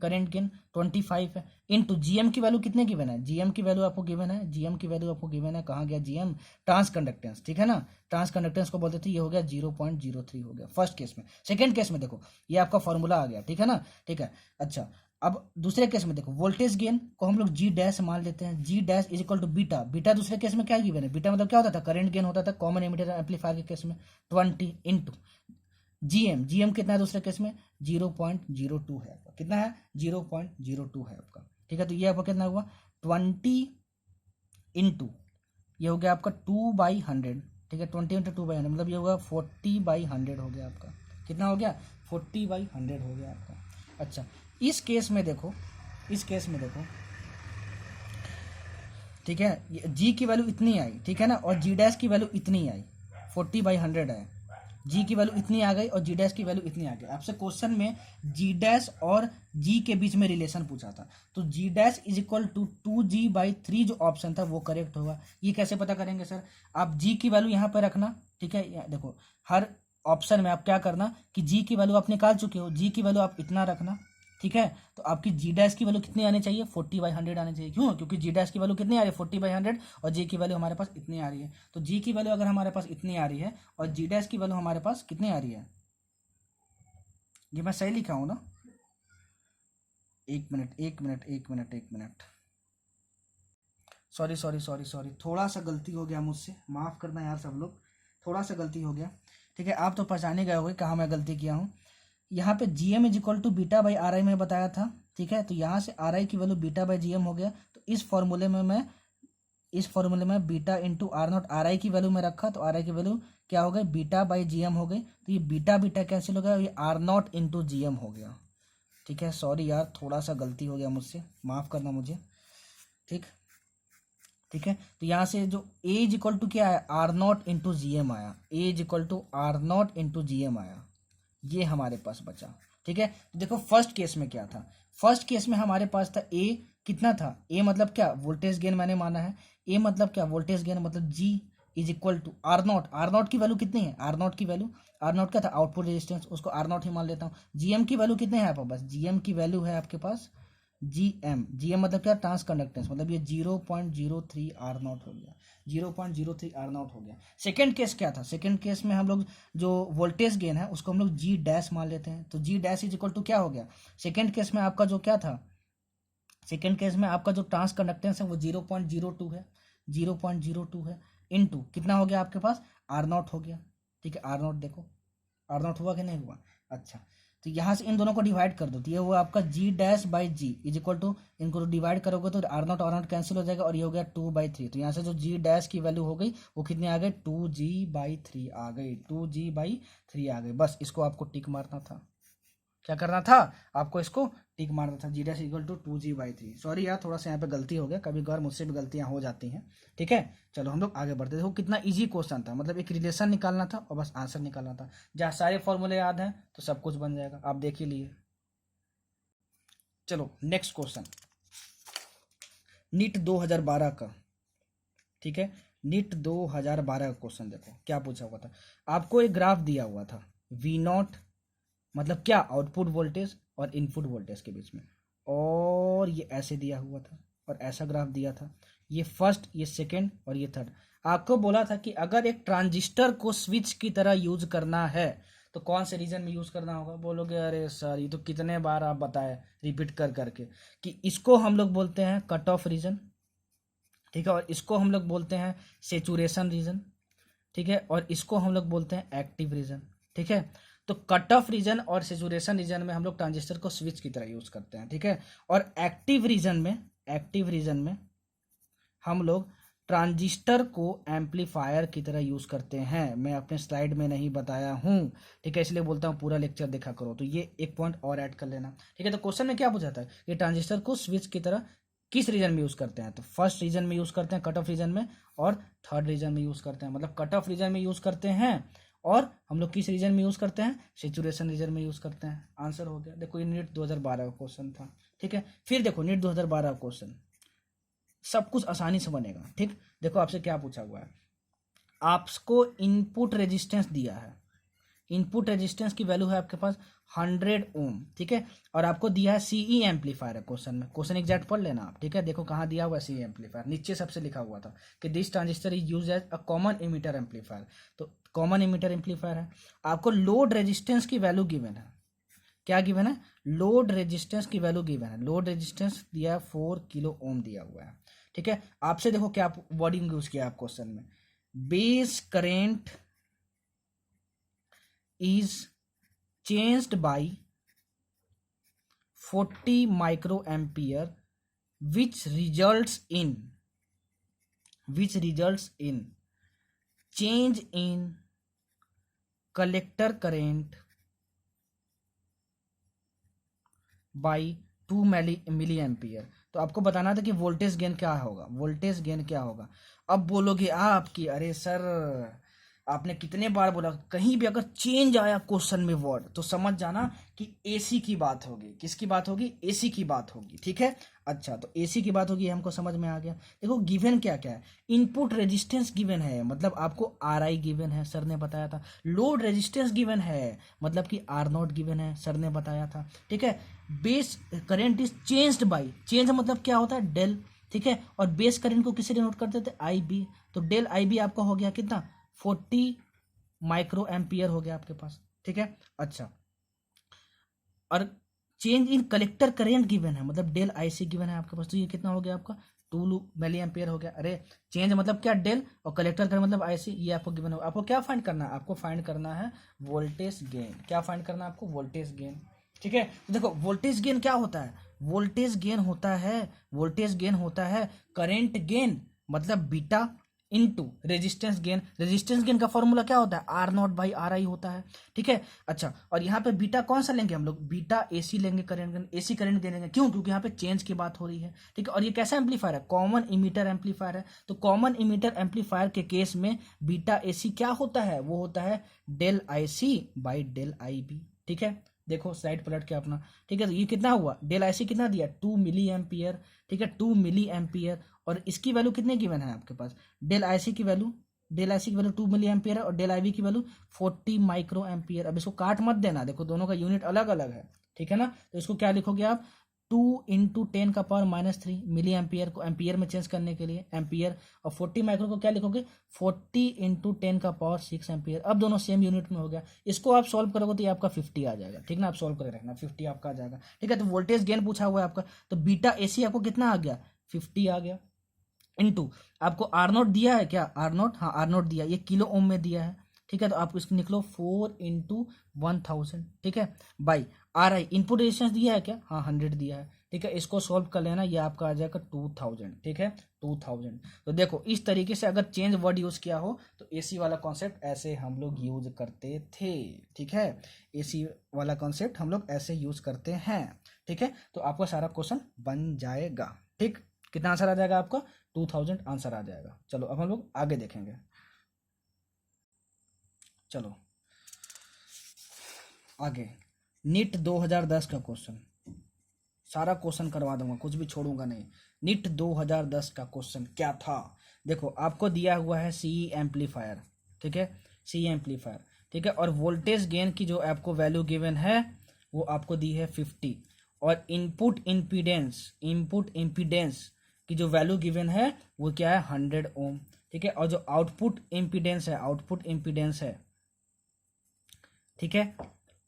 25 है, इनटू GM की वैल्यू कितने गिवन है, GM की वैल्यू आपको गिवन है, GM की वैल्यू आपको गिवन है, कहाँ गया GM, ट्रांस कंडक्टेंस, ठीक है ना। ट्रांस कंडक्टेंस को बोलते थे, ये हो गया 0.03 हो गया फर्स्ट केस में। सेकेंड केस में देखो ये आपका फॉर्मूला आ गया, ठीक है ना, ठीक है। अच्छा अब दूसरे केस में देखो, वोल्टेज गेन को हम लोग G डैश मान लेते हैं, G dash is equal to beta दूसरे केस में क्या गिवन है, बीटा मतलब क्या होता था, करंट गेन होता था कॉमन एमिटर एम्पलीफायर के केस में 20 इंटू GM कितना है दूसरे केस में 0.02 है आपका, कितना है 0.02 है आपका, ठीक है। तो ये आपका कितना हुआ 20 इंटू ये हो गया आपका 2/100, ठीक है। 20 इंटू 2/100 मतलब ये होगा 40/100 हो गया आपका, कितना हो गया 40/100 हो गया आपका। अच्छा इस केस में देखो, ठीक है, जी की वैल्यू इतनी आई, ठीक है ना, और जी डैश की वैल्यू इतनी आई, 40/100 है, जी की वैल्यू इतनी आ गई और जी डैश की वैल्यू इतनी आ गई। आपसे क्वेश्चन में जी डैश और जी के बीच में रिलेशन पूछा था, तो G dash is equal to 2G/3 जो ऑप्शन था वो करेक्ट होगा। ये कैसे पता करेंगे सर, आप जी की वैल्यू यहाँ पे रखना, ठीक है। देखो हर ऑप्शन में आप क्या करना कि जी की वैल्यू आप निकाल चुके हो, जी की वैल्यू आप इतना रखना, ठीक है। तो आपकी जी डैश की वैल्यू कितनी आनी चाहिए 40/100 आनी चाहिए, क्यों, क्योंकि जी डैश की वैल्यू कितनी आ रही है 40/100 और जी की वैल्यू हमारे पास इतनी आ रही है। तो जी की वैल्यू अगर हमारे पास इतनी आ रही है और जी डैश की वैल्यू हमारे पास कितनी आ रही है, ये मैं सही लिखा हूं ना, एक मिनट, सॉरी, थोड़ा सा गलती हो गया मुझसे, माफ करना यार सब लोग, थोड़ा सा गलती हो गया, ठीक है। आप तो पहचाने गए होंगे कहाँ मैं गलती किया हूँ। यहाँ पे GM is equal to beta by R I में बताया था, ठीक है। तो यहाँ से आर आई की वैल्यू बीटा बाई GM हो गया, तो इस फॉर्मूले में मैं इस फॉर्मूले में beta into R naught, R I की वैल्यू में रखा तो आर आई की वैल्यू क्या हो गई, बीटा बाई जी एम हो गई, तो ये बीटा बीटा कैंसिल हो गया, ये R naught into G M हो गया। ठीक है, सॉरी यार थोड़ा सा गलती हो गया मुझसे, माफ़ करना मुझे। ठीक ठीक है, तो यहाँ से जो ए इज इक्वल टू क्या है, R naught into G M आया, A is equal to R naught into G M आया, ये हमारे पास बचा। ठीक है, तो देखो फर्स्ट केस में क्या था, फर्स्ट केस में हमारे पास था ए कितना था, ए मतलब क्या वोल्टेज गेन मैंने माना है, ए मतलब क्या वोल्टेज गेन मतलब G is equal to R naught, R naught की वैल्यू कितनी है, आर नॉट की वैल्यू, आर नॉट क्या था आउटपुट रेजिस्टेंस, उसको आर नॉट ही मान लेता हूँ। जीएम की वैल्यू कितने हैं आपके पास, जीएम की वैल्यू है आपके पास जीएम, जीएम मतलब क्या ट्रांस कंडक्टेंस, मतलब ये 0.03 आर नॉट हो गया, 0.03 आर नॉट हो गया। सेकेंड केस क्या था, सेकेंड केस में हम लोग जो वोल्टेज गेन है उसको हम लोग जी डैश मान लेते हैं, तो G dash is equal to क्या हो गया, सेकेंड केस में आपका जो क्या था, सेकेंड केस में आपका जो ट्रांस कंडक्टेंस है वो 0.02 है, 0.02 है, इनटू कितना हो गया आपके पास आर नॉट हो गया। ठीक है, आर नॉट देखो, आर नॉट हुआ कि नहीं हुआ। अच्छा, तो यहाँ से इन दोनों को डिवाइड कर दो, तो ये हुआ आपका G dash by G is equal to, इनको डिवाइड करोगे तो आर नॉट कैंसिल हो जाएगा और ये हो गया 2/3, तो यहाँ से जो जी डैश की वैल्यू हो गई वो कितनी आ गई 2G/3 आ गई, 2G/3 आ गई। बस इसको आपको टिक मारना था, क्या करना था आपको, इसको टिक मारना था, G dash equal to 2G/3। Sorry यार थोड़ा सा यहाँ पे गलती हो गया, कभी कभार मुझसे भी गलतियाँ हो जाती हैं। ठीक है, चलो हम लोग आगे बढ़ते। देखो कितना इजी क्वेश्चन था, मतलब एक रिलेशन निकालना था और बस आंसर निकालना था, जहाँ सारे फॉर्मूले याद हैं तो सब कुछ बन जाएगा, आप देख ही लिए। चलो नेक्स्ट क्वेश्चन, नीट 2012 का। ठीक है, नीट 2012 का क्वेश्चन देखो क्या पूछा हुआ था, आपको एक ग्राफ दिया हुआ था वी नॉट मतलब क्या आउटपुट वोल्टेज और इनपुट वोल्टेज के बीच में, और ये ऐसे दिया हुआ था और ऐसा ग्राफ दिया था, ये फर्स्ट ये सेकंड और ये थर्ड। आपको बोला था कि अगर एक ट्रांजिस्टर को स्विच की तरह यूज करना है तो कौन से रीजन में यूज करना होगा। बोलोगे अरे सर ये तो कितने बार आप बताए रिपीट कर करके, कि इसको हम लोग बोलते हैं कट ऑफ रीजन। ठीक है, और इसको हम लोग बोलते हैं सेचुरेशन रीजन। ठीक है, और इसको हम लोग बोलते हैं एक्टिव रीजन। ठीक है, तो कट ऑफ रीजन और सेचुरेशन रीजन में हम लोग ट्रांजिस्टर को स्विच की तरह यूज करते हैं। ठीक है, और एक्टिव रीजन में हम लोग ट्रांजिस्टर को एम्पलीफायर की तरह यूज करते हैं। मैं अपने स्लाइड में नहीं बताया हूँ, ठीक है, इसलिए बोलता हूँ पूरा लेक्चर देखा करो, तो ये एक पॉइंट और ऐड कर लेना। ठीक है, तो क्वेश्चन में क्या पूछा था कि ट्रांजिस्टर को स्विच की तरह किस रीजन में यूज करते हैं, तो फर्स्ट रीजन में यूज करते हैं कट ऑफ रीजन में, और थर्ड रीजन में यूज करते हैं, मतलब कट ऑफ रीजन में यूज करते हैं और हम लोग किस रीजन में यूज करते हैं, सेचुरेशन रीजन में यूज करते हैं। आंसर हो गया। देखो ये नीट 2012 का क्वेश्चन था। ठीक है, फिर देखो नीट 2012 का क्वेश्चन सब कुछ आसानी से बनेगा। ठीक, देखो आपसे क्या पूछा हुआ है, आपको इनपुट रेजिस्टेंस दिया है, इनपुट रेजिस्टेंस की वैल्यू है आपके पास 100 ओम। ठीक है, और आपको दिया है सीई एम्पलीफायर है क्वेश्चन में, क्वेश्चन एग्जैक्ट पढ़ लेना आप। ठीक है, देखो कहाँ दिया हुआ है सीई एम्पलीफायर, नीचे सबसे लिखा हुआ था कि this transistor is use as a common emitter amplifier, तो कॉमन इमीटर एम्पलीफायर है। आपको लोड रेजिस्टेंस की वैल्यू गिवन है, क्या गिवन है, लोड रेजिस्टेंस की वैल्यू गिवन है, लोड रेजिस्टेंस दिया है 4 किलो ओम दिया हुआ है। ठीक है, आपसे देखो क्या वर्डिंग यूज किया आप क्वेश्चन में, base current is changed by 40 microampere which results in change in collector current by 2 milli ampere. तो आपको बताना था कि वोल्टेज गेन क्या होगा, वोल्टेज गेन क्या होगा। अब बोलोगे आप कि अरे सर आपने कितने बार बोला, कहीं भी अगर चेंज आया क्वेश्चन में वर्ड तो समझ जाना कि एसी की बात होगी। किसकी बात होगी, एसी की बात होगी। ठीक है, अच्छा तो एसी की बात होगी, हमको समझ में आ गया। देखो गिवन क्या क्या है, इनपुट रेजिस्टेंस गिवन है, मतलब आपको आर आई गिवन है, सर ने बताया था। लोड रेजिस्टेंस गिवन है, मतलब कि आर नॉट गिवन है, सर ने बताया था। ठीक है, base current is changed by, change मतलब क्या होता है डेल। ठीक है, और बेस करंट को किससे डिनोट करते थे, आई बी, तो डेल आई बी आपका हो गया कितना 40 माइक्रो एम्पियर हो गया आपके पास। ठीक है, अच्छा और change in collector current given है, मतलब डेल आई सी गिवन है आपके पास, तो ये कितना हो गया आपका 2 मिली एम्पियर हो गया। अरे चेंज मतलब क्या डेल, और कलेक्टर करंट मतलब आई सी, ये आपको गिवन हो। आपको क्या फाइंड करना है, आपको फाइंड करना है वोल्टेज गेन। क्या फाइंड करना है आपको, वोल्टेज गेन। ठीक है, तो देखो वोल्टेज गेन क्या होता है, वोल्टेज गेन होता है, वोल्टेज गेन होता है करेंट गेन मतलब beta into resistance gain. Resistance gain का फॉर्मूला क्या होता है, R naught by R I होता है, ठीक है। अच्छा, और यहाँ पे बीटा कौन सा लेंगे हम लोग, बीटा एसी लेंगे, करंट एसी करंट दे देंगे, क्यों, क्योंकि यहाँ पे चेंज की बात हो रही है, ठीक है। और ये कैसा एम्पलीफायर है, कॉमन इमीटर एम्पलीफायर है। तो कॉमन इमीटर एम्पलीफायर के केस में बीटा एसी क्या होता है, वो होता है del I C by del I B, ठीक है। देखो स्लाइड पलट के अपना, ठीक है। तो ये कितना हुआ, डेल आई सी कितना दिया, 2 मिली एम्पियर, ठीक है, 2 मिली एम्पियर। और इसकी वैल्यू कितने गिवन है आपके पास, डेल आई सी की वैल्यू, डेल आई सी की वैल्यू 2 मिली एम्पियर है, और डेल आई बी की वैल्यू 40 माइक्रो एम्पियर। अब इसको काट मत देना, देखो दोनों का यूनिट अलग अलग है, ठीक है ना। तो इसको क्या लिखोगे आप, 2 इंटू 10⁻³ मिली एम्पियर को एम्पियर में चेंज करने के लिए एम्पियर, और 40 माइक्रो को क्या लिखोगे, 40 इंटू 10⁻6 एम्पियर। अब दोनों सेम यूनिट में हो गया। इसको आप सॉल्व करोगे तो ये आपका 50 आ जाएगा, ठीक ना। आप सॉल्व करे रखना, 50 आपका आ जाएगा, ठीक है। तो वोल्टेज गेन पूछा हुआ है आपका, तो बीटा एसी आपको कितना आ गया, 50 आ गया, इनटू आपको आर नोट दिया है क्या, आर नोट, हाँ आर नोट दिया, ये किलो ओम में दिया है, ठीक है। तो आप इसको निकलो 4 इंटू 1000, ठीक है, by R I, input resistance दिया है क्या, हाँ 100 दिया है, ठीक है। इसको सॉल्व कर लेना, ये आपका आ जाएगा 2000, ठीक है, 2000। तो देखो इस तरीके से अगर चेंज वर्ड यूज किया हो तो एसी वाला कॉन्सेप्ट ऐसे हम लोग यूज करते थे, ठीक है। एसी वाला कॉन्सेप्ट हम लोग ऐसे यूज करते हैं, ठीक है। तो आपका सारा क्वेश्चन बन जाएगा, ठीक। कितना आंसर आ जाएगा आपका, 2000 आंसर आ जाएगा। चलो अब हम लोग आगे देखेंगे। चलो आगे, नीट 2010 का क्वेश्चन, सारा क्वेश्चन करवा दूंगा, कुछ भी छोड़ूंगा नहीं। नीट 2010 का क्वेश्चन क्या था, देखो आपको दिया हुआ है सी एम्पलीफायर, ठीक है, सी एम्पलीफायर, ठीक है। और वोल्टेज गेन की जो आपको वैल्यू गिवन है वो आपको दी है 50, और इनपुट इम्पीडेंस की जो वैल्यू गिवन है वो क्या है, 100 ओम, ठीक है। और जो आउटपुट इम्पीडेंस है, ठीक है,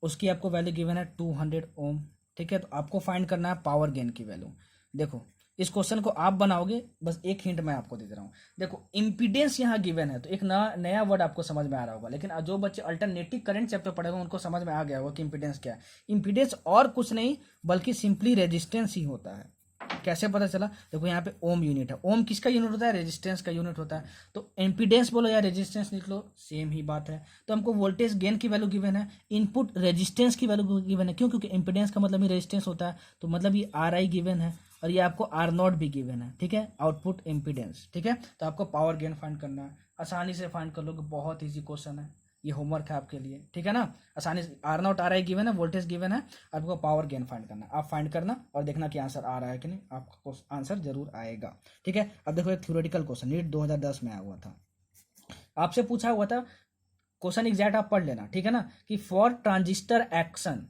उसकी आपको वैल्यू गिवन है 200 ओम, ठीक है। तो आपको फाइंड करना है पावर गेन की वैल्यू। देखो इस क्वेश्चन को आप बनाओगे, बस एक हिंट मैं आपको दे रहा हूँ। देखो इम्पीडेंस यहाँ गिवन है, तो एक नया वर्ड आपको समझ में आ रहा होगा, लेकिन जो बच्चे अल्टरनेटिव करंट चैप्टर पढ़े उनको समझ में आ गया होगा कि इम्पीडेंस क्या है। इम्पीडेंस और कुछ नहीं बल्कि सिंपली रेजिस्टेंस ही होता है। कैसे पता चला, देखो यहाँ पे ओम यूनिट है, ओम किसका यूनिट होता है, रेजिस्टेंस का यूनिट होता है। तो इम्पीडेंस बोलो या रेजिस्टेंस निकलो, सेम ही बात है। तो हमको वोल्टेज गेन की वैल्यू गिवन है, इनपुट रेजिस्टेंस की वैल्यू गिवन है, क्यों, क्योंकि इम्पीडेंस का मतलब ही रेजिस्टेंस होता है, तो मतलब ये आर आई गिवन है, और ये आपको आर नॉट भी गिवन है, ठीक है, आउटपुट इम्पीडेंस, ठीक है। तो आपको पावर गेन फाइंड करना है, आसानी से फाइंड कर लोगे, बहुत ईजी क्वेश्चन है, ये होमवर्क है आपके लिए, ठीक है ना। आसानी से R naught R I given है, वोल्टेज गिवन है, आपको पावर गेन फाइंड करना है। आप फाइंड करना और देखना कि आंसर आ रहा है कि नहीं, आपका आंसर जरूर आएगा, ठीक है। अब देखो एक थ्योरेटिकल क्वेश्चन नीट 2010 में आया हुआ था, आपसे पूछा हुआ था, क्वेश्चन एग्जैक्ट आप पढ़ लेना, ठीक है ना, कि फॉर ट्रांजिस्टर एक्शन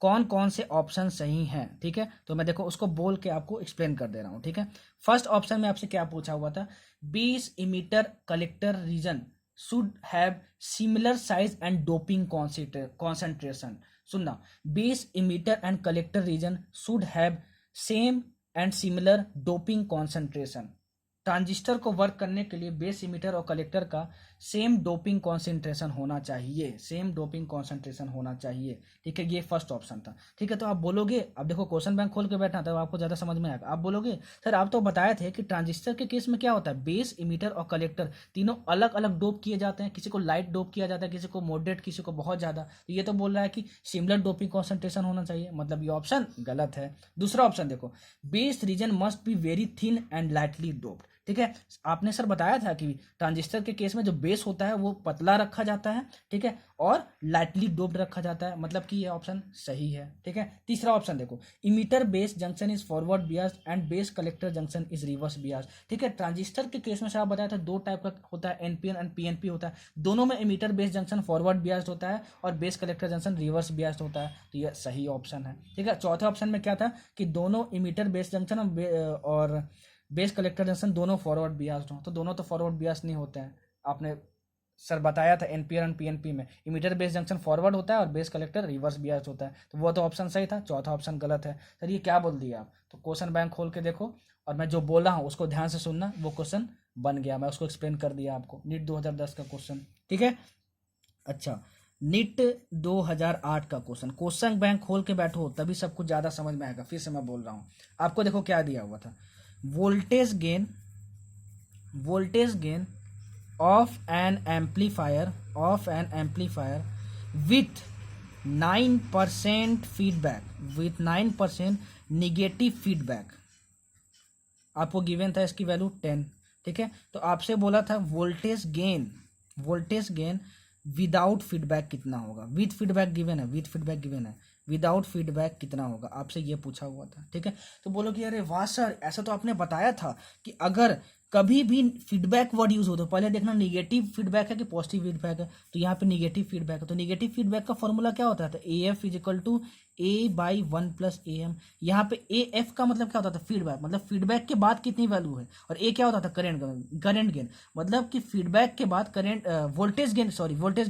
कौन कौन से ऑप्शन सही हैं, ठीक है। तो मैं देखो उसको बोल के आपको एक्सप्लेन कर दे रहा हूँ, ठीक है। फर्स्ट ऑप्शन में आपसे क्या पूछा हुआ था, 20 emitter collector region should have similar size and doping concentration। सुनना, 20 emitter and collector region should have same and similar doping concentration। Transistor को वर्क करने के लिए बेस इमीटर और कलेक्टर का सेम डोपिंग कॉन्सेंट्रेशन होना चाहिए, सेम डोपिंग कॉन्सेंट्रेशन होना चाहिए, ठीक है। ये फर्स्ट ऑप्शन था, ठीक है। तो आप बोलोगे, अब देखो क्वेश्चन बैंक खोल के बैठना तब आपको ज़्यादा समझ में आएगा। आप बोलोगे सर आप तो बताए थे कि ट्रांजिस्टर के केस में क्या होता है, बेस इमीटर और कलेक्टर तीनों अलग अलग डोप किए जाते हैं, किसी को लाइट डोप किया जाता है, किसी को मॉडरेट, किसी को बहुत ज़्यादा। तो ये तो बोल रहा है कि सिमिलर डोपिंग कॉन्सेंट्रेशन होना चाहिए, मतलब ये ऑप्शन गलत है। दूसरा ऑप्शन देखो, base reason must be very thin and lightly doped, ठीक है। आपने सर बताया था कि ट्रांजिस्टर के केस में जो बेस होता है वो पतला रखा जाता है, ठीक है, और लाइटली डोप्ड रखा जाता है, मतलब कि ये ऑप्शन सही है, ठीक है। तीसरा ऑप्शन देखो, emitter base junction is forward biased and base collector junction is reverse biased, ठीक है। ट्रांजिस्टर के केस में सर आप बताया था दो टाइप का होता है, एनपीएन एंड पीएनपी होता है, दोनों में इमीटर बेस जंक्शन फॉरवर्ड बियास्ड होता है और बेस कलेक्टर जंक्शन रिवर्स बियास्ड होता है, तो ये सही ऑप्शन है, ठीक है। चौथे ऑप्शन में क्या था कि दोनों इमीटर बेस जंक्शन और बेस कलेक्टर जंक्शन दोनों फॉरवर्ड बियास्ड हो, तो दोनों तो फॉरवर्ड बियास्ड नहीं होते हैं। आपने सर बताया था एनपीआर एंड पीएनपी में इमीटर बेस जंक्शन फॉरवर्ड होता है और बेस कलेक्टर रिवर्स बियास्ड होता है, तो वो तो ऑप्शन सही था, चौथा ऑप्शन गलत है। सर ये क्या बोल दिया आप, तो क्वेश्चन बैंक खोल के देखो और मैं जो बोल रहा हूँ उसको ध्यान से सुनना, वो क्वेश्चन बन गया, मैं उसको एक्सप्लेन कर दिया आपको, नीट 2010 का क्वेश्चन, ठीक है। अच्छा, नीट 2008 का क्वेश्चन बैंक खोल के बैठो तभी सब कुछ ज़्यादा समझ में आएगा। फिर से मैं बोल रहा हूँ, आपको देखो क्या दिया हुआ था, voltage gain of N amplifier with 9% negative feedback. आपको गिवन था इसकी वैल्यू 10, ठीक है। तो आपसे बोला था वोल्टेज गेन विदाउट फीडबैक कितना होगा, विथ फीडबैक गिवन है, विदाउट फीडबैक कितना होगा, आपसे ये पूछा हुआ था, ठीक है। तो बोलो कि अरे वाह सर, ऐसा तो आपने बताया था कि अगर कभी भी फीडबैक वर्ड यूज हो तो पहले देखना नेगेटिव फीडबैक है कि पॉजिटिव फीडबैक है। तो यहाँ पे नेगेटिव फीडबैक है, तो नेगेटिव फीडबैक का फॉर्मूला क्या होता है, A F is equal to A/1+AM। यहाँ पे ए एफ का मतलब क्या होता था, फीडबैक, मतलब फीडबैक के बाद कितनी वैल्यू है, और ए क्या होता था, करंट गेन, मतलब कि फीडबैक के बाद करंट वोल्टेज गेन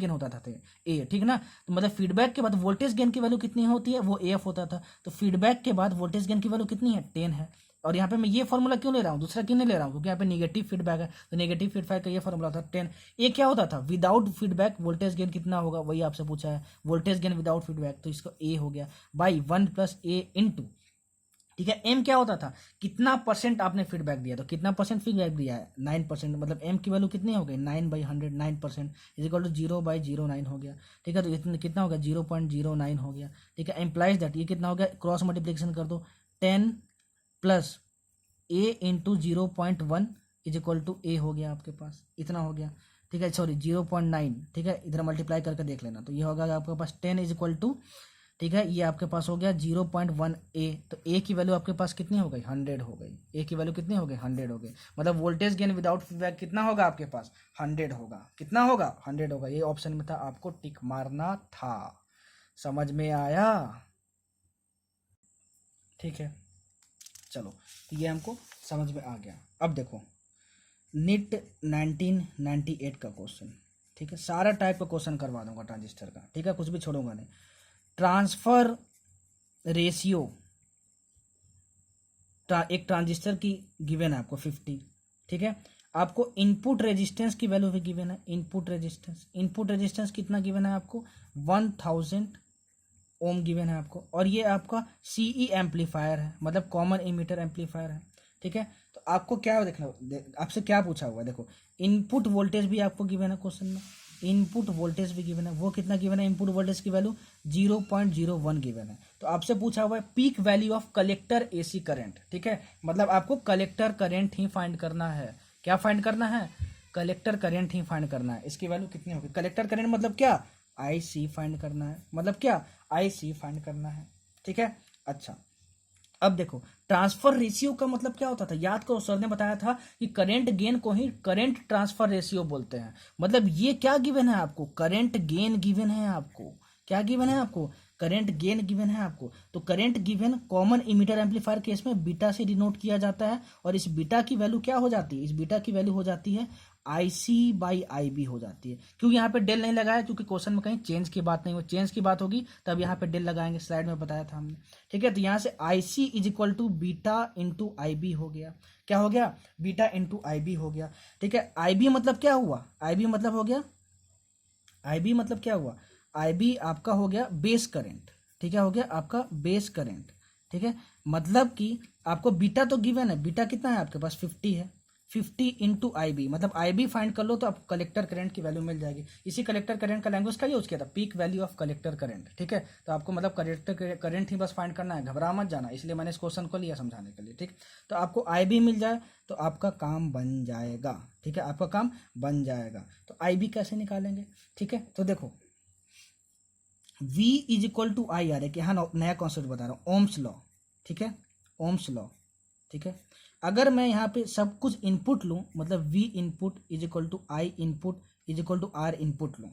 होता था ए, ठीक ना। तो मतलब फीडबैक के बाद वोल्टेज गेन की वैल्यू कितनी होती है, वो ए एफ होता था। तो फीडबैक के बाद वोल्टेज गेन की वैल्यू कितनी है, 10 है। और यहाँ पे मैं ये फॉर्मूला क्यों ले रहा हूँ, दूसरा क्यों नहीं ले रहा हूँ, क्योंकि यहाँ पे नेगेटिव फीडबैक है, तो नेगेटिव फीडबैक का ये फॉर्मूला था 10। ये क्या होता था, विदाउट फीडबैक वोल्टेज गेन कितना होगा, वही आपसे पूछा है, वोल्टेज गेन विदाउट फीडबैक, तो इसको ए हो गया बाई 1+A इंटू, ठीक है। एम क्या होता था, कितना परसेंट आपने फीडबैक दिया, तो कितना परसेंट फीडबैक दिया है, 9%, मतलब एम की वैल्यू कितनी हो गई, 9/100, 9% इज इक्वल टू 0/09 हो गया, ठीक है। तो इतना कितना हो गया, 0.09 हो गया, ठीक है। एम्प्लाइज दैट ये कितना हो गया, क्रॉस मल्टीप्लिकेशन कर दो, 10 plus A into 0.1 is equal to A हो गया आपके पास, इतना हो गया, ठीक है। सॉरी 0.9, ठीक है, इधर मल्टीप्लाई करके देख लेना, तो ये होगा आपके पास 10 इज इक्वल टू, ठीक है, ये आपके पास हो गया 0.1 ए। तो ए की वैल्यू आपके पास कितनी हो गई, 100 हो गई, ए की वैल्यू कितनी हो गई, 100 हो गई। मतलब वोल्टेज गेन विदाउट फीडबैक कितना होगा आपके पास, 100 होगा, कितना होगा, 100 होगा। ये ऑप्शन में था, आपको टिक मारना था, समझ में आया, ठीक है। चलो, तो ये हमको समझ में आ गया। अब देखो नीट 1998 का क्वेश्चन, ठीक है, सारा टाइप का क्वेश्चन करवा दूंगा ट्रांजिस्टर का, ठीक है, कुछ भी छोड़ूंगा नहीं। ट्रांसफर रेशियो एक ट्रांजिस्टर की गिवन है आपको 50, ठीक है। आपको इनपुट रेजिस्टेंस की वैल्यू भी गिवन है, इनपुट रेजिस्टेंस कितना गिवन है आपको, 1000 ओम गिवन है आपको, और ये आपका सीई एम्पलीफायर है, मतलब कॉमन इमीटर एम्पलीफायर है, ठीक है। तो आपको क्या देखना, आपसे क्या पूछा हुआ है, देखो इनपुट वोल्टेज भी आपको गिवन है क्वेश्चन में, इनपुट वोल्टेज भी गिवन है, वो कितना गिवन है, इनपुट वोल्टेज की वैल्यू 0.01 गिवन है। तो आपसे पूछा हुआ है peak value of collector AC current, ठीक है, मतलब आपको कलेक्टर करंट ही फाइंड करना है, क्या फाइंड करना है, कलेक्टर करंट ही फाइंड करना है। इसकी वैल्यू कितनी होगी, कलेक्टर करंट मतलब क्या, IC फाइंड करना है, मतलब क्या, IC फाइंड करना है, ठीक है। अच्छा, अब देखो ट्रांसफर रेशियो का मतलब क्या होता था, याद करो, सर ने बताया था कि करंट गेन को ही करंट ट्रांसफर रेशियो बोलते हैं। मतलब ये क्या गिवन है आपको, करंट गेन गिवन है आपको, क्या गिवन है आपको, करंट गेन गिवन है आपको। तो current given common emitter amplifier case में बीटा से डिनोट किया जाता है, और इस बीटा की वैल्यू क्या हो जाती है, इस बीटा की वैल्यू हो जाती है IC/IB हो जाती है। क्यों यहाँ पे डेल नहीं लगाया, क्योंकि क्वेश्चन में कहीं चेंज की बात नहीं हो, चेंज की बात होगी तब यहाँ पे डेल लगाएंगे, स्लाइड में बताया था हमने, ठीक है। तो यहाँ से IC is equal to beta into IB हो गया, क्या हो गया, बीटा इंटू IB हो गया, ठीक है। IB मतलब क्या हुआ, IB मतलब हो गया, IB मतलब क्या हुआ, IB आपका हो गया बेस करंट, ठीक है, हो गया आपका बेस करंट, ठीक है। मतलब कि आपको बीटा तो गिवन है, बीटा कितना है आपके पास, 50 है, 50 इंटू IB, मतलब IB फाइंड कर लो तो आपको कलेक्टर करंट की वैल्यू मिल जाएगी। इसी कलेक्टर करंट का लैंग्वेज का यूज किया था, peak value of collector current, ठीक है। तो आपको मतलब कलेक्टर करंट ही बस फाइंड करना है, घबरा मत जाना, इसलिए मैंने इस क्वेश्चन को लिया समझाने के लिए, ठीक। तो आपको IB मिल जाए तो आपका काम बन जाएगा, ठीक है, आपका काम बन जाएगा। तो IB कैसे निकालेंगे, ठीक है। तो देखो V is equal to IR है कि, हाँ नया कॉन्सेप्ट बता रहा हूँ, ओम्स लॉ, ठीक है, ओम्स लॉ, ठीक है। अगर मैं यहाँ पे सब कुछ इनपुट लूँ, मतलब V input is equal to I input is equal to R input लूँ,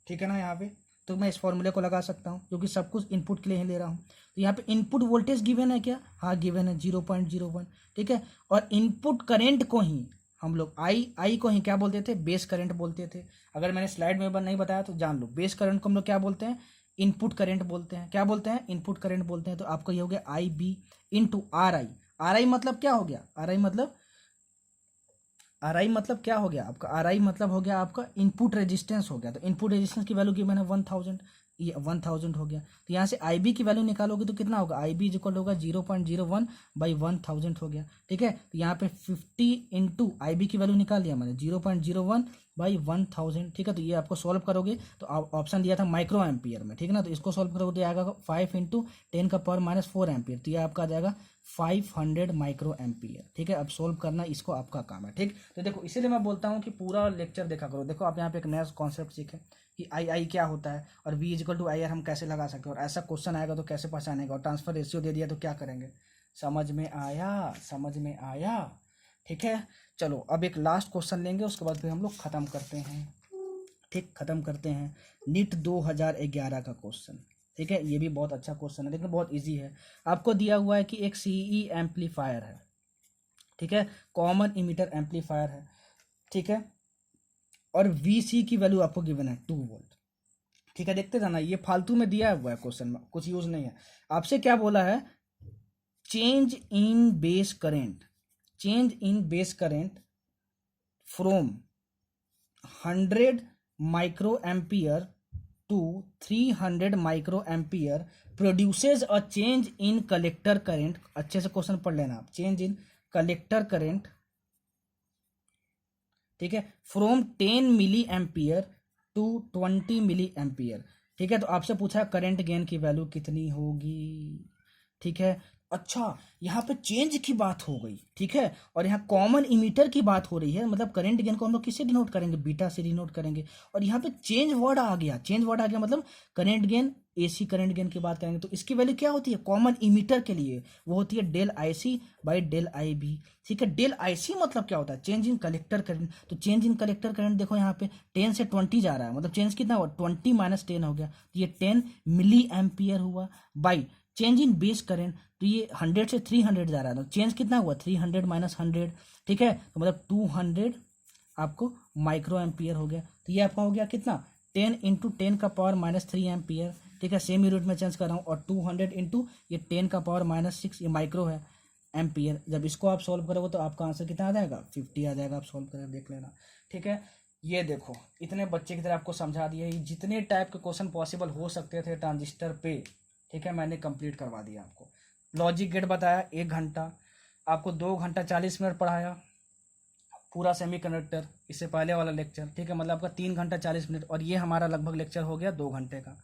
ठीक है ना, यहाँ पे तो मैं इस फॉर्मूले को लगा सकता हूँ, क्योंकि सब कुछ इनपुट के लिए ही ले रहा हूँ। तो यहाँ पे इनपुट वोल्टेज गिवन है क्या, हाँ गिवन है 0.01, ठीक है। और इनपुट करंट को ही हम लोग आई को ही क्या बोलते थे, बेस करंट बोलते थे। अगर मैंने स्लाइड में नहीं बताया तो जान लो, बेस करंट को हम लोग क्या बोलते हैं, इनपुट करंट बोलते हैं, क्या बोलते हैं, इनपुट करंट बोलते हैं। तो आपको ये हो गया IB इंटू RI मतलब क्या हो गया, RI मतलब क्या हो गया आपका, RI मतलब हो गया आपका इनपुट रेजिस्टेंस हो गया। तो इनपुट रेजिस्टेंस की वैल्यू गिवन है 1000, ये 1000 हो गया। तो यहाँ से आई बी की वैल्यू निकालोगे तो कितना होगा, आई बी इक्वल होगा 0.01 बाई 1000 हो गया। ठीक है, तो यहाँ पे 50 इंटू आई बी की वैल्यू निकाल लिया मैंने 0.01 बाई 1000। ठीक है, तो ये आपको सॉल्व करोगे तो ऑप्शन दिया था माइक्रो एम्पियर में, ठीक है ना, तो इसको सॉल्व करोगे तो आएगा 5 इंटू 10⁻⁴ एम्पियर, तो ये आपका आ जाएगा 500 माइक्रो एम्पियर। ठीक है, अब सोल्व करना इसको आपका काम है। ठीक, तो देखो इसीलिए मैं बोलता हूँ कि पूरा लेक्चर देखा करो। देखो आप यहाँ पे एक नया कॉन्सेप्ट सीखे कि आई क्या होता है और V equal to I R हम कैसे लगा सकते हैं, और ऐसा क्वेश्चन आएगा तो कैसे पहचानेगा, और ट्रांसफर रेशियो दे दिया तो क्या करेंगे। समझ में आया, समझ में आया। ठीक है, चलो अब एक लास्ट क्वेश्चन लेंगे, उसके बाद फिर हम लोग खत्म करते हैं। ठीक, खत्म करते हैं। नीट 2011 का क्वेश्चन। ठीक है, ये भी बहुत अच्छा क्वेश्चन है, लेकिन बहुत इजी है। आपको दिया हुआ है कि एक सीई एम्पलीफायर है, ठीक है, कॉमन इमीटर एम्पलीफायर है, ठीक है, और वीसी की वैल्यू आपको गिवन है 2 वोल्ट। ठीक है, देखते जाना, ये फालतू में दिया हुआ है क्वेश्चन में, कुछ यूज नहीं है। आपसे क्या बोला है, change in base current, change in base current from 100 micro ampere to 300 micro ampere produces a change in collector current. अच्छे से क्वेश्चन पढ़ लेना आप, चेंज इन कलेक्टर करेंट, ठीक है, from 10 milli ampere to 20 milli ampere. ठीक है, तो आपसे पूछा करंट गेन की वैल्यू कितनी होगी। ठीक है, अच्छा यहाँ पे चेंज की बात हो गई, ठीक है, और यहाँ कॉमन इमीटर की बात हो रही है, मतलब करंट गेन को हम लोग किससे डिनोट करेंगे, बीटा से डिनोट करेंगे, और यहाँ पे चेंज वर्ड आ गया, चेंज वर्ड आ गया मतलब current gain, AC current gain की बात करेंगे तो इसकी वैल्यू क्या होती है कॉमन इमीटर के लिए, वो होती है del I C by del I B. ठीक है, डेल आई सी मतलब क्या होता है, चेंज इन कलेक्टर करंट। तो चेंज इन कलेक्टर करंट देखो यहाँ पे 10 से 20 जा रहा है, मतलब चेंज कितना हुआ 20 माइनस 10 हो गया, तो ये 10 मिली एम्पियर हुआ, by change in base current, तो ये 100 से 300 जा रहा है, तो चेंज कितना हुआ 300 माइनस 100। ठीक है, तो मतलब 200 आपको माइक्रो एम्पियर हो गया। तो ये आपका हो गया कितना 10 इंटू 10⁻³ एम्पियर। ठीक है, सेम यूनिट में चेंज कर रहा हूँ, और 200 इंटू ये 10⁻�6 ये माइक्रो है एम्पियर। जब इसको आप सॉल्व करोगे तो आपका आंसर कितना आ जाएगा 50 आ जाएगा। आप सॉल्व करके देख लेना। ठीक है, ये देखो इतने बच्चे की तरह आपको समझा दिया, ये जितने टाइप के क्वेश्चन पॉसिबल हो सकते थे ट्रांजिस्टर पे, ठीक है, मैंने कंप्लीट करवा दिया आपको। लॉजिक गेट बताया 1 घंटा, आपको 2 घंटा 40 मिनट पढ़ाया पूरा सेमीकंडक्टर, इससे पहले वाला लेक्चर। ठीक है, मतलब आपका 3 घंटा 40 मिनट, और ये हमारा लगभग लेक्चर हो गया 2 घंटे का।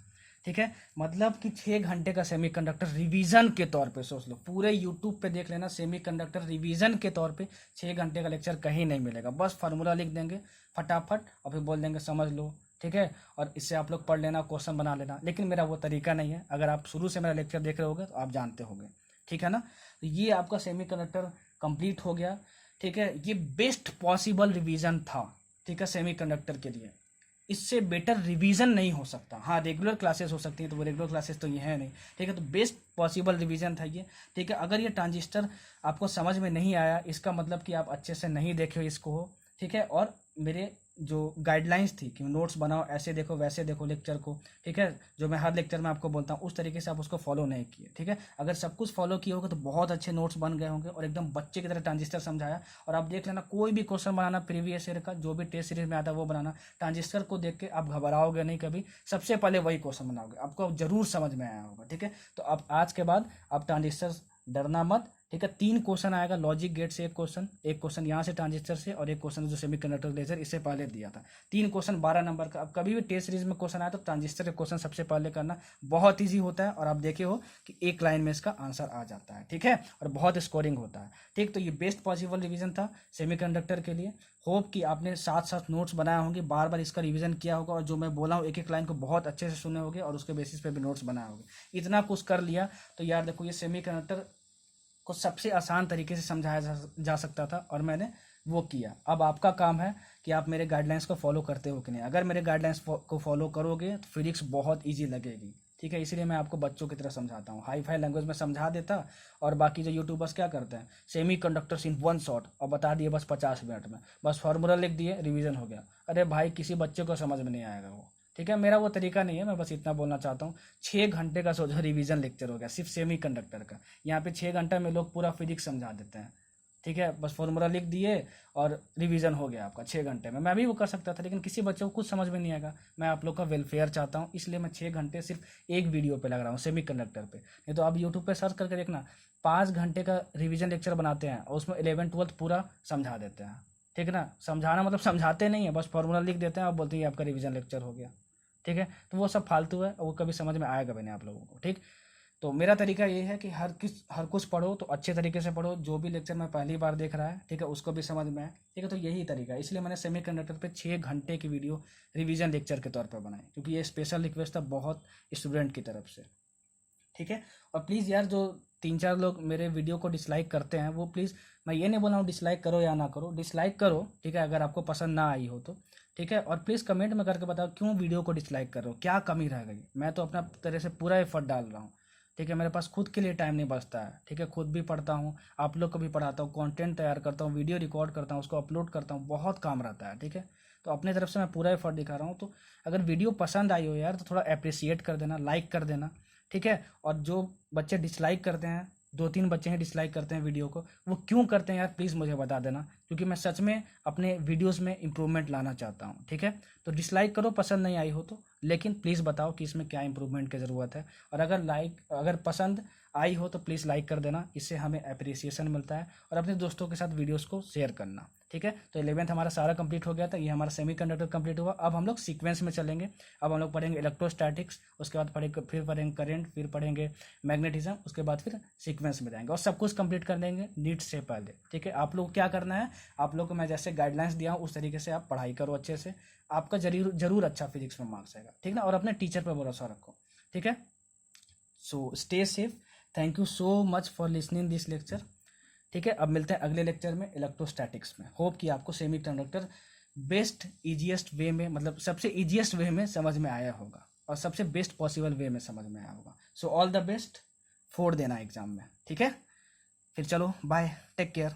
ठीक है, मतलब कि 6 घंटे का सेमीकंडक्टर रिवीजन के तौर पे सोच लो, पूरे यूट्यूब पे देख लेना, सेमीकंडक्टर रिवीजन के तौर पे 6 घंटे का लेक्चर कहीं नहीं मिलेगा। बस फार्मूला लिख देंगे फटाफट और फिर बोल देंगे समझ लो। ठीक है, और इससे आप लोग पढ़ लेना, क्वेश्चन बना लेना, लेकिन मेरा वो तरीका नहीं है। अगर आप शुरू से मेरा लेक्चर देख रहे होगे तो आप जानते होंगे। ठीक है ना, तो ये आपका सेमीकंडक्टर कंप्लीट हो गया। ठीक है, ये बेस्ट पॉसिबल रिवीजन था। ठीक है, सेमीकंडक्टर के लिए इससे बेटर रिवीजन नहीं हो सकता। हाँ, रेगुलर क्लासेस हो सकती हैं, तो वो रेगुलर क्लासेस तो ये है नहीं। ठीक है, तो बेस्ट पॉसिबल रिवीजन था ये। ठीक है, अगर ये ट्रांजिस्टर आपको समझ में नहीं आया, इसका मतलब कि आप अच्छे से नहीं देखे हो इसको। ठीक है, और मेरे जो गाइडलाइंस थी कि नोट्स बनाओ, ऐसे देखो वैसे देखो लेक्चर को, ठीक है, जो मैं हर लेक्चर में आपको बोलता हूँ, उस तरीके से आप उसको फॉलो नहीं किए। ठीक है, अगर सब कुछ फॉलो किए होगे तो बहुत अच्छे नोट्स बन गए होंगे, और एकदम बच्चे की तरह ट्रांजिस्टर समझाया। और आप देख लेना, कोई भी क्वेश्चन बनाना प्रीवियस ईयर का, जो भी टेस्ट सीरीज में आता है वो बनाना, ट्रांजिस्टर को देख के आप घबराओगे नहीं कभी, सबसे पहले वही क्वेश्चन बनाओगे, आपको जरूर समझ में आया होगा। ठीक है, तो अब आज के बाद आप ट्रांजिस्टर डरना मत। ठीक है, 3 क्वेश्चन आएगा लॉजिक गेट से, एक क्वेश्चन यहाँ से ट्रांजिस्टर से, और एक क्वेश्चन जो सेमीकंडक्टर लेजर इससे पहले दिया था। 3 क्वेश्चन 12 नंबर का। अब कभी भी टेस्ट सीरीज में क्वेश्चन आया तो ट्रांजिस्टर के क्वेश्चन सबसे पहले करना, बहुत ईजी होता है, और आप देखे हो कि एक लाइन में इसका आंसर आ जाता है। ठीक है, और बहुत स्कोरिंग होता है। ठीक, तो ये बेस्ट पॉसिबल रिवीजन था सेमीकंडक्टर के लिए। होप कि आपने साथ साथ नोट्स बनाए होंगे, बार बार इसका रिवीजन किया होगा, और जो मैं बोला हूँ एक एक लाइन को बहुत अच्छे से सुने होंगे, और उसके बेसिस पे भी नोट्स बनाए होंगे। इतना कुछ कर लिया तो यार देखो, ये सेमीकंडक्टर को सबसे आसान तरीके से समझाया जा सकता था, और मैंने वो किया। अब आपका काम है कि आप मेरे गाइडलाइंस को फॉलो करते हो कि नहीं। अगर मेरे गाइडलाइंस को फॉलो करोगे तो फिजिक्स बहुत इजी लगेगी। ठीक है, इसीलिए मैं आपको बच्चों की तरह समझाता हूँ, हाई फाई लैंग्वेज में समझा देता, और बाकी जो यूट्यूबर्स क्या करते हैं, सेमी कंडक्टर्स इन 1 शॉट, और बता दिए बस 50 मिनट में, बस फार्मूला लिख दिए, रिवीजन हो गया। अरे भाई, किसी बच्चे को समझ में नहीं आएगा वो। ठीक है, मेरा वो तरीका नहीं है, मैं बस इतना बोलना चाहता हूँ। 6 घंटे का सोचो रिवीजन लेक्चर हो गया सिर्फ सेमी कंडक्टर का। यहाँ पे 6 घंटा में लोग पूरा फिजिक्स समझा देते हैं। ठीक है, बस फॉर्मूला लिख दिए और रिवीजन हो गया आपका 6 घंटे में। मैं भी वो कर सकता था, लेकिन किसी बच्चे को कुछ समझ में नहीं आएगा। मैं आप लोग का वेलफेयर चाहता हूँ, इसलिए मैं 6 घंटे सिर्फ एक वीडियो पे लग रहा हूँ, सेमी कंडक्टर पे। नहीं तो आप यूट्यूब पे सर्च करके देखना, 5 घंटे का रिवीजन लेक्चर बनाते हैं और उसमें 11th 12th पूरा समझा देते हैं। ठीक है ना, समझाना मतलब समझाते नहीं है, बस फॉर्मूला लिख देते हैं और बोलते हैं ये आपका रिवीजन लेक्चर हो गया। ठीक है, तो वो सब फालतू है और वो कभी समझ में आएगा भी नहीं आप लोगों को। ठीक, तो मेरा तरीका ये है कि हर कुछ पढ़ो तो अच्छे तरीके से पढ़ो, जो भी लेक्चर मैं पहली बार देख रहा है, ठीक है, उसको भी समझ में आए। ठीक है, तो यही तरीका है, इसलिए मैंने सेमी कंडक्टर पे 6 घंटे की वीडियो रिवीजन लेक्चर के तौर पर बनाई, क्योंकि ये स्पेशल रिक्वेस्ट था बहुत स्टूडेंट की तरफ से। ठीक है, और प्लीज़ यार जो 3-4 लोग मेरे वीडियो को डिसलाइक करते हैं, वो प्लीज़, मैं ये नहीं बोल रहा हूँ डिसलाइक करो या ना करो, डिसलाइक करो, ठीक है, अगर आपको पसंद ना आई हो तो। ठीक है, और प्लीज़ कमेंट में करके बताओ क्यों वीडियो को डिसलाइक कर रहे हो, क्या कमी रह गई। मैं तो अपना तरह से पूरा एफर्ट डाल रहा हूँ। ठीक है, मेरे पास खुद के लिए टाइम नहीं बचता है। ठीक है, खुद भी पढ़ता हूँ, आप लोग को भी पढ़ाता हूँ, कंटेंट तैयार करता हूँ, वीडियो रिकॉर्ड करता हूँ, उसको अपलोड करता हूँ, बहुत काम रहता है। ठीक है, तो अपने तरफ से मैं पूरा एफर्ट दिखा रहा हूँ। तो अगर वीडियो पसंद आई हो यार तो थोड़ा अप्रिसिएट कर देना, लाइक कर देना। ठीक है, और जो बच्चे डिसलाइक करते हैं, 2-3 बच्चे हैं डिसलाइक करते हैं वीडियो को, वो क्यों करते हैं यार प्लीज़ मुझे बता देना, क्योंकि मैं सच में अपने वीडियोस में इंप्रूवमेंट लाना चाहता हूँ। ठीक है, तो डिसलाइक करो पसंद नहीं आई हो तो, लेकिन प्लीज़ बताओ कि इसमें क्या इंप्रूवमेंट की ज़रूरत है। और अगर पसंद आई हो तो प्लीज़ लाइक कर देना, इससे हमें अप्रिसिएशन मिलता है। और अपने दोस्तों के साथ वीडियोस को शेयर करना। ठीक है, तो 11th हमारा सारा कंप्लीट हो गया था, ये हमारा सेमी कंडक्टर कंप्लीट हुआ। अब हम लोग सीक्वेंस में चलेंगे। अब हम लोग पढ़ेंगे इलेक्ट्रोस्टैटिक्स, उसके बाद फिर पढ़ेंगे करंट, फिर पढ़ेंगे मैग्नेटिज्म, उसके बाद फिर सीक्वेंस में जाएंगे और सब कुछ कंप्लीट कर देंगे नीट से पहले। ठीक है, आप लोग क्या करना है, आप लोग को मैं जैसे गाइडलाइंस दिया हूँ उस तरीके से आप पढ़ाई करो अच्छे से, आपका जरूर अच्छा फिजिक्स में मार्क्स आएगा। ठीक ना, और अपने टीचर पर भरोसा रखो। ठीक है, so stay safe, thank you so much for listening this lecture. ठीक है, अब मिलते हैं अगले लेक्चर में इलेक्ट्रोस्टैटिक्स में। होप कि आपको सेमी कंडक्टर बेस्ट ईजीएस्ट वे में, मतलब सबसे ईजीएस्ट वे में समझ में आया होगा और सबसे बेस्ट पॉसिबल वे में समझ में आया होगा। सो ऑल द बेस्ट, फोड़ देना एग्जाम में। ठीक है, फिर चलो बाय, टेक केयर।